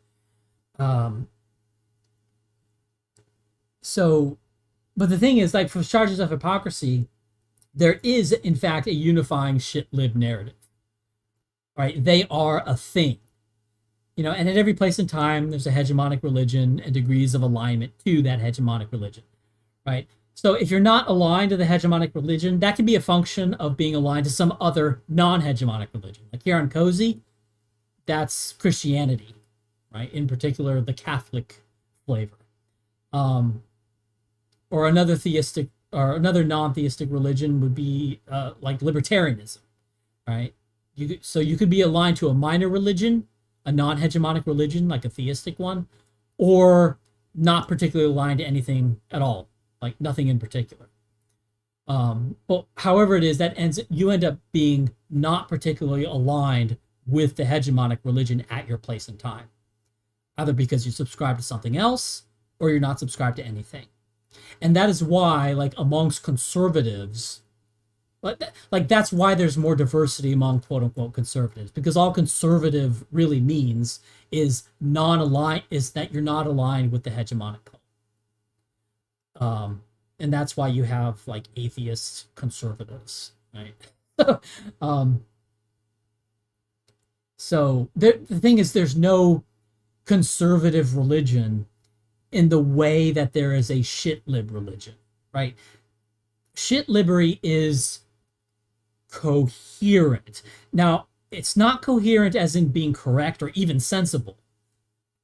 But the thing is, like, for charges of hypocrisy, there is, in fact, a unifying shit-lib narrative, right? They are a thing, and at every place and time, there's a hegemonic religion and degrees of alignment to that hegemonic religion, right? So if you're not aligned to the hegemonic religion, that can be a function of being aligned to some other non-hegemonic religion. Like here on Cozy, that's Christianity, right? In particular, the Catholic flavor. Or another theistic or another non-theistic religion would be like libertarianism, right? So you could be aligned to a minor religion, a non-hegemonic religion, like a theistic one, or not particularly aligned to anything at all, like nothing in particular. But however it is, you end up being not particularly aligned with the hegemonic religion at your place and time, either because you subscribe to something else or you're not subscribed to anything. And that is why, like, amongst conservatives, Like that's why there's more diversity among quote unquote conservatives, because all conservative really means is non-aligned, is that you're not aligned with the hegemonic pole. And that's why you have like atheist conservatives, right? So the thing is, there's no conservative religion in the way that there is a shit lib religion, right? Shit liberty is coherent. Now, it's not coherent as in being correct or even sensible,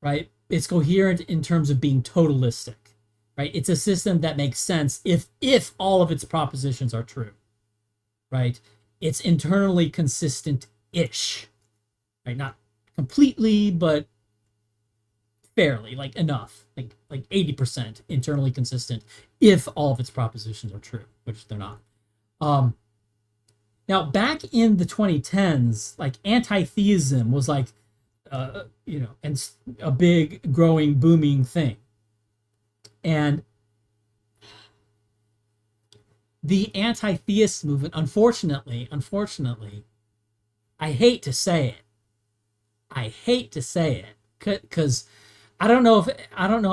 right? It's coherent in terms of being totalistic, right? It's a system that makes sense if all of its propositions are true, right? It's internally consistent-ish, right? Not completely, but fairly, like enough, like 80% internally consistent if all of its propositions are true, which they're not. Now, back in the 2010s, like anti-theism was like, and a big, growing, booming thing. And the anti-theist movement, unfortunately, I hate to say it, because I don't know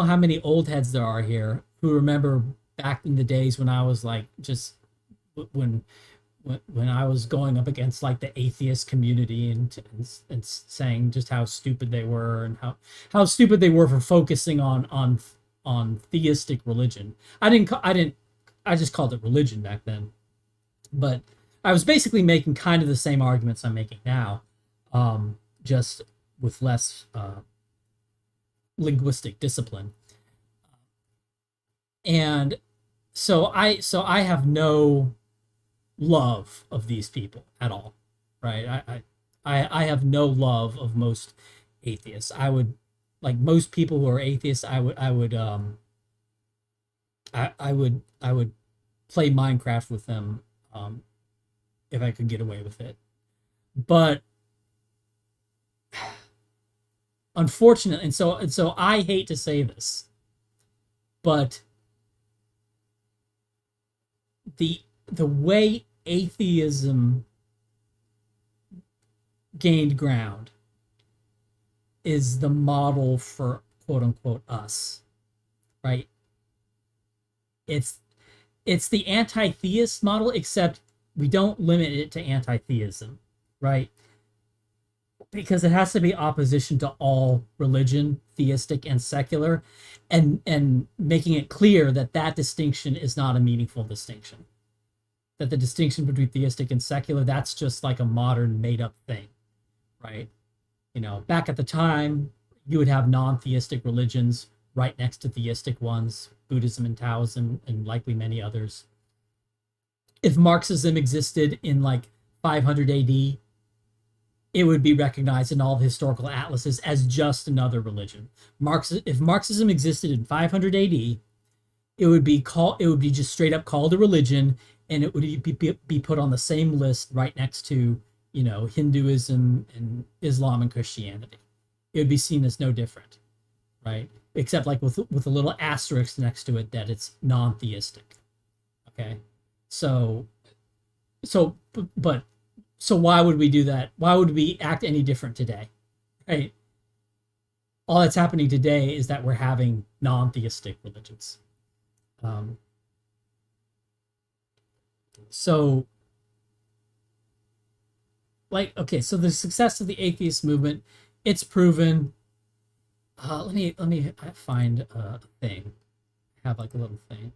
how many old heads there are here who remember back in the days when I was like just when I was going up against like the atheist community and saying just how stupid they were and how stupid they were for focusing on theistic religion. I just called it religion back then, but I was basically making kind of the same arguments I'm making now, just with less linguistic discipline. And so I have no love of these people at all, right? I have no love of most atheists. I would, like most people who are atheists, I would play Minecraft with them if I could get away with it. But unfortunately, and so I hate to say this, but the way atheism gained ground is the model for quote unquote us, right? It's the anti-theist model, except we don't limit it to anti-theism, right? Because it has to be opposition to all religion, theistic and secular, and making it clear that that distinction is not a meaningful distinction. That the distinction between theistic and secular, that's just like a modern made-up thing, right? You know, back at the time, you would have non-theistic religions right next to theistic ones, Buddhism and Taoism, and likely many others. If Marxism existed in like 500 AD, it would be recognized in all the historical atlases as just another religion. If Marxism existed in 500 AD, it would be just straight up called a religion, and it would be put on the same list right next to, you know, Hinduism and Islam and Christianity. It would be seen as no different, right? Except like with a little asterisk next to it that it's non-theistic. Okay, so why would we do that? Why would we act any different today, right? All that's happening today is that we're having non-theistic religions. So the success of the atheist movement, it's proven. Let me find a thing. I have like a little thing.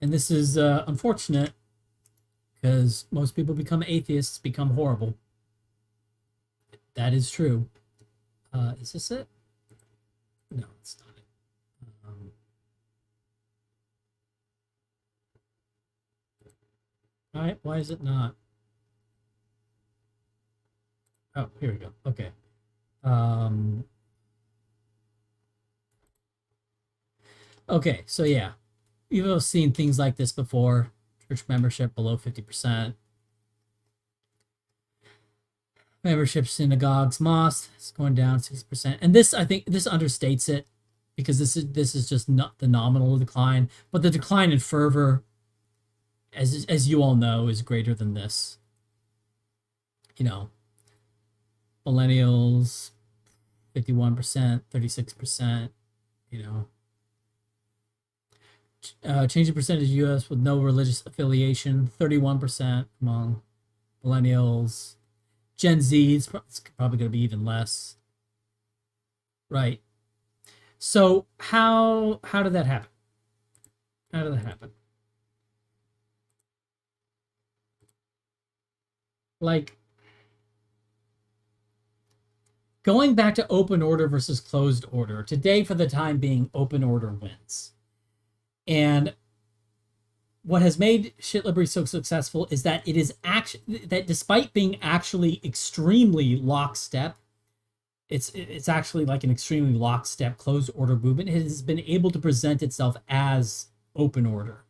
And this is unfortunate because most people become atheists, become horrible. That is true. Is this it? No, it's not it. All right, why is it not? Oh, here we go. Okay. Okay, so yeah. You've all seen things like this before. Church membership below 50%. Membership synagogues, mosques, it's going down 60%. And this, I think, this understates it. because this is just not the nominal decline, but the decline in fervor, as you all know, is greater than this. You know, millennials, 51%, 36%. You know, change the percentage of U.S. with no religious affiliation, 31% among millennials. Gen Z is probably going to be even less. Right. So how did that happen? How did that happen? Like, going back to open order versus closed order, today for the time being, open order wins. And what has made shit liberty so successful is that it is actually, that despite being actually extremely lockstep, it's actually like an extremely lockstep closed order movement. It has been able to present itself as open order,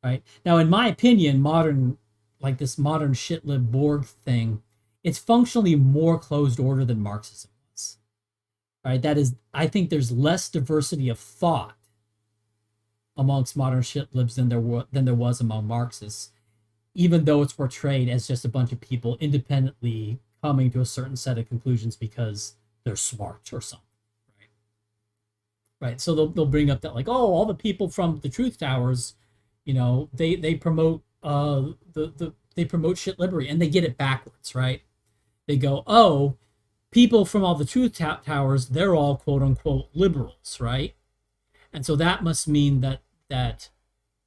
right? Now, in my opinion, modern shitlib Borg thing, it's functionally more closed order than Marxism is, right? That is, I think there's less diversity of thought amongst modern shitlibs than there was among Marxists, even though it's portrayed as just a bunch of people independently coming to a certain set of conclusions because they're smart or something, right? So they'll bring up that, like, oh, all the people from the Truth Towers, you know, they promote they promote shit liberty, and they get it backwards, right? They go, oh, people from all the Truth Towers, they're all quote unquote liberals, right? And so that must mean that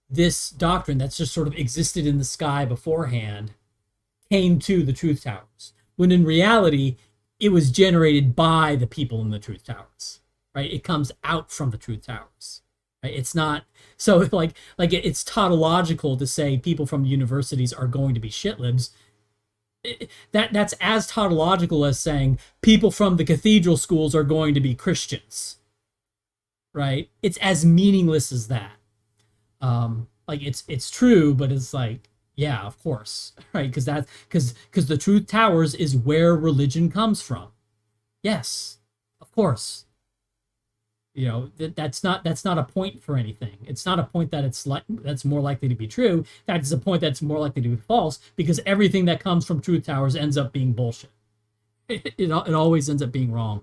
this doctrine that's just sort of existed in the sky beforehand came to the Truth Towers, when in reality, it was generated by the people in the Truth Towers, right? It comes out from the Truth Towers, right? It's not, so like it's tautological to say people from universities are going to be shitlibs. That's as tautological as saying people from the cathedral schools are going to be Christians, right? It's as meaningless as that. Like it's true, but it's like, yeah, of course, right? Because the Truth Towers is where religion comes from. Yes, of course. You know, that's not a point for anything. It's not a point that that's more likely to be true. That is a point that's more likely to be false, because everything that comes from Truth Towers ends up being bullshit. It always ends up being wrong.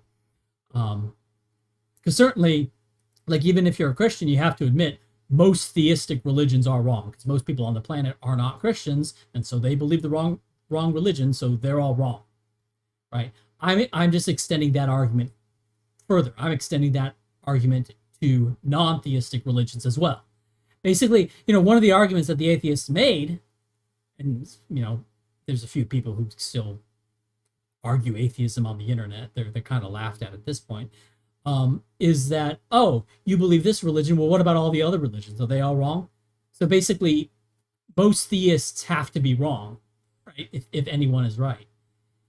Because certainly, like, even if you're a Christian, you have to admit most theistic religions are wrong, because most people on the planet are not Christians, and so they believe the wrong religion, so they're all wrong, right? I'm just extending that argument further. I'm extending that argument to non-theistic religions as well. Basically, you know, one of the arguments that the atheists made, and, you know, there's a few people who still argue atheism on the internet, they're kind of laughed at this point, is that, oh, you believe this religion, well, what about all the other religions? Are they all wrong? So basically, most theists have to be wrong, right? If anyone is right.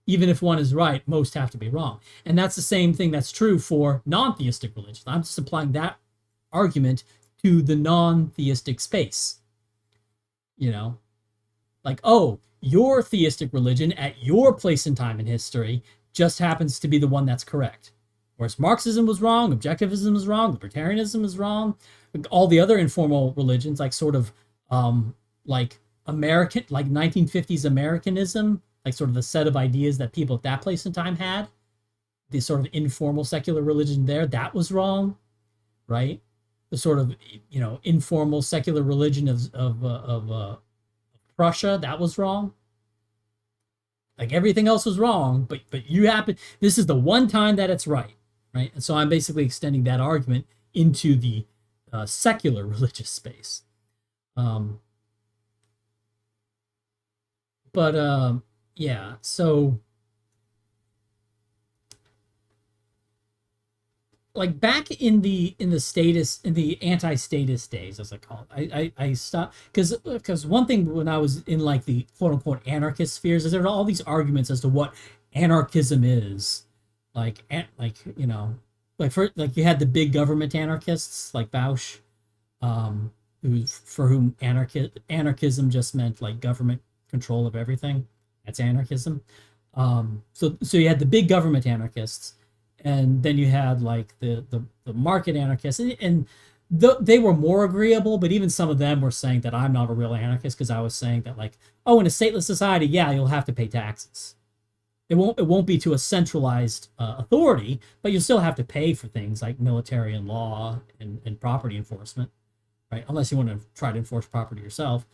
Even if one is right, most have to be wrong. And that's the same thing that's true for non-theistic religions. I'm just applying that argument to the non-theistic space. You know, like, oh, your theistic religion at your place in time in history just happens to be the one that's correct. Whereas Marxism was wrong, objectivism was wrong, libertarianism is wrong. All the other informal religions, like sort of like American, like 1950s Americanism, like sort of the set of ideas that people at that place in time had, the sort of informal secular religion there, that was wrong, right? The sort of, you know, informal secular religion of Prussia, that was wrong. Like, everything else was wrong, but you happen, this is the one time that it's right, right? And so I'm basically extending that argument into the secular religious space. Yeah, so like back in the anti-statist days, as I call it, I stopped, because one thing when I was in like the quote unquote anarchist spheres is there are all these arguments as to what anarchism is, like you know, like you had the big government anarchists like Bausch, for whom anarchism just meant like government control of everything. That's anarchism. So you had the big government anarchists, and then you had like the market anarchists, and they were more agreeable, but even some of them were saying that I'm not a real anarchist because I was saying that, like, oh, in a stateless society, yeah, you'll have to pay taxes. It won't be to a centralized authority, but you'll still have to pay for things like military and law and property enforcement, right? Unless you want to try to enforce property yourself.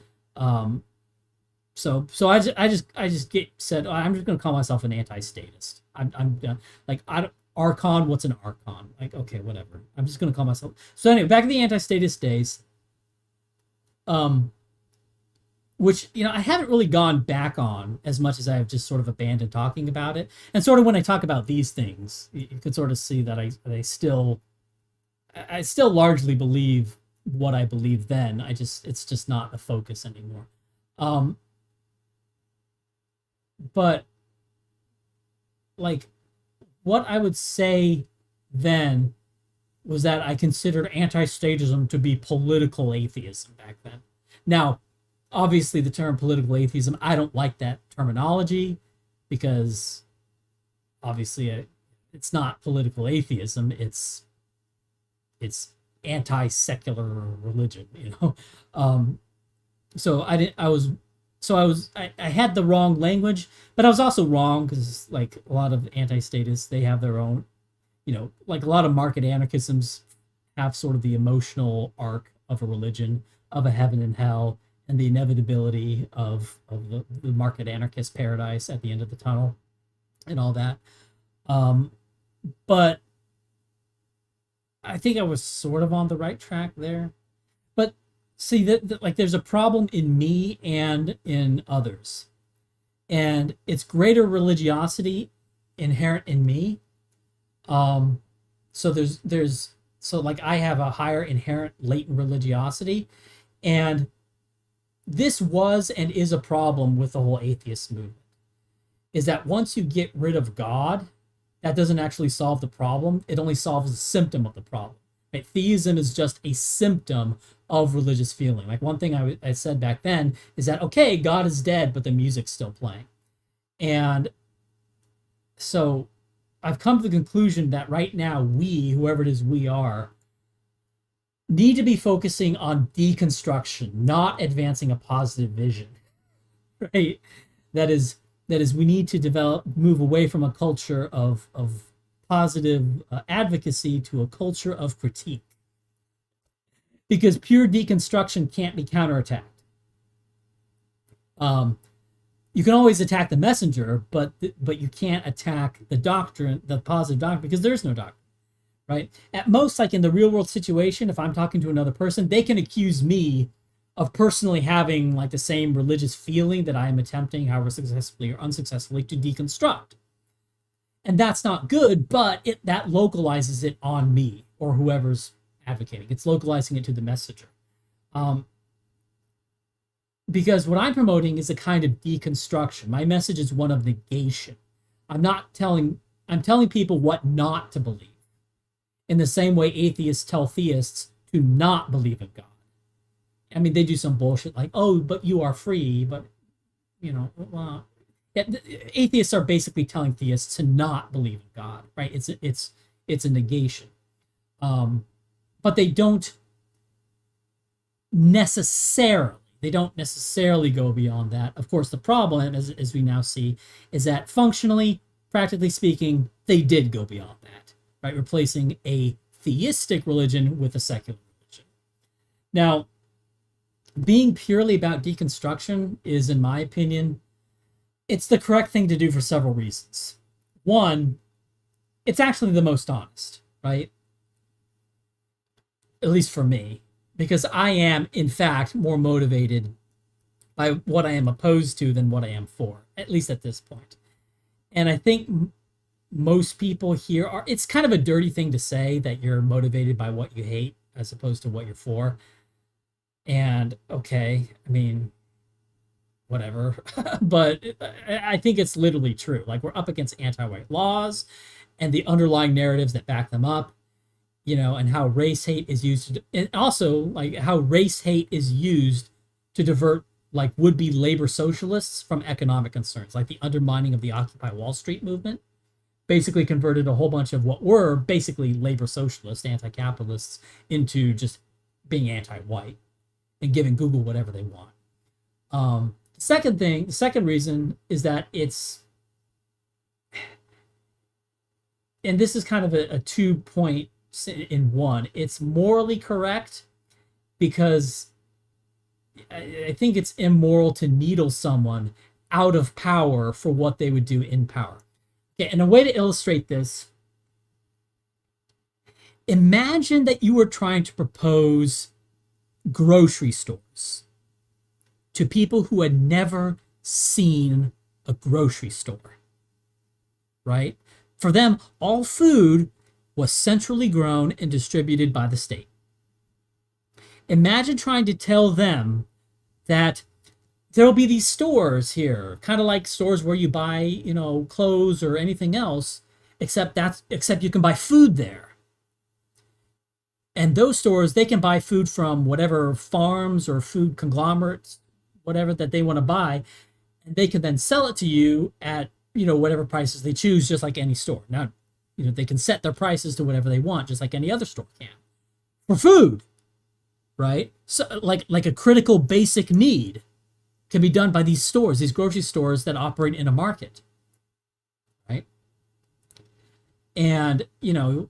So I just said, oh, I'm just going to call myself an anti-statist. I'm like, Archon, what's an Archon? Like, okay, whatever. I'm just going to call myself. So anyway, back in the anti-statist days, which, I haven't really gone back on as much as I've just sort of abandoned talking about it. And sort of when I talk about these things, you could sort of see that I still largely believe what I believed then. It's just not the focus anymore. But like, what I would say then was that I considered anti-statism to be political atheism back then. Now, obviously, the term political atheism, I don't like that terminology because obviously it's not political atheism. It's anti-secular religion, So I had the wrong language, but I was also wrong because, like, a lot of anti-statists, they have their own, like a lot of market anarchisms have sort of the emotional arc of a religion, of a heaven and hell, and the inevitability of the market anarchist paradise at the end of the tunnel and all that. But I think I was sort of on the right track there. But see, that like, there's a problem in me and in others. And it's greater religiosity inherent in me. So so like, I have a higher inherent latent religiosity. And this was and is a problem with the whole atheist movement, is that once you get rid of God, that doesn't actually solve the problem. It only solves the symptom of the problem. Right? Theism is just a symptom of religious feeling. Like, one thing I said back then is that, okay, God is dead, but the music's still playing. And so I've come to the conclusion that right now we, whoever it is we are, need to be focusing on deconstruction, not advancing a positive vision, right? That is, we need to move away from a culture of positive advocacy to a culture of critique, because pure deconstruction can't be counterattacked. You can always attack the messenger, but you can't attack the doctrine, the positive doctrine, because there's no doctrine. Right? At most, like in the real world situation, if I'm talking to another person, they can accuse me of personally having like the same religious feeling that I am attempting, however successfully or unsuccessfully, to deconstruct. And that's not good, but that localizes it on me or whoever's advocating. It's localizing it to the messenger. Because what I'm promoting is a kind of deconstruction. My message is one of negation. I'm telling people what not to believe. In the same way atheists tell theists to not believe in God. I mean, they do some bullshit like, oh, but you are free, but, atheists are basically telling theists to not believe in God, right? It's a negation. But they don't necessarily go beyond that. Of course, the problem, as we now see, is that functionally, practically speaking, they did go beyond that. Right, replacing a theistic religion with a secular religion. Now, being purely about deconstruction is, in my opinion, it's the correct thing to do for several reasons. One, it's actually the most honest, right? At least for me, because I am, in fact, more motivated by what I am opposed to than what I am for, at least at this point. And I think most people here are, it's kind of a dirty thing to say that you're motivated by what you hate as opposed to what you're for. And okay, I mean, whatever. But I think it's literally true. Like, we're up against anti-white laws and the underlying narratives that back them up, and how race hate is used and also like how race hate is used to divert like would-be labor socialists from economic concerns, like the undermining of the Occupy Wall Street movement basically converted a whole bunch of what were basically labor socialists, anti-capitalists, into just being anti-white and giving Google whatever they want. The second reason is that it's, and this is kind of a 2 point in one, it's morally correct because I think it's immoral to needle someone out of power for what they would do in power. Okay, and a way to illustrate this, imagine that you were trying to propose grocery stores to people who had never seen a grocery store, right? For them, all food was centrally grown and distributed by the state. Imagine trying to tell them that there'll be these stores here, kind of like stores where you buy, you know, clothes or anything else, except you can buy food there. And those stores, they can buy food from whatever farms or food conglomerates, whatever that they want to buy, and they can then sell it to you at, you know, whatever prices they choose, just like any store. Now, you know, they can set their prices to whatever they want, just like any other store can. For food, right? So like a critical basic need can be done by these stores, these grocery stores that operate in a market, right? And, you know,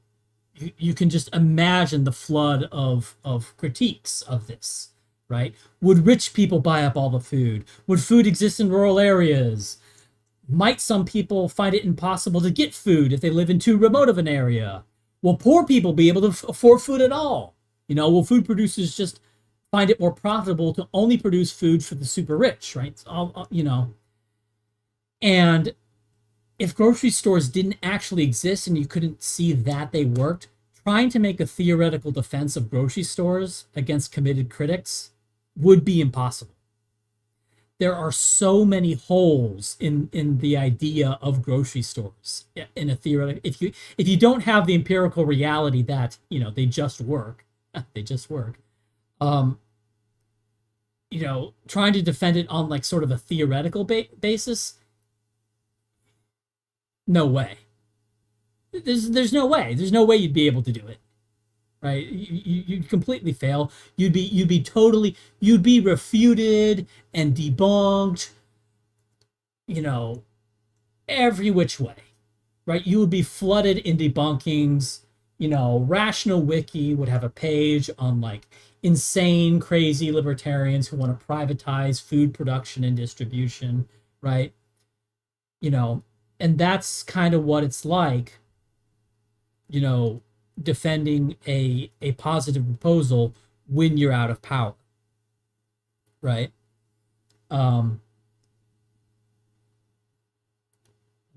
you can just imagine the flood of critiques of this, right? Would rich people buy up all the food? Would food exist in rural areas? Might some people find it impossible to get food if they live in too remote of an area? Will poor people be able to afford food at all? You know, will food producers just find it more profitable to only produce food for the super rich, right? It's all, you know. And if grocery stores didn't actually exist and you couldn't see that they worked, trying to make a theoretical defense of grocery stores against committed critics would be impossible. There are so many holes in the idea of grocery stores in a theoretical. If you don't have the empirical reality that, you know, they just work, you know, trying to defend it on like sort of a theoretical basis, no way. There's no way. There's no way you'd be able to do it, right? You'd completely fail. You'd be refuted and debunked, you know, every which way, right? You would be flooded in debunkings. You know, Rational Wiki would have a page on like insane, crazy libertarians who want to privatize food production and distribution, right? You know, and that's kind of what it's like, you know, defending a positive proposal when you're out of power, right?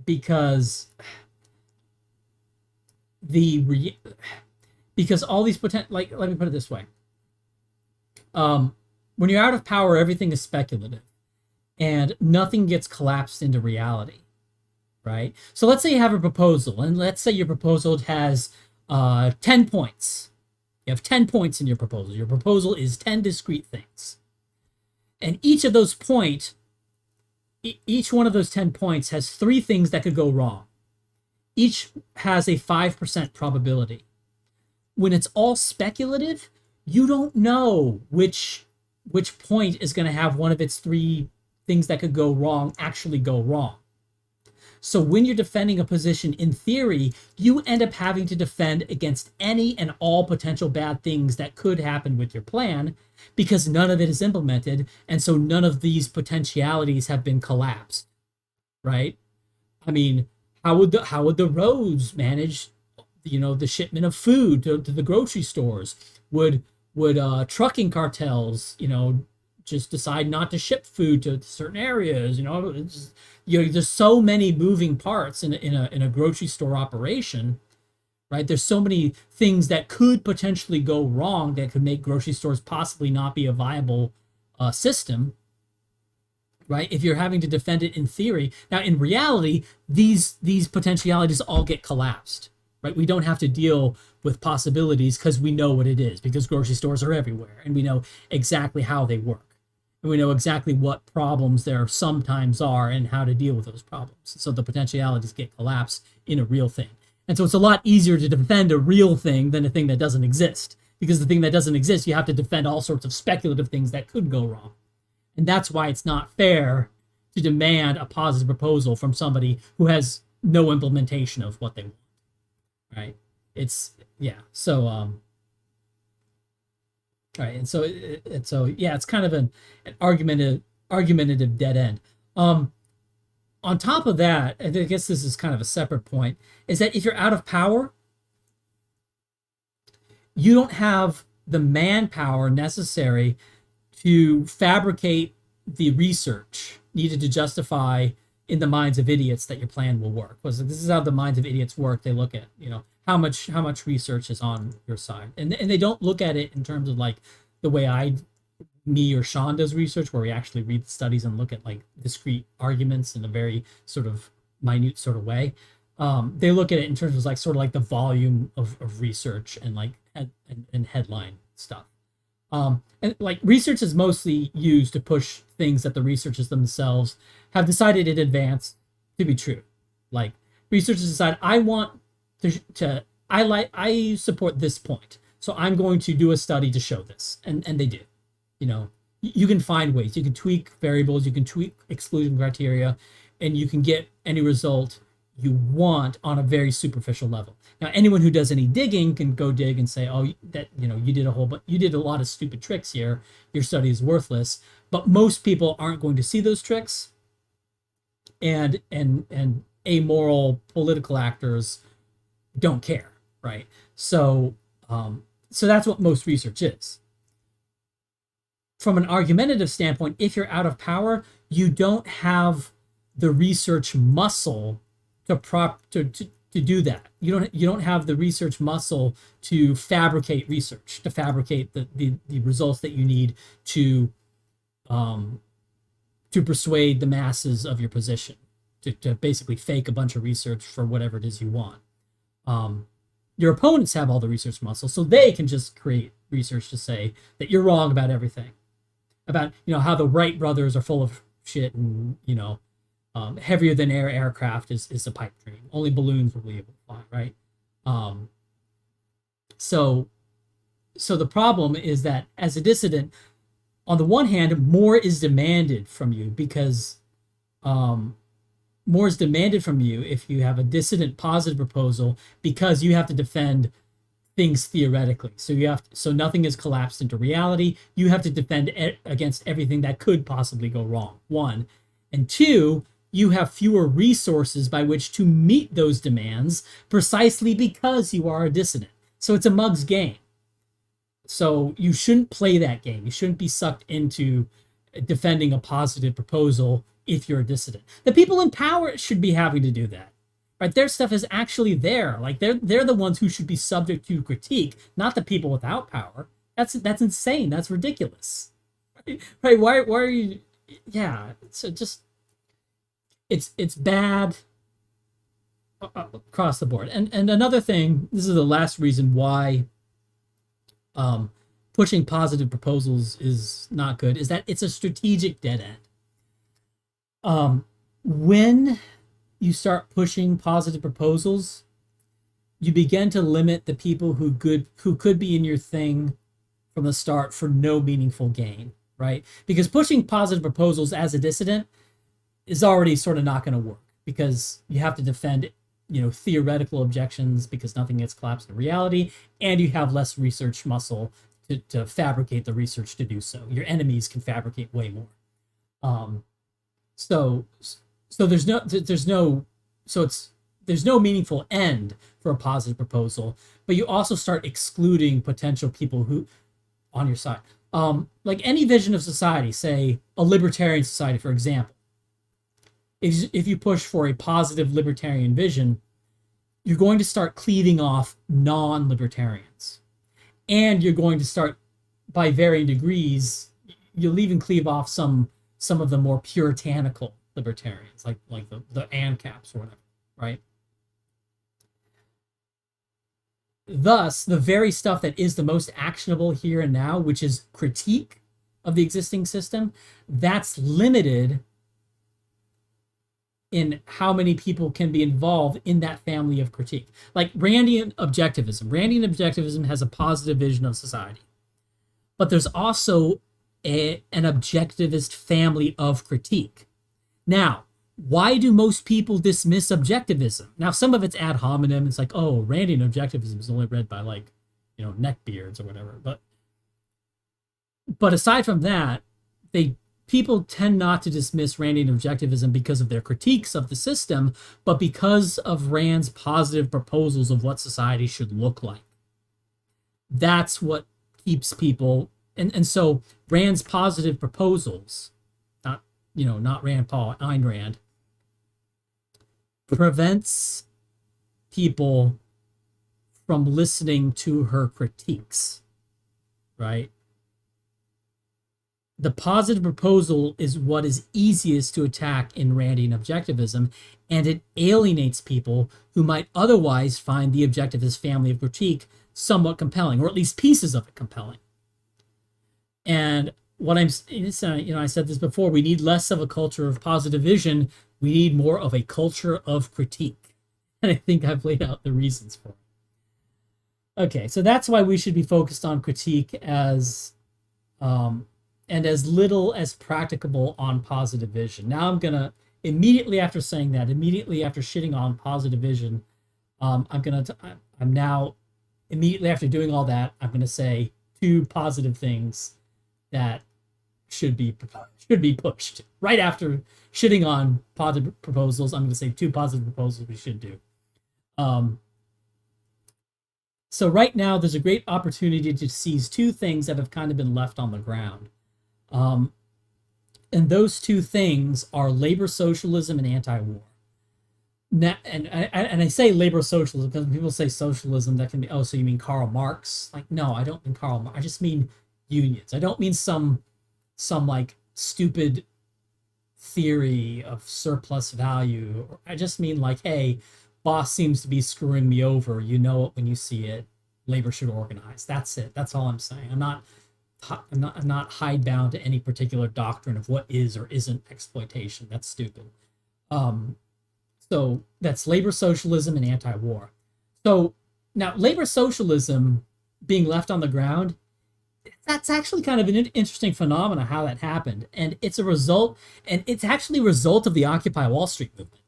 Because all these potential, like, let me put it this way. When you're out of power, everything is speculative and nothing gets collapsed into reality, right? So let's say you have a proposal, and let's say your proposal has 10 points. You have 10 points in your proposal. Your proposal is 10 discrete things. And each of those points, each one of those 10 points has 3 things that could go wrong. Each has a 5% probability. When it's all speculative, you don't know which point is going to have one of its 3 things that could go wrong actually go wrong. So when you're defending a position in theory, you end up having to defend against any and all potential bad things that could happen with your plan, because none of it is implemented, and so none of these potentialities have been collapsed, right? I mean, how would the roads manage, you know, the shipment of food to the grocery stores? Would trucking cartels, you know, just decide not to ship food to certain areas? You know, there's so many moving parts in a grocery store operation, right? There's so many things that could potentially go wrong that could make grocery stores possibly not be a viable system, right? If you're having to defend it in theory. Now, in reality, these potentialities all get collapsed, right? We don't have to deal with possibilities because we know what it is, because grocery stores are everywhere and we know exactly how they work. And we know exactly what problems there sometimes are and how to deal with those problems. So the potentialities get collapsed in a real thing. And so it's a lot easier to defend a real thing than a thing that doesn't exist. Because the thing that doesn't exist, you have to defend all sorts of speculative things that could go wrong. And that's why it's not fair to demand a positive proposal from somebody who has no implementation of what they want. Right? It's, yeah. So, right, and so yeah, it's kind of an argumentative dead end. On top of that, I guess this is kind of a separate point, is that if you're out of power, you don't have the manpower necessary to fabricate the research needed to justify in the minds of idiots that your plan will work. Because this is how the minds of idiots work. They look at, how much research is on your side, and they don't look at it in terms of like the way me or Sean does research, where we actually read the studies and look at like discrete arguments in a very sort of minute sort of way. They look at it in terms of like sort of like the volume of research and like and headline stuff. And like research is mostly used to push things that the researchers themselves have decided in advance to be true. Like researchers decide, I support this point, so I'm going to do a study to show this, and they do. You can find ways. You can tweak variables, you can tweak exclusion criteria, and you can get any result you want on a very superficial level. Now, anyone who does any digging can go dig and say, oh, that you did a lot of stupid tricks here. Your study is worthless. But most people aren't going to see those tricks, and amoral political actors don't care, right? So that's what most research is. From an argumentative standpoint, if you're out of power, you don't have the research muscle to do that. You don't have the research muscle to fabricate research, to fabricate the results that you need to persuade the masses of your position, to basically fake a bunch of research for whatever it is you want. Your opponents have all the research muscle, so they can just create research to say that you're wrong about everything, about how the Wright brothers are full of shit, and heavier than air aircraft is a pipe dream. Only balloons will be able to fly, right? So the problem is that as a dissident, on the one hand, more is demanded from you because more is demanded from you if you have a dissident positive proposal, because you have to defend things theoretically. So nothing is collapsed into reality. You have to defend against everything that could possibly go wrong. One, and two, you have fewer resources by which to meet those demands precisely because you are a dissident. So it's a mug's game. So you shouldn't play that game. You shouldn't be sucked into defending a positive proposal if you're a dissident. The people in power should be having to do that. Right? Their stuff is actually there. Like they're the ones who should be subject to critique, not the people without power. That's insane. That's ridiculous. Right? Why are you? Yeah. So just it's bad across the board. And another thing, this is the last reason why pushing positive proposals is not good, is that it's a strategic dead end. When you start pushing positive proposals, you begin to limit the people who could be in your thing from the start for no meaningful gain, right? Because pushing positive proposals as a dissident is already sort of not going to work, because you have to defend theoretical objections because nothing gets collapsed in reality, and you have less research muscle to fabricate the research to do so. Your enemies can fabricate way more. So there's no meaningful end for a positive proposal, but you also start excluding potential people who on your side. Like any vision of society, say a libertarian society, for example, if you push for a positive libertarian vision, you're going to start cleaving off non-libertarians. And you're going to start, by varying degrees, you'll even cleave off some of the more puritanical libertarians, like the ANCAPs or whatever, right? Thus, the very stuff that is the most actionable here and now, which is critique, of the existing system, that's limited in how many people can be involved in that family of critique. Like Randian objectivism. Randian objectivism has a positive vision of society. But there's also an objectivist family of critique. Now, why do most people dismiss objectivism? Now, some of it's ad hominem. It's like, oh, Randian objectivism is only read by, like, you know, neckbeards or whatever. But aside from that, people tend not to dismiss Randian objectivism because of their critiques of the system, but because of Rand's positive proposals of what society should look like. That's what keeps people, and so Rand's positive proposals, not Rand Paul, Ayn Rand, prevents people from listening to her critiques, right? The positive proposal is what is easiest to attack in Randian objectivism, and it alienates people who might otherwise find the objectivist family of critique somewhat compelling, or at least pieces of it compelling. And what I said this before, we need less of a culture of positive vision. We need more of a culture of critique. And I think I've laid out the reasons for it. Okay, so that's why we should be focused on critique as and as little as practicable on positive vision. Now I'm gonna immediately after saying that, immediately after shitting on positive vision, I'm now immediately after doing all that, I'm gonna say 2 positive things that should be pushed. Right after shitting on positive proposals, I'm gonna say 2 positive proposals we should do. So right now there's a great opportunity to seize 2 things that have kind of been left on the ground. And those 2 things are labor socialism and anti-war. Now, and I say labor socialism because when people say socialism, that can be, oh, so you mean Karl Marx? Like, no, I don't mean Karl Marx. I just mean unions. I don't mean some like stupid theory of surplus value. I just mean like, hey, boss seems to be screwing me over. You know it when you see it. Labor should organize. That's it. That's all I'm saying. I'm not hidebound to any particular doctrine of what is or isn't exploitation. That's stupid. So that's labor socialism and anti-war. So now labor socialism being left on the ground, that's actually kind of an interesting phenomenon how that happened. And it's actually a result of the Occupy Wall Street movement.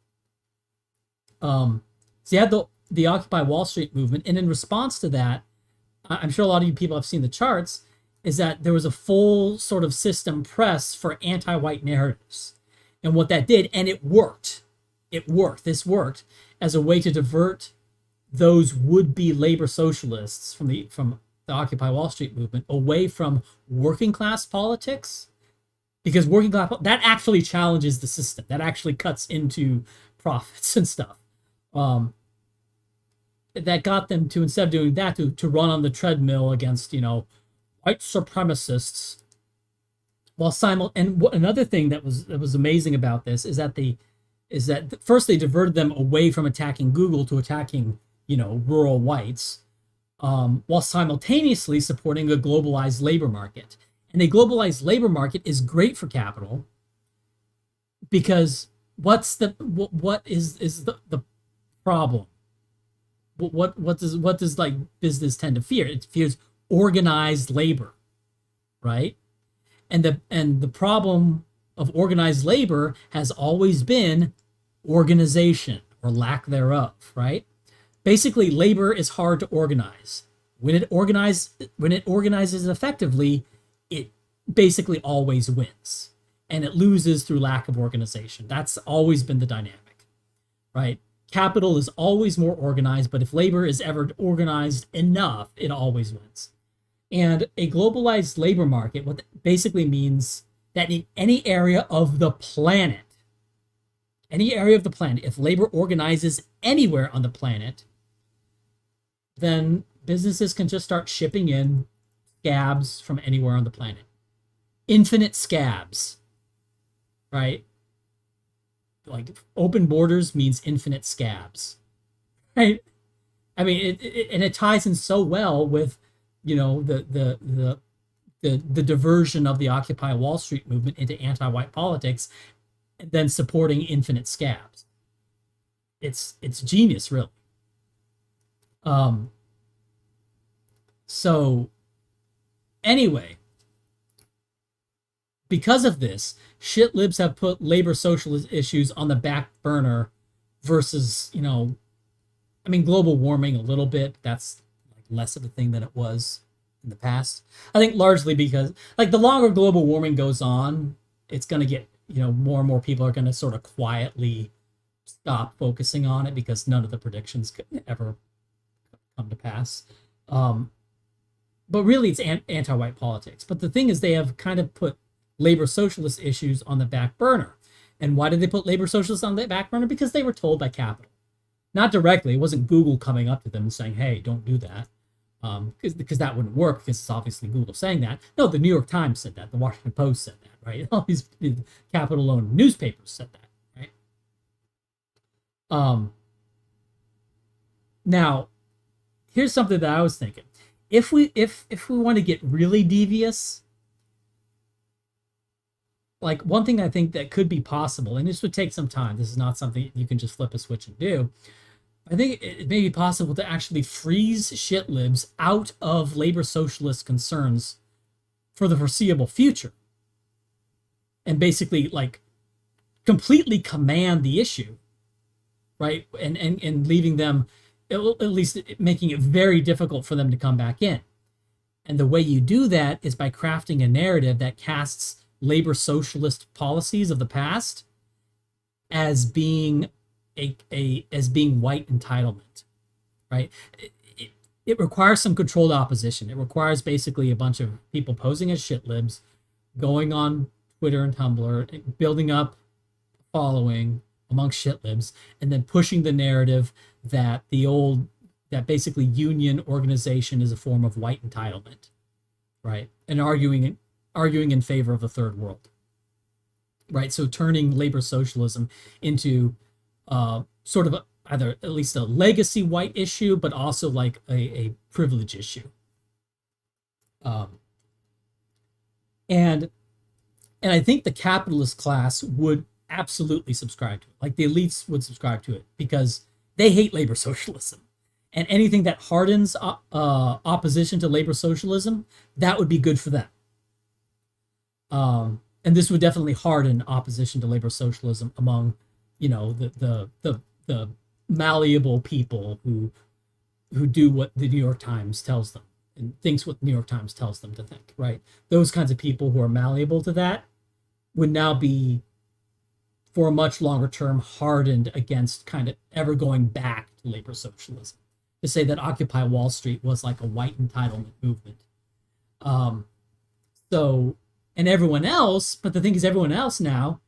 So you had the Occupy Wall Street movement, and in response to that, I'm sure a lot of you people have seen the charts, is that there was a full sort of system press for anti-white narratives. And what that did, and it worked. This worked as a way to divert those would-be labor socialists from the Occupy Wall Street movement away from working class politics, because working class, that actually challenges the system. That actually cuts into profits and stuff. That got them to, instead of doing that, to run on the treadmill against, white supremacists. Another thing that was amazing about this is that first they diverted them away from attacking Google to attacking, rural whites, while simultaneously supporting a globalized labor market. And a globalized labor market is great for capital, because what is the problem? What does like business tend to fear? It fears organized labor, right? And the problem of organized labor has always been organization or lack thereof, right? Basically, labor is hard to organize. When it organizes effectively, it basically always wins, and it loses through lack of organization. That's always been the dynamic, right? Capital is always more organized, but if labor is ever organized enough, it always wins. And a globalized labor market, what that basically means that in any area of the planet, if labor organizes anywhere on the planet, then businesses can just start shipping in scabs from anywhere on the planet. Infinite scabs, right? Like open borders means infinite scabs, right? I mean, it ties in so well with, the the diversion of the Occupy Wall Street movement into anti-white politics, and then supporting infinite scabs. It's genius, really. So anyway, because of this, shit libs have put labor socialist issues on the back burner versus, global warming a little bit. That's like less of a thing than it was in the past. I think largely because like the longer global warming goes on, it's going to get, more and more people are going to sort of quietly stop focusing on it because none of the predictions could ever come to pass. But really it's anti-white politics. But the thing is, they have kind of put labor socialist issues on the back burner. And why did they put labor socialists on the back burner? Because they were told by capital. Not directly. It wasn't Google coming up to them and saying, hey, don't do that. Because that wouldn't work, because it's obviously Google saying that. No, the New York Times said that. The Washington Post said that, right? All these capital-owned newspapers said that, right? Now, here's something that I was thinking. If we want to get really devious, like one thing I think that could be possible, and this would take some time. This is not something you can just flip a switch and do. I think it may be possible to actually freeze shit libs out of labor socialist concerns for the foreseeable future, and basically like completely command the issue, right? And leaving them, at least making it very difficult for them to come back in. And the way you do that is by crafting a narrative that casts labor socialist policies of the past as being as being white entitlement, right? It requires some controlled opposition. It requires basically a bunch of people posing as shit libs, going on Twitter and Tumblr, building up a following amongst shit libs, and then pushing the narrative that that basically union organization is a form of white entitlement, right? And arguing in favor of the third world, right? So turning labor socialism into sort of either at least a legacy white issue, but also like a privilege issue. And I think the capitalist class would absolutely subscribe to it. Like the elites would subscribe to it because they hate labor socialism. And anything that hardens opposition to labor socialism, that would be good for them. And this would definitely harden opposition to labor socialism among, the malleable people who do what the New York Times tells them and thinks what the New York Times tells them to think, right? Those kinds of people who are malleable to that would now be, for a much longer term, hardened against kind of ever going back to labor socialism. To say that Occupy Wall Street was like a white entitlement movement. And everyone else, but the thing is, everyone else now,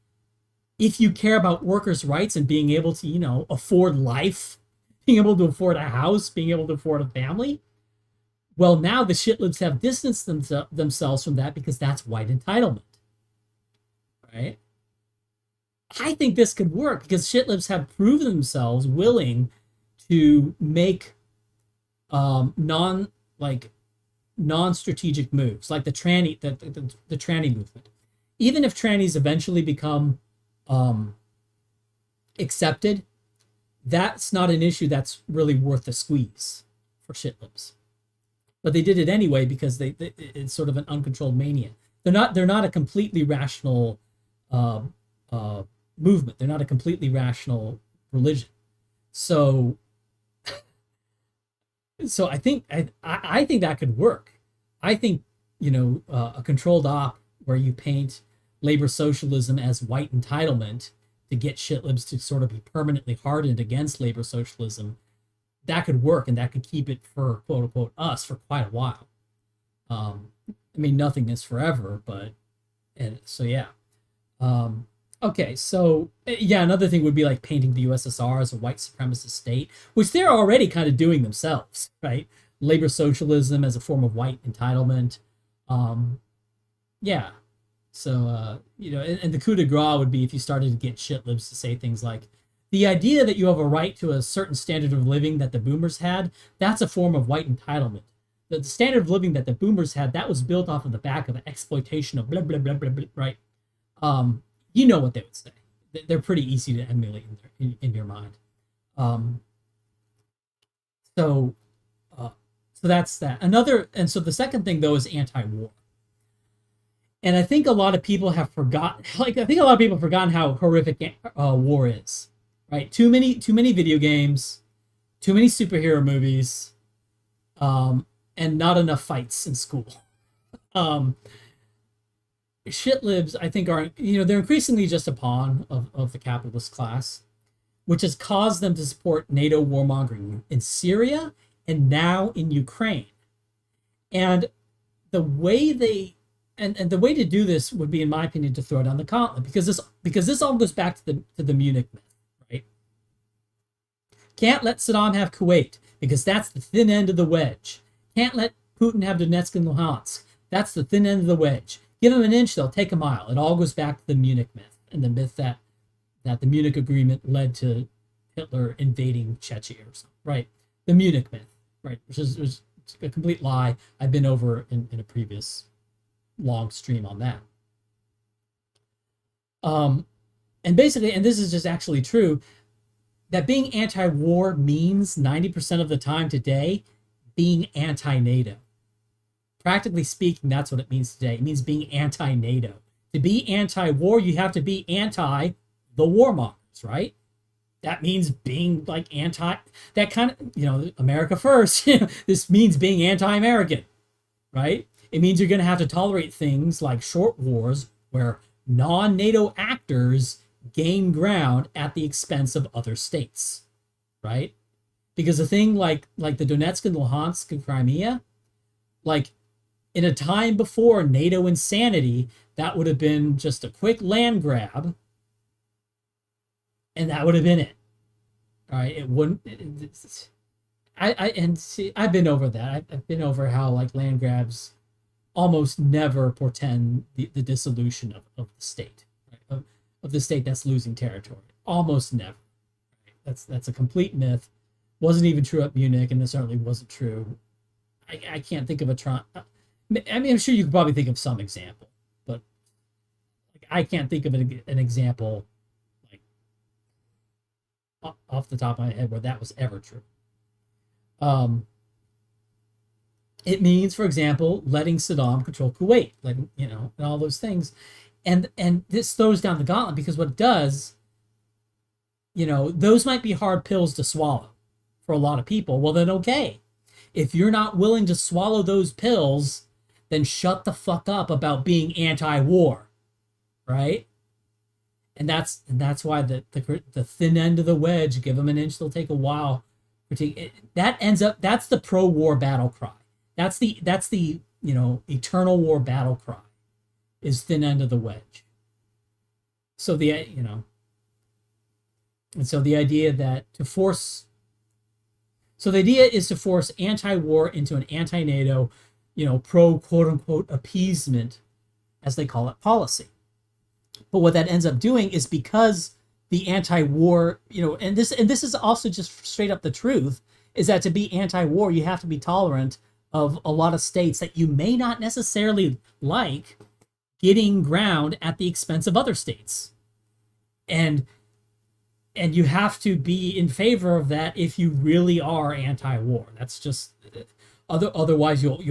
if you care about workers' rights and being able to, afford life, being able to afford a house, being able to afford a family, well, now the shitlibs have distanced themselves from that because that's white entitlement, right? I think this could work because shitlibs have proven themselves willing to make non-strategic moves, like the tranny movement. Even if trannies eventually become accepted, that's not an issue that's really worth the squeeze for shitlibs. But they did it anyway because it's sort of an uncontrolled mania. They're not a completely rational movement. They're not a completely rational religion. So I think I think that could work. I think a controlled op where you paint labor socialism as white entitlement to get shitlibs to sort of be permanently hardened against labor socialism, that could work, and that could keep it for quote unquote us for quite a while. Nothing is forever, but okay, so another thing would be like painting the USSR as a white supremacist state, which they're already kind of doing themselves, right? Labor socialism as a form of white entitlement. So, and the coup de grace would be if you started to get shitlibs to say things like, the idea that you have a right to a certain standard of living that the boomers had, that's a form of white entitlement. the standard of living that the boomers had, that was built off of the back of exploitation of blah, blah, blah, blah, blah, right? You know what they would say. They're pretty easy to emulate in your mind. So that's that. So the second thing, though, is anti-war. And I think a lot of people have forgotten, forgotten how horrific war is, right? Too many video games, too many superhero movies, and not enough fights in school. Shit libs, I think, are, they're increasingly just a pawn of the capitalist class, which has caused them to support NATO warmongering in Syria and now in Ukraine. And the way the way to do this would be, in my opinion, to throw down the gauntlet, because this all goes back to the Munich myth, right? Can't let Saddam have Kuwait because that's the thin end of the wedge. Can't let Putin have Donetsk and Luhansk. That's the thin end of the wedge. Give them an inch, they'll take a mile. It all goes back to the Munich myth, and the myth that the Munich Agreement led to Hitler invading Chechnya or something, right? The Munich myth, right? Which is a complete lie. I've been over in a previous long stream on that. And basically, and this is just actually true, that being anti-war means 90% of the time today being anti-NATO. Practically speaking, that's what it means today. It means being anti-NATO. To be anti-war, you have to be anti the warmongers, right? That means being like anti, that kind of, America first. This means being anti-American, right? It means you're going to have to tolerate things like short wars where non-NATO actors gain ground at the expense of other states, right? Because the thing like the Donetsk and Luhansk and Crimea, like in a time before NATO insanity, that would have been just a quick land grab, and that would have been it. All right, it wouldn't. I've been over that. I've been over how like land grabs almost never portend the dissolution of the state, right? Of the state that's losing territory. Almost never. Right? That's a complete myth. Wasn't even true at Munich, and it certainly wasn't true. I can't think of I mean, I'm sure you could probably think of some example, but I can't think of an example like off the top of my head where that was ever true. It means, for example, letting Saddam control Kuwait, and all those things. And this throws down the gauntlet, because what it does, those might be hard pills to swallow for a lot of people. Well, then, okay. If you're not willing to swallow those pills, then shut the fuck up about being anti-war, right? And that's why the thin end of the wedge, give them an inch, they'll take a while. That's the pro-war battle cry. That's the eternal war battle cry, is thin end of the wedge. So and so the idea is to force anti-war into an anti-NATO, pro quote unquote appeasement, as they call it, policy. But what that ends up doing is, because the anti-war, and this is also just straight up the truth, is that to be anti-war, you have to be tolerant of a lot of states that you may not necessarily like getting ground at the expense of other states. And you have to be in favor of that if you really are anti-war. That's just otherwise you'll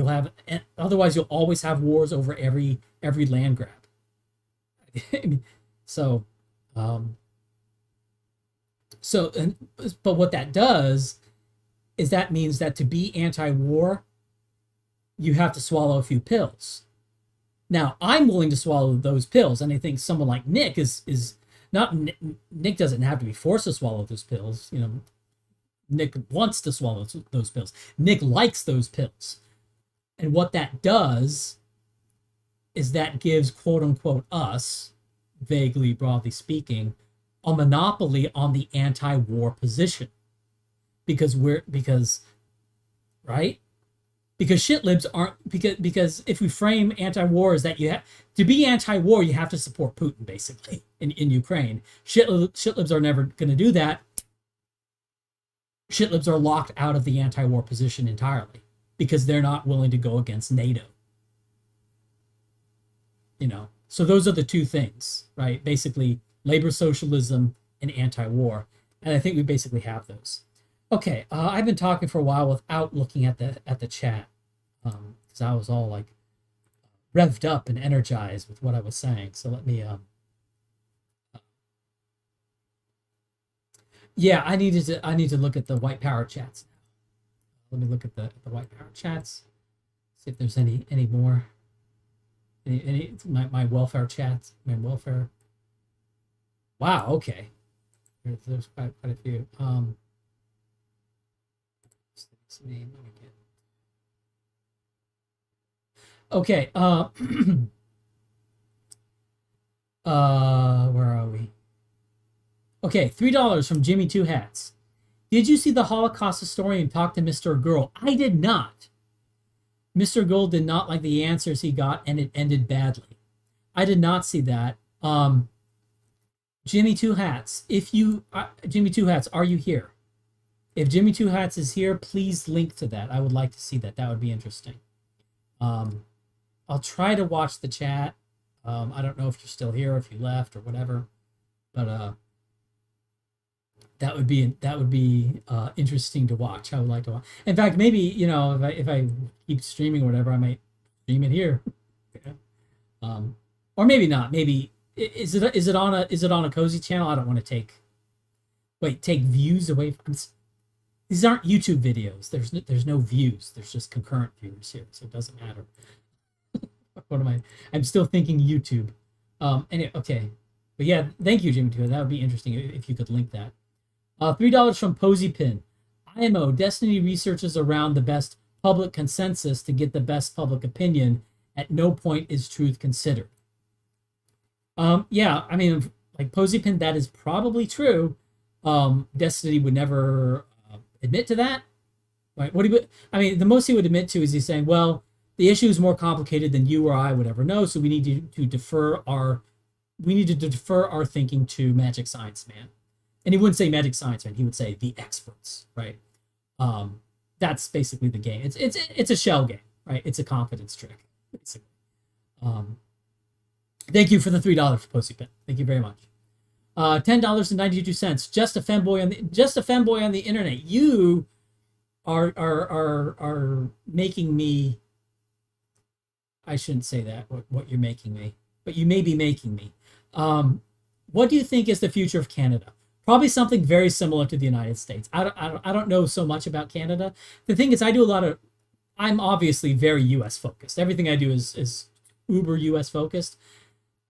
always have wars over every land grab. But what that does is that means that to be anti-war, you have to swallow a few pills. Now, I'm willing to swallow those pills, and I think someone like Nick is not. Nick doesn't have to be forced to swallow those pills. Nick wants to swallow those pills. Nick likes those pills, and what that does is that gives quote unquote us, vaguely broadly speaking, a monopoly on the anti-war position, because shit libs aren't, because if we frame anti-war as that to be anti-war, you have to support Putin, basically, in Ukraine. Shit libs are never going to do that. Shit libs are locked out of the anti-war position entirely. because they're not willing to go against NATO. You know, so those are the two things, right? Basically, labor socialism and anti-war, and I think we basically have those. Okay, I've been talking for a while without looking at the chat, because I was all like revved up and energized with what I was saying. So let me yeah, I need to look at the white power chats now. Let me look at the white power chats, see if there's any more. Any my welfare chats, my welfare. Wow, okay. There's quite a few. Okay, where are we? Okay, $3 from Jimmy Two Hats. Did you see the Holocaust historian talk to Mr. Girl? I did not. Mr. Gold did not like the answers he got, and it ended badly. I did not see that. Jimmy Two Hats, Jimmy Two Hats, are you here? If Jimmy Two Hats is here, please link to that. I would like to see that. That would be interesting. I'll try to watch the chat. I don't know if you're still here, if you left or whatever, but that would be interesting to watch. I would like to watch. In fact, maybe, you know, if I keep streaming or whatever, I might stream it here. Yeah. Or maybe not. Maybe is it on a cozy channel? I don't want to take views away from. These aren't YouTube videos. There's no views. There's just concurrent viewers here, so it doesn't matter. What am I? I'm still thinking YouTube. Anyway, okay, but yeah, thank you, Jimmy. That would be interesting if you could link that. $3 from Posy Pin. IMO, Destiny researches around the best public consensus to get the best public opinion. At no point is truth considered. Yeah, I mean, like Posy Pin, that is probably true. Destiny would never admit to that. Right? I mean, the most he would admit to is he's saying, well, the issue is more complicated than you or I would ever know, so we need to defer our thinking to Magic Science Man. And he wouldn't say Magic Science Man, he would say the experts, right? That's basically the game. It's a shell game, right? It's a confidence trick, basically. Thank you for the $3 for Posty Pin. Thank you very much. $10.92. Just a femboy on the internet. You are making me. I shouldn't say that. What you're making me, but you may be making me. What do you think is the future of Canada? Probably something very similar to the United States. I don't know so much about Canada. The thing is, I'm obviously very U.S. focused. Everything I do is uber U.S. focused.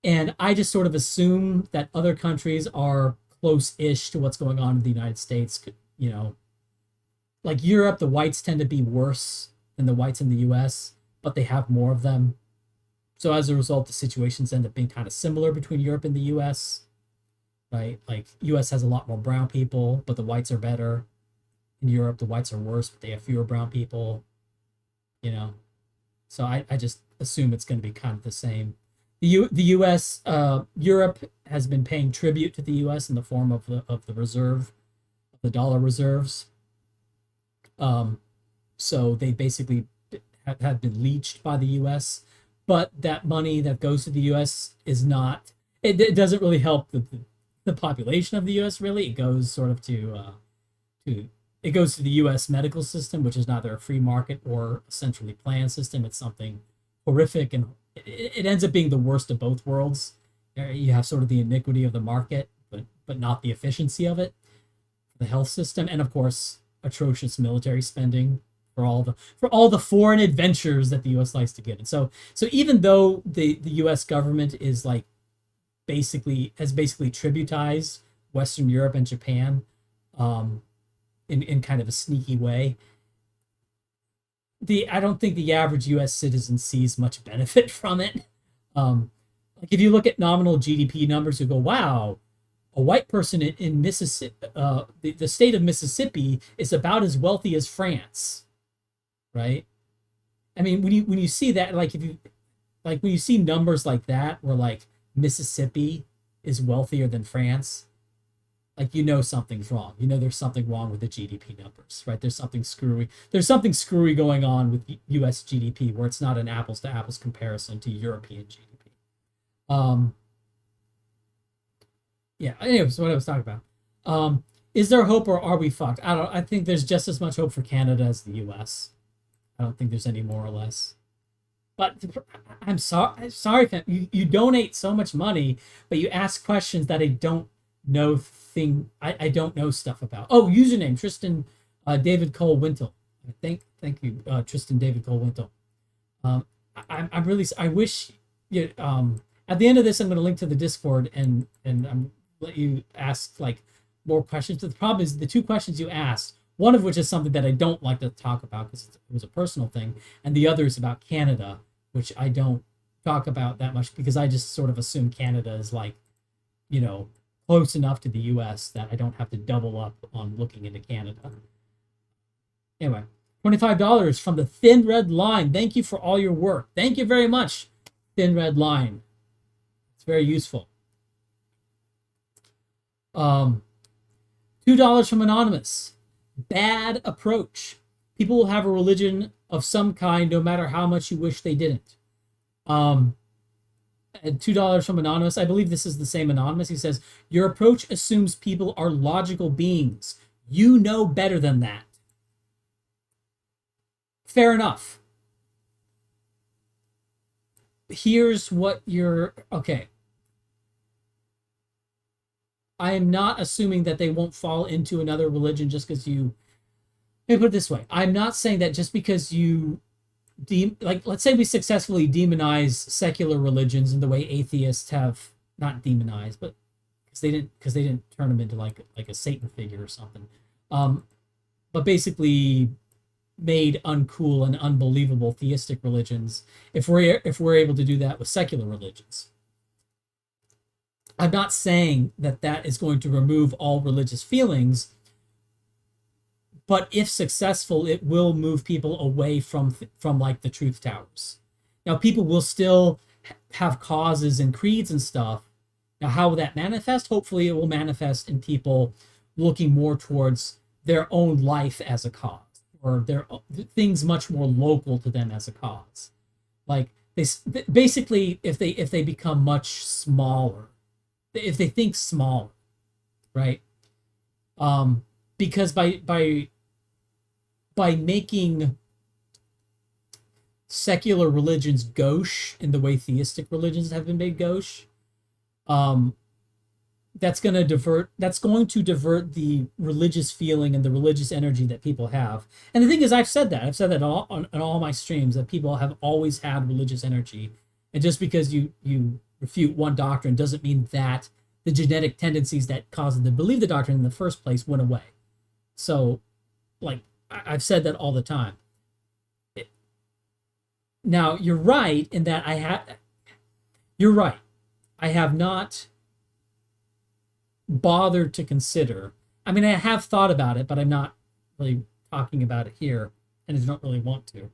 And I just sort of assume that other countries are close-ish to what's going on in the United States. You know, like Europe, the whites tend to be worse than the whites in the U.S., but they have more of them. So as a result, the situations end up being kind of similar between Europe and the U.S., right? Like U.S. has a lot more brown people, but the whites are better. In Europe, the whites are worse, but they have fewer brown people, you know? So I just assume it's going to be kind of the same. The U.S., Europe has been paying tribute to the U.S. in the form of the reserve, of the dollar reserves. So they basically have been leached by the U.S., but that money that goes to the U.S. is not. It doesn't really help the population of the U.S. Really, it goes sort of to it goes to the U.S. medical system, which is neither a free market or a centrally planned system. It's something horrific, and it ends up being the worst of both worlds. You have sort of the iniquity of the market, but not the efficiency of it, the health system, and of course atrocious military spending for all the foreign adventures that the U.S. likes to get in. So even though the U.S. government is has basically tributized Western Europe and Japan in kind of a sneaky way, I don't think the average U.S. citizen sees much benefit from it. Like if you look at nominal GDP numbers, you go, wow, a white person in Mississippi, the state of Mississippi is about as wealthy as France, right? I mean, when you see that, when you see numbers like that, where like Mississippi is wealthier than France, Like, you know something's wrong. You know there's something wrong with the GDP numbers, right? There's something screwy. There's something screwy going on with U.S. GDP where it's not an apples to apples comparison to European GDP. Yeah. Anyways, what I was talking about. Is there hope or are we fucked? I think there's just as much hope for Canada as the U.S. I don't think there's any more or less. But I'm sorry, you donate so much money, but you ask questions that I don't know I don't know stuff about. Oh, username Tristan David Cole Wintle. Thank you, Tristan David Cole Wintle. I'm really, I wish you at the end of this I'm going to link to the Discord and I'm let you ask like more questions. But the problem is the two questions you asked, one of which is something that I don't like to talk about because it was a personal thing, and the other is about Canada, which I don't talk about that much because I just sort of assume Canada is like, you know, close enough to the US that I don't have to double up on looking into Canada. Anyway, $25 from the Thin Red Line. Thank you for all your work. Thank you very much, Thin Red Line. It's very useful. $2 from Anonymous. Bad approach. People will have a religion of some kind no matter how much you wish they didn't. And $2 from Anonymous. I believe this is the same Anonymous. He says, your approach assumes people are logical beings. You know better than that. Fair enough. Here's what you're... Okay. I am not assuming that they won't fall into another religion just because you... Let me put it this way. I'm not saying that just because you... like, let's say we successfully demonize secular religions in the way atheists have not demonized, but because they didn't turn them into like a Satan figure or something, but basically made uncool and unbelievable theistic religions. If we're able to do that with secular religions, I'm not saying that that is going to remove all religious feelings. But if successful, it will move people away from like the truth towers. Now, people will still have causes and creeds and stuff. Now, how will that manifest? Hopefully, it will manifest in people looking more towards their own life as a cause, or their things much more local to them as a cause. Like they basically, if they become much smaller, if they think smaller, right? Because by making secular religions gauche in the way theistic religions have been made gauche, that's going to divert the religious feeling and the religious energy that people have. And the thing is, I've said that on all my streams, that people have always had religious energy. And just because you refute one doctrine doesn't mean that the genetic tendencies that cause them to believe the doctrine in the first place went away. So, like, I've said that all the time. Now, you're right in that you're right. I have not bothered to consider. I mean, I have thought about it, but I'm not really talking about it here, and I don't really want to.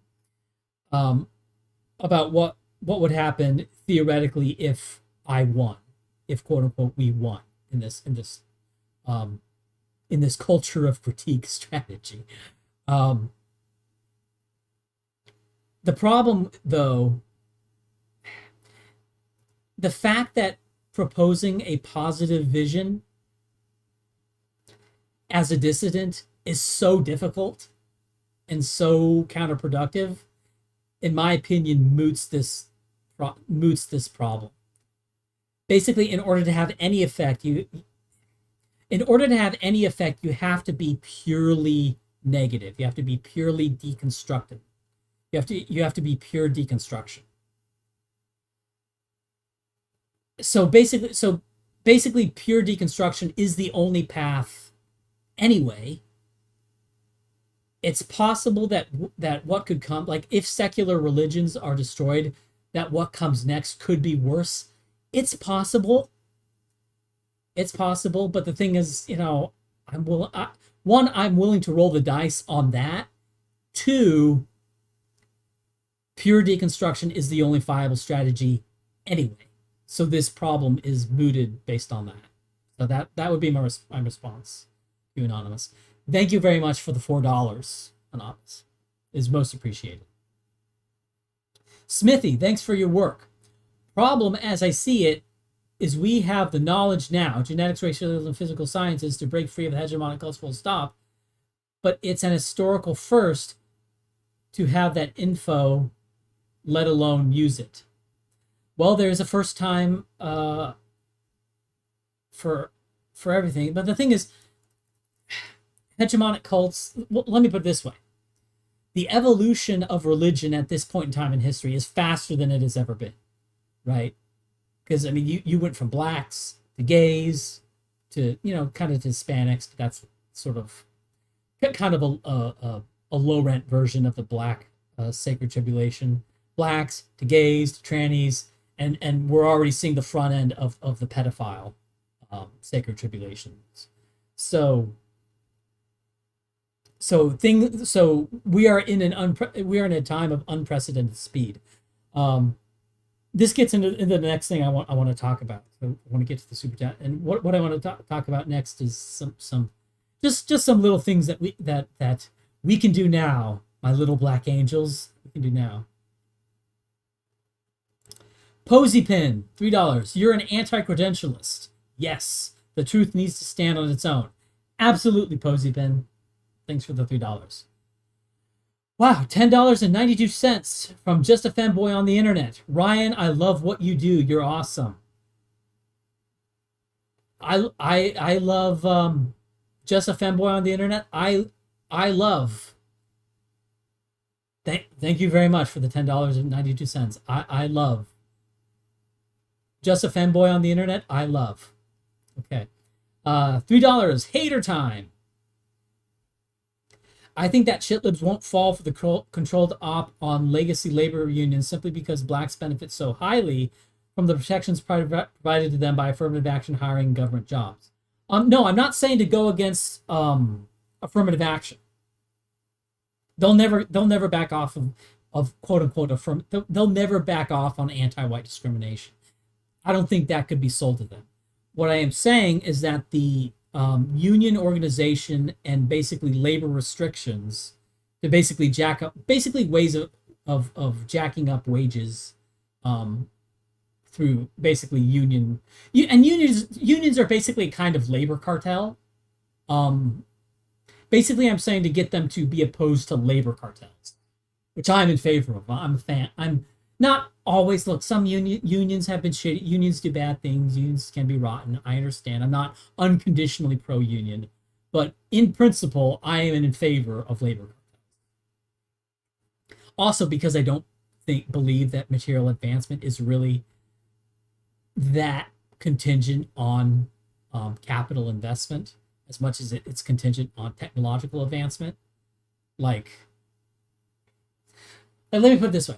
About what would happen theoretically if I won, if quote unquote we won in this culture of critique strategy. The problem, though, the fact that proposing a positive vision as a dissident is so difficult and so counterproductive, in my opinion, moots this problem. Basically, in order to have any effect, you have to be purely negative. You have to be purely deconstructive. You have to be pure deconstruction. So basically, pure deconstruction is the only path anyway. It's possible that what could come, like if secular religions are destroyed, that what comes next could be worse. It's possible. It's possible, but the thing is, I'm willing to roll the dice on that. Two, pure deconstruction is the only viable strategy anyway. So this problem is mooted based on that. So that would be my response to Anonymous. Thank you very much for the $4, Anonymous. Is most appreciated. Smithy, thanks for your work. Problem, as I see it, is we have the knowledge now, genetics, racialism, and physical sciences, to break free of the hegemonic culture, full stop. But it's an historical first to have that info, let alone use it. Well, there's a first time for everything. But the thing is, hegemonic cults, well, let me put it this way. The evolution of religion at this point in time in history is faster than it has ever been, right? Because, I mean, you went from blacks to gays to, kind of to Hispanics. That's sort of kind of a low-rent version of the black sacred tribulation. Blacks to gays to trannies, and we're already seeing the front end of the pedophile sacred tribulations. So we are in a time of unprecedented speed. This gets into the next thing I want to talk about. So I want to get to the super chat, and what I want to talk about next is some little things that we can do now. My little black angels, we can do now. Posy Pin, $3. You're an anti-credentialist. Yes, the truth needs to stand on its own. Absolutely, Posy Pin. Thanks for the $3. Wow, $10.92 from Just a Femboy on the Internet. Ryan, I love what you do. You're awesome. I love Just a Femboy on the Internet. I love. Thank you very much for the $10.92. I love. Just a Femboy on the Internet. I love. Okay. $3. Hater time. I think that shitlibs won't fall for the controlled op on legacy labor unions simply because blacks benefit so highly from the protections provided to them by affirmative action, hiring, and government jobs. No, I'm not saying to go against affirmative action. They'll never back off of quote unquote they'll never back off on anti-white discrimination. I don't think that could be sold to them. What I am saying is that the union organization and basically labor restrictions to basically jack up, basically ways of jacking up wages through basically unions are basically a kind of labor cartel. Basically, I'm saying to get them to be opposed to labor cartels, which I'm in favor of. I'm a fan. I'm not always. Look, some unions have been shitty. Unions do bad things. Unions can be rotten. I understand. I'm not unconditionally pro-union, but in principle, I am in favor of labor cartels. Also, because I don't believe that material advancement is really that contingent on capital investment as much as it's contingent on technological advancement. Let me put it this way.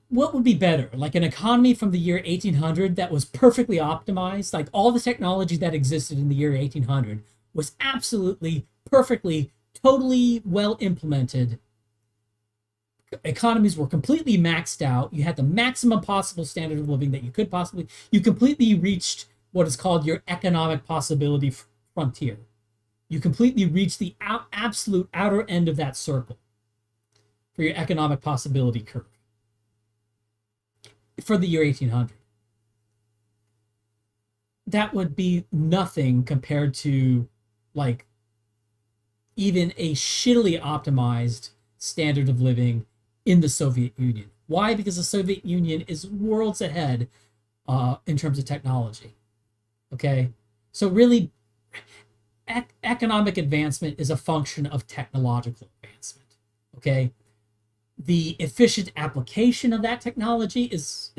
What would be better? Like an economy from the year 1800 that was perfectly optimized, like all the technology that existed in the year 1800 was absolutely, perfectly, totally well implemented. Economies were completely maxed out. You had the maximum possible standard of living that you could possibly, you completely reached what is called your economic possibility frontier. You completely reached the absolute outer end of that circle for your economic possibility curve for the year 1800. That would be nothing compared to like even a shittily optimized standard of living in the Soviet Union. Why? Because the Soviet Union is worlds ahead in terms of technology. Okay, so really economic advancement is a function of technological advancement. Okay, the efficient application of that technology is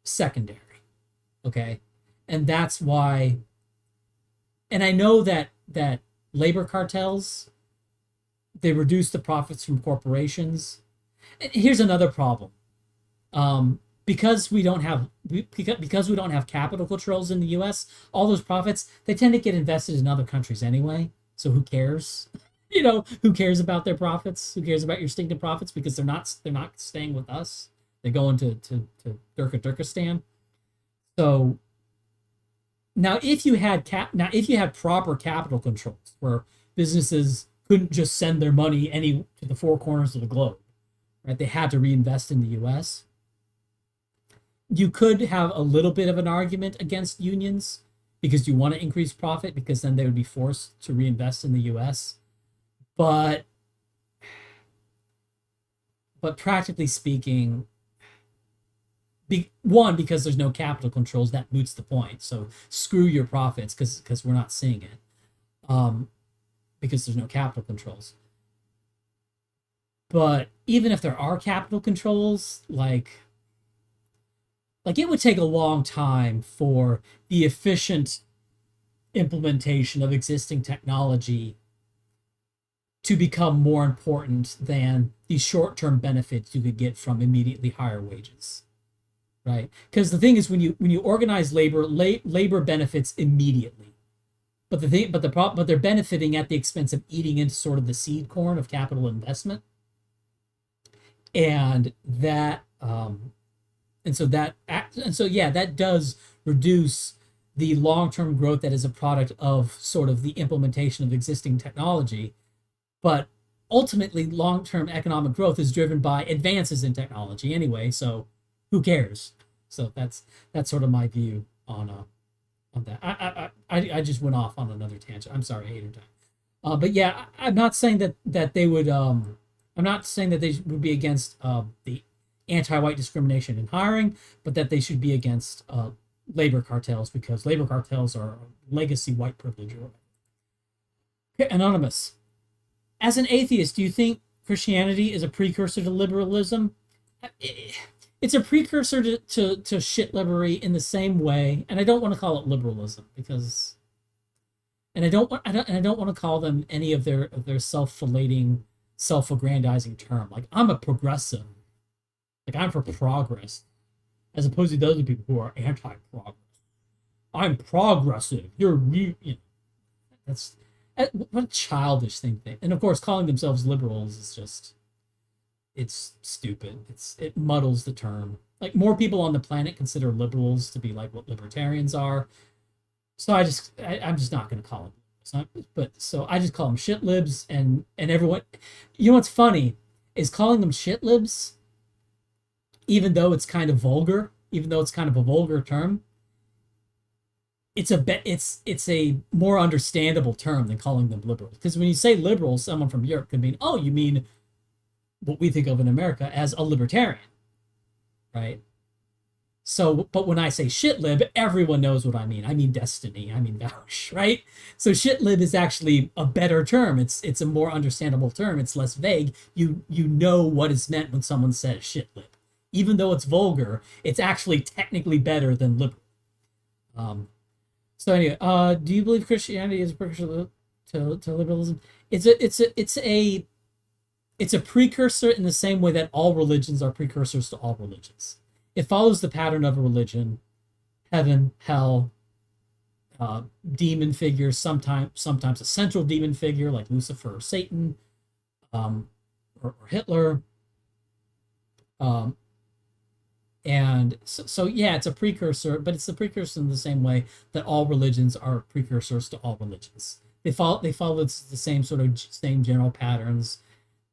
secondary. Okay, and that's why. And I know that labor cartels, they reduce the profits from corporations. And here's another problem. Because we don't have capital controls in the U.S., all those profits, they tend to get invested in other countries anyway. So who cares? Who cares about their profits? Who cares about your stinking profits? Because they're not staying with us. They're going to Turkistan. So Now, if you had proper capital controls where businesses couldn't just send their money to the four corners of the globe, right? They had to reinvest in the U.S. You could have a little bit of an argument against unions because you want to increase profit because then they would be forced to reinvest in the U.S. But practically speaking, because there's no capital controls, that moots the point. So screw your profits because we're not seeing it, because there's no capital controls. But even if there are capital controls, like it would take a long time for the efficient implementation of existing technology to become more important than the short-term benefits you could get from immediately higher wages, right? Because the thing is, when you organize labor benefits immediately, but they're benefiting at the expense of eating into sort of the seed corn of capital investment, and that does reduce the long-term growth that is a product of sort of the implementation of existing technology. But ultimately, long-term economic growth is driven by advances in technology anyway, so who cares? So that's sort of my view on that. I just went off on another tangent. I'm sorry, hater time. But yeah, I'm not saying that they would. I'm not saying that they would be against the anti-white discrimination in hiring, but that they should be against labor cartels, because labor cartels are legacy white privilege. Okay, Anonymous. As an atheist, do you think Christianity is a precursor to liberalism? It's a precursor to shit-libbery in the same way, and I don't want to call it liberalism because, and I don't want to call them any of their self-flating, self-aggrandizing term. Like, I'm a progressive, like I'm for progress, as opposed to those people who are anti-progress. I'm progressive. That's what a childish thing. And of course, calling themselves liberals is just, it's stupid. It muddles the term. Like, more people on the planet consider liberals to be like what libertarians are. So I'm just not going to call them. So I just call them shit libs, and everyone. You know what's funny is calling them shit libs, even though it's kind of vulgar, even though it's kind of a vulgar term. It's a more understandable term than calling them liberals. Because when you say liberal, someone from Europe could mean, oh, you mean what we think of in America as a libertarian, right? So, but when I say shit lib, everyone knows what I mean. I mean destiny. I mean vouch, right? So shit lib is actually a better term. It's a more understandable term. It's less vague. You know what is meant when someone says shit lib. Even though it's vulgar, it's actually technically better than liberal. So anyway, do you believe Christianity is a precursor to liberalism? It's a precursor in the same way that all religions are precursors to all religions. It follows the pattern of a religion: heaven, hell, demon figures, sometimes a central demon figure like Lucifer or Satan, or Hitler. And so yeah, it's a precursor, but it's a precursor in the same way that all religions are precursors to all religions. They follow the same general patterns.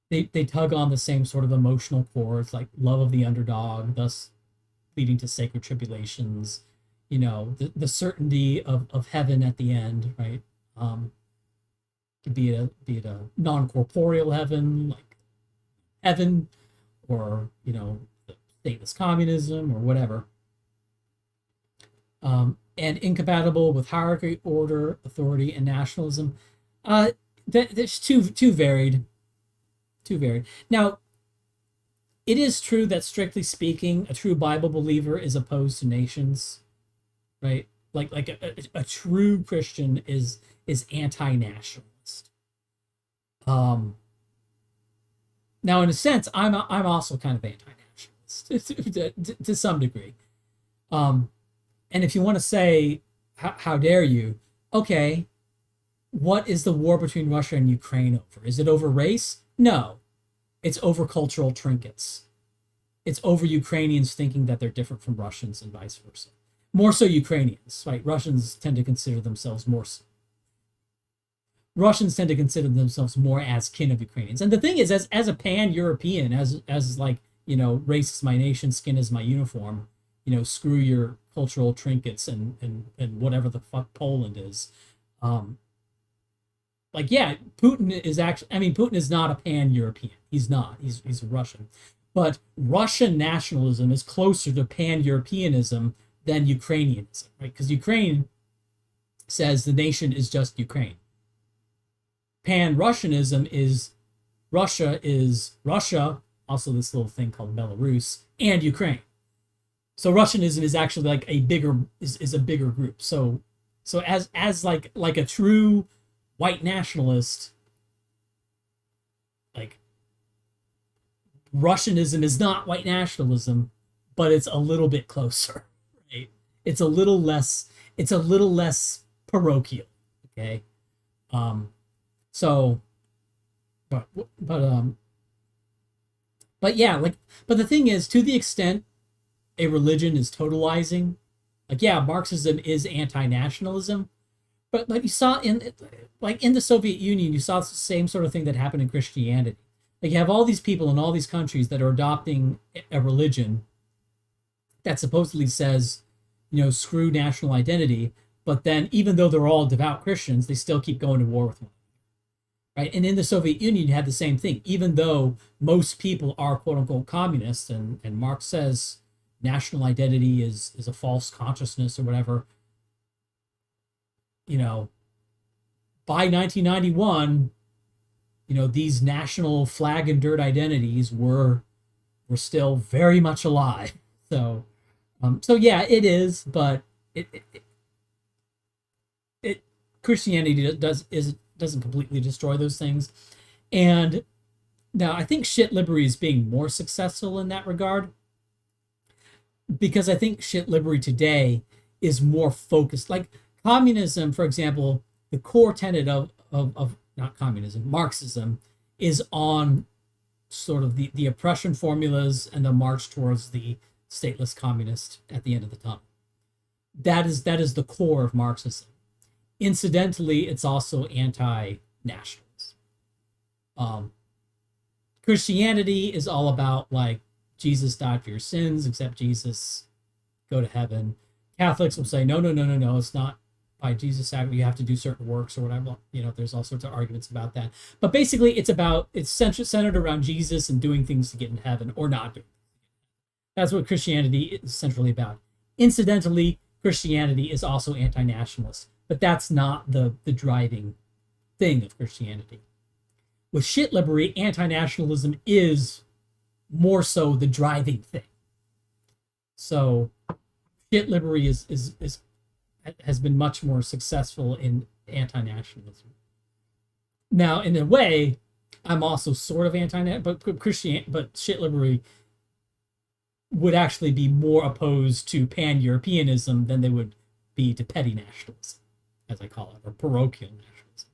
They tug on the same sort of emotional chords, like love of the underdog, thus leading to sacred tribulations. You know, the certainty of heaven at the end, right? Be it a non-corporeal heaven, like heaven, or stateless communism or whatever, and incompatible with hierarchy, order, authority, and nationalism. There's too varied. Now, it is true that, strictly speaking, a true Bible believer is opposed to nations, right? Like a true Christian is anti-nationalist. Now, in a sense, I'm also kind of anti-nationalist. To some degree. And if you want to say, how dare you? Okay, what is the war between Russia and Ukraine over? Is it over race? No. It's over cultural trinkets. It's over Ukrainians thinking that they're different from Russians and vice versa. more so Ukrainians, right? Russians tend to consider themselves more as kin of Ukrainians. And the thing is, as a pan-European, as like, you know, race is my nation, skin is my uniform, you know, screw your cultural trinkets and whatever the fuck Poland is. Like, yeah, Putin is not a pan-European. He's not. He's Russian. But Russian nationalism is closer to pan-Europeanism than Ukrainianism, right? Because Ukraine says the nation is just Ukraine. Pan-Russianism is Russia, also this little thing called Belarus, and Ukraine. So Russianism is actually like a bigger group. So as like a true white nationalist, like, Russianism is not white nationalism, but it's a little bit closer, right? It's a little less parochial, okay? So, but yeah, like, but the thing is, to the extent a religion is totalizing, like, yeah, Marxism is anti-nationalism, but you saw in the Soviet Union, you saw the same sort of thing that happened in Christianity. Like, you have all these people in all these countries that are adopting a religion that supposedly says, you know, screw national identity, but then even though they're all devout Christians, they still keep going to war with one another, right? And in the Soviet Union, you had the same thing. Even though most people are quote unquote communists, and Marx says national identity is a false consciousness or whatever, you know, by 1991, you know, these national flag and dirt identities were still very much alive. So yeah, it is, but it Christianity doesn't completely destroy those things. And now I think shit liberty is being more successful in that regard, because I think shit liberty today is more focused. Like communism, for example, the core tenet of not communism, Marxism, is on sort of the oppression formulas and the march towards the stateless communist at the end of the tunnel. That is the core of Marxism. Incidentally, it's also anti-nationalist. Christianity is all about, like, Jesus died for your sins, accept Jesus, go to heaven. Catholics will say, no, it's not by Jesus, you have to do certain works or whatever. You know, there's all sorts of arguments about that. But basically, it's centered around Jesus and doing things to get in heaven or not doing. That's what Christianity is centrally about. Incidentally, Christianity is also anti-nationalist, but that's not the driving thing of Christianity. With shit liberty, anti-nationalism is more so the driving thing. So shit liberty has been much more successful in anti-nationalism. Now, in a way, I'm also sort of anti-nationalist, but shit liberty would actually be more opposed to pan-Europeanism than they would be to petty nationalism, as I call it, or parochial nationalism.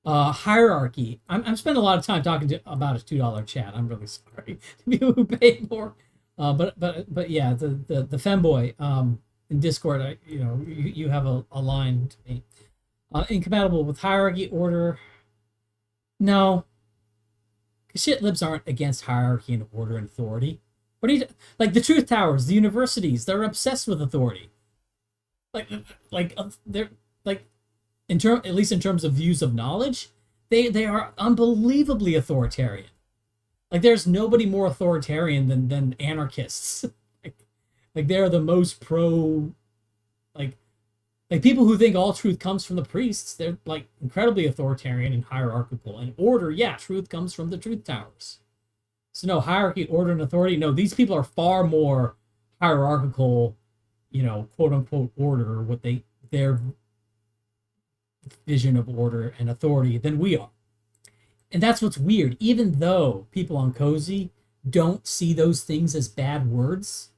Hierarchy. I'm spending a lot of time talking about a $2 chat. I'm really sorry to people who pay more. But yeah, the femboy in Discord, you have a line to me. Incompatible with hierarchy, order. No, shit libs aren't against hierarchy and order and authority. What do you like? The truth towers, the universities, they're obsessed with authority. They're like, at least in terms of views of knowledge, they are unbelievably authoritarian. Like, there's nobody more authoritarian than anarchists. like they're the most pro, like people who think all truth comes from the priests. They're like incredibly authoritarian and hierarchical. And order, yeah, truth comes from the truth towers. So no, hierarchy, order, and authority. No, these people are far more hierarchical, quote unquote order, their vision of order and authority than we are. And that's what's weird. Even though people on Cozy don't see those things as bad words,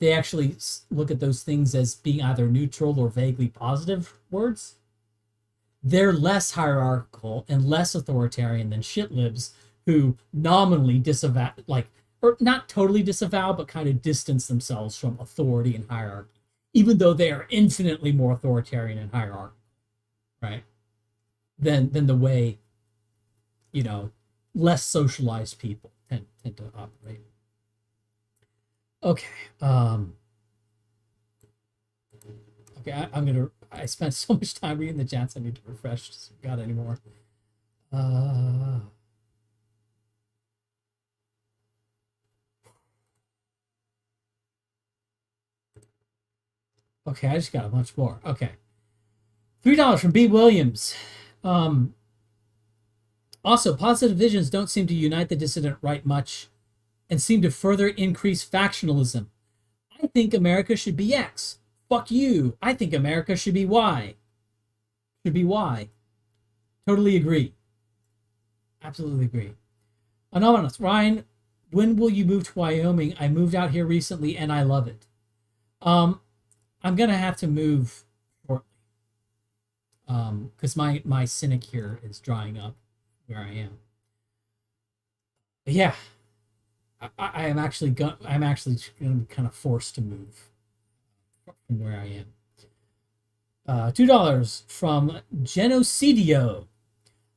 they actually look at those things as being either neutral or vaguely positive words. They're less hierarchical and less authoritarian than shitlibs, who nominally disavow, like, or not totally disavow, but kind of distance themselves from authority and hierarchy, even though they are infinitely more authoritarian and hierarchical, right? Than the way, less socialized people tend to operate. Okay. I spent so much time reading the chats, I need to refresh. Got any more? Okay, I just got a bunch more. Okay. $3 from B. Williams. Also, positive visions don't seem to unite the dissident right much and seem to further increase factionalism. I think America should be X. Fuck you. I think America should be Y. Should be Y. Totally agree. Absolutely agree. Anonymous. Ryan, when will you move to Wyoming? I moved out here recently and I love it. I'm going to have to move shortly. Because my cynic here is drying up where I am. But yeah. I'm actually going to be kind of forced to move from where I am. $2 from Genocidio.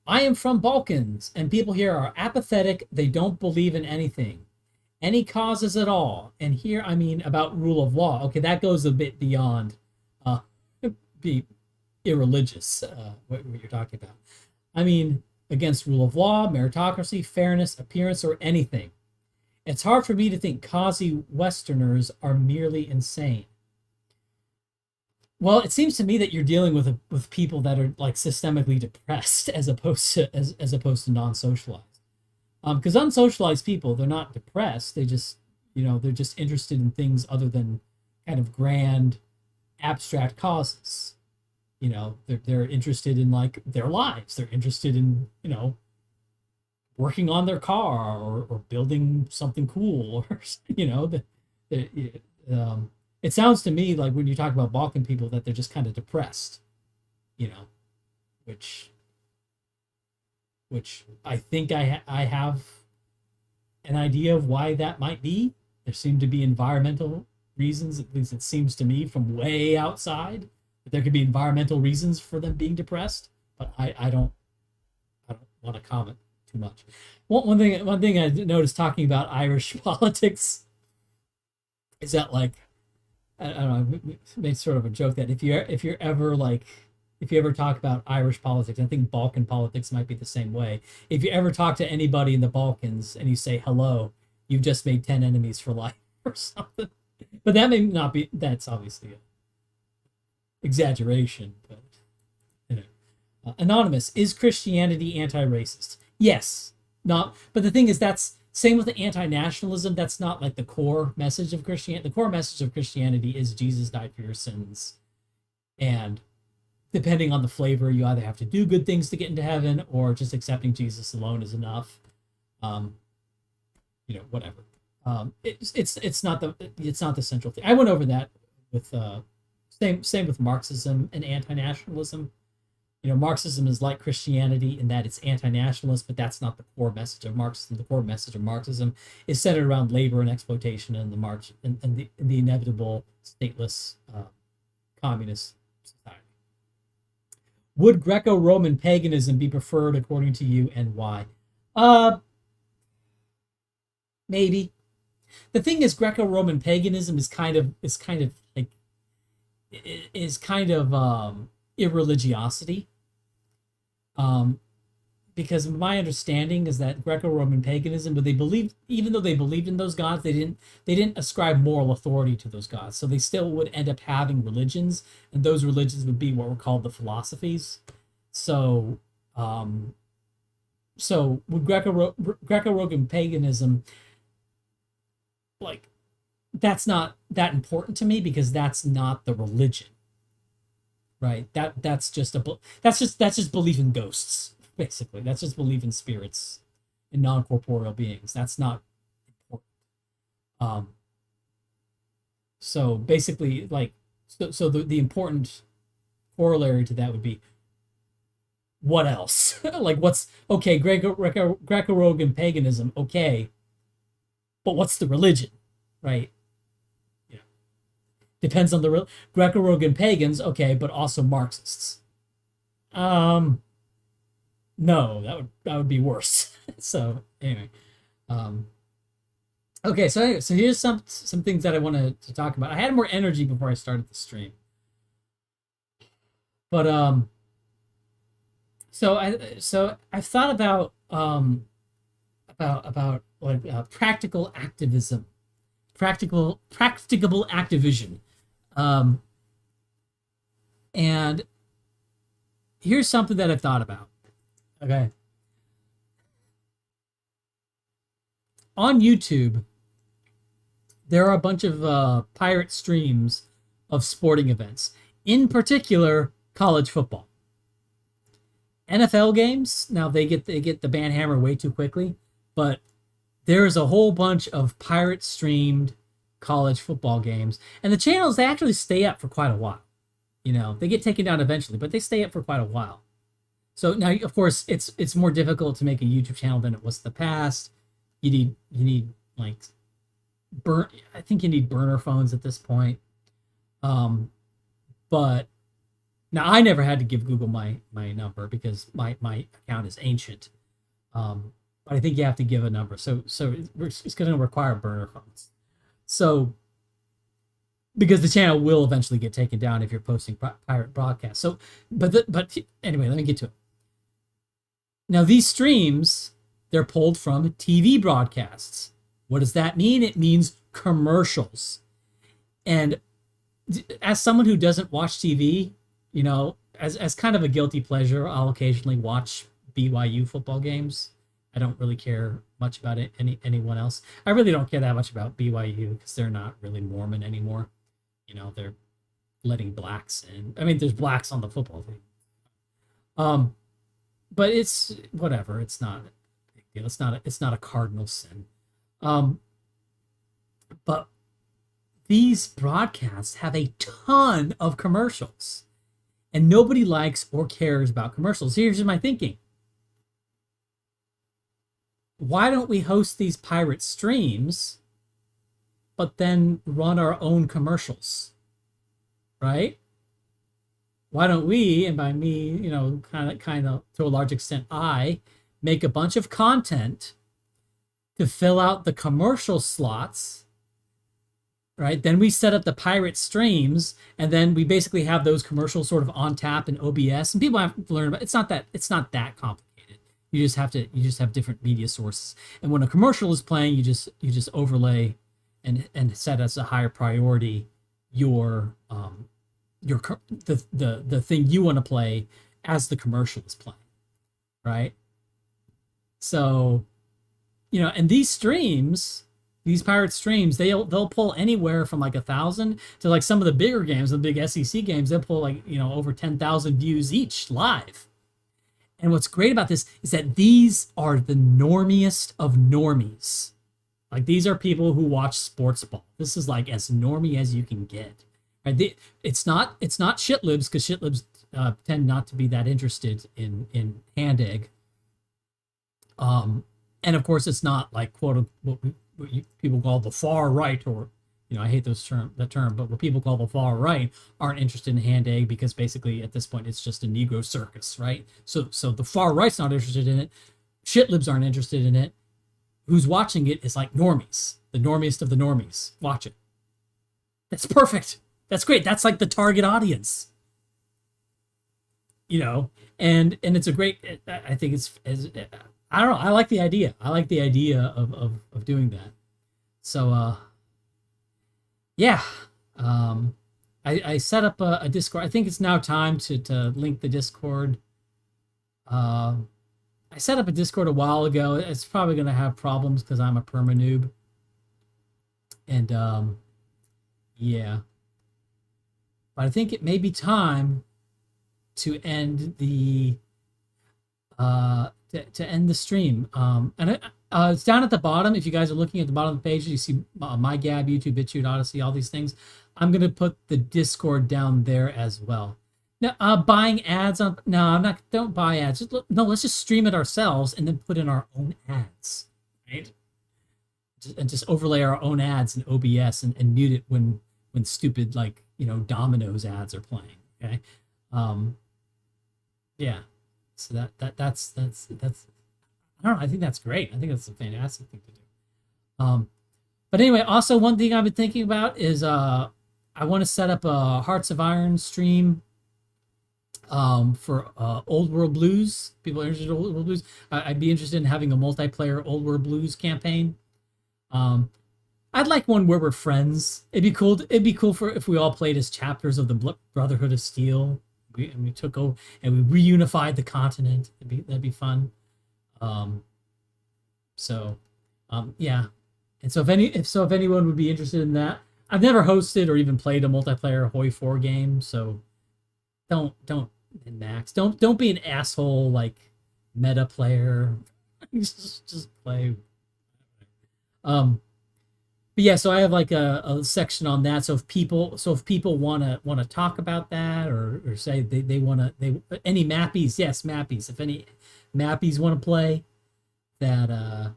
I am from Balkans, and people here are apathetic. They don't believe in anything, any causes at all. And here, I mean about rule of law. Okay, that goes a bit beyond be irreligious, what you're talking about. I mean, against rule of law, meritocracy, fairness, appearance, or anything. It's hard for me to think quasi-Westerners are merely insane. Well, it seems to me that you're dealing with people that are like systemically depressed as opposed to non-socialized. Because unsocialized people, they're not depressed. They just, they're just interested in things other than kind of grand, abstract causes. They're interested in like their lives. They're interested in, working on their car or building something cool, or it sounds to me like when you talk about Balkan people that they're just kind of depressed, which I think I have an idea of why that might be. There seem to be environmental reasons, at least it seems to me from way outside, that there could be environmental reasons for them being depressed, but I don't want to comment too much. One thing I noticed talking about Irish politics is that, like, I don't know, made sort of a joke that if you ever talk about Irish politics, I think Balkan politics might be the same way. If you ever talk to anybody in the Balkans and you say hello, you've just made 10 enemies for life or something. But that may not be. That's obviously an exaggeration. But Anonymous, is Christianity anti-racist? Yes. Not. But the thing is, that's same with the anti-nationalism. That's not like the core message of Christianity. The core message of Christianity is Jesus died for your sins, and depending on the flavor, you either have to do good things to get into heaven, or just accepting Jesus alone is enough. Whatever. It's not the central thing. I went over that with same with Marxism and anti-nationalism. Marxism is like Christianity in that it's anti-nationalist, but that's not the core message of Marxism. The core message of Marxism is centered around labor and exploitation and the inevitable stateless communist society. Would Greco-Roman paganism be preferred according to you, and why? Maybe. The thing is, Greco-Roman paganism is kind of irreligiosity. Because my understanding is that Greco-Roman paganism, but even though they believed in those gods, they didn't ascribe moral authority to those gods. So they still would end up having religions, and those religions would be what were called the philosophies. So with Greco-Roman paganism, like, that's not that important to me because that's not the religion, right? That's just belief in ghosts, basically. That's just belief in spirits and non-corporeal beings. That's not important. So basically, like, so the important corollary to that would be, what else? Like, what's okay? Greco-Roman paganism, okay. But what's the religion, right? Yeah, depends on the Greco-Roman pagans, okay, but also Marxists. No, that would be worse. So anyway, okay, so here's some things that I wanted to talk about. I had more energy before I started the stream, but so I've thought about like practical activism, practicable activism, and here's something that I've thought about. Okay. On YouTube, there are a bunch of pirate streams of sporting events, in particular college football. NFL games, now they get the ban hammer way too quickly, but there's a whole bunch of pirate streamed college football games, and the channels, they actually stay up for quite a while. You know, they get taken down eventually, but they stay up for quite a while. So now, of course, it's more difficult to make a YouTube channel than it was in the past. You need like I think you need burner phones at this point. But now I never had to give Google my number because my account is ancient. But I think you have to give a number. So it's going to require burner phones. So because the channel will eventually get taken down if you're posting pirate broadcasts. So, but anyway, let me get to it. Now, these streams, they're pulled from TV broadcasts. What does that mean? It means commercials. And as someone who doesn't watch TV, you know, as kind of a guilty pleasure, I'll occasionally watch BYU football games. I don't really care much about it, anyone else. I really don't care that much about BYU because they're not really Mormon anymore. You know, they're letting blacks in. I mean, there's blacks on the football team. But it's whatever. It's not a big deal. It's not a cardinal sin. But these broadcasts have a ton of commercials, and nobody likes or cares about commercials. Here's my thinking. Why don't we host these pirate streams, but then run our own commercials, right? Why don't we, and by me, you know, kind of to a large extent, I make a bunch of content to fill out the commercial slots, right? Then we set up the pirate streams, and then we basically have those commercials sort of on tap in OBS, and people have to learn about. It's not that complicated. You just have different media sources, and when a commercial is playing, you just overlay and set as a higher priority the thing you want to play as the commercial is playing, right? So, you know, and these streams, these pirate streams, they'll pull anywhere from like 1,000 to like some of the bigger games, the big SEC games, they'll pull like, you know, over 10,000 views each live. And what's great about this is that these are the normiest of normies. Like, these are people who watch sports ball. This is like as normie as you can get. Right? It's not shit libs, because shit libs tend not to be that interested in hand egg. And of course, it's not like quote what people call the far right, or, you know, I hate that term, but what people call the far right aren't interested in hand egg, because basically at this point it's just a Negro circus, right? So the far right's not interested in it. Shit libs aren't interested in it. Who's watching it is like normies, the normiest of the normies. Watch it. That's perfect. That's great. That's like the target audience, you know, and it's a great, I think I don't know. I like the idea. I like the idea of doing that. So, yeah, I set up a Discord. I think it's now time to link the Discord. I set up a Discord a while ago. It's probably going to have problems because I'm a perma noob. And, yeah. But I think it may be time to end the to end the stream. And it's down at the bottom. If you guys are looking at the bottom of the page, you see my Gab, YouTube, BitChute, Odyssey, all these things. I'm gonna put the Discord down there as well. Now, buying ads on? No, I'm not. Don't buy ads. No, let's just stream it ourselves and then put in our own ads. Right? and just overlay our own ads in OBS and mute it when stupid like Domino's ads are playing. Okay, yeah. So that's I don't know. I think that's great. I think that's a fantastic thing to do. But anyway, also one thing I've been thinking about is I want to set up a Hearts of Iron stream for Old World Blues. People are interested in Old World Blues. I'd be interested in having a multiplayer Old World Blues campaign. I'd like one where we're friends. It'd be cool. It'd be cool for if we all played as chapters of the Brotherhood of Steel. We took over and we reunified the continent. That'd be fun. Yeah. And so if anyone would be interested in that, I've never hosted or even played a multiplayer Hoi 4 game, so don't Max, don't be an asshole like meta player. just play. But yeah, so I have like a section on that. So if people want to talk about that or say they want to any mappies, yes, mappies. If any mappies want to play, that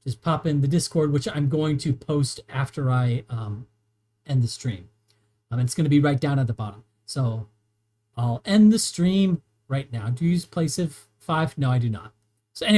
just pop in the Discord, which I'm going to post after I end the stream. It's going to be right down at the bottom. So I'll end the stream right now. Do you use Placiv 5? No, I do not. So anyway,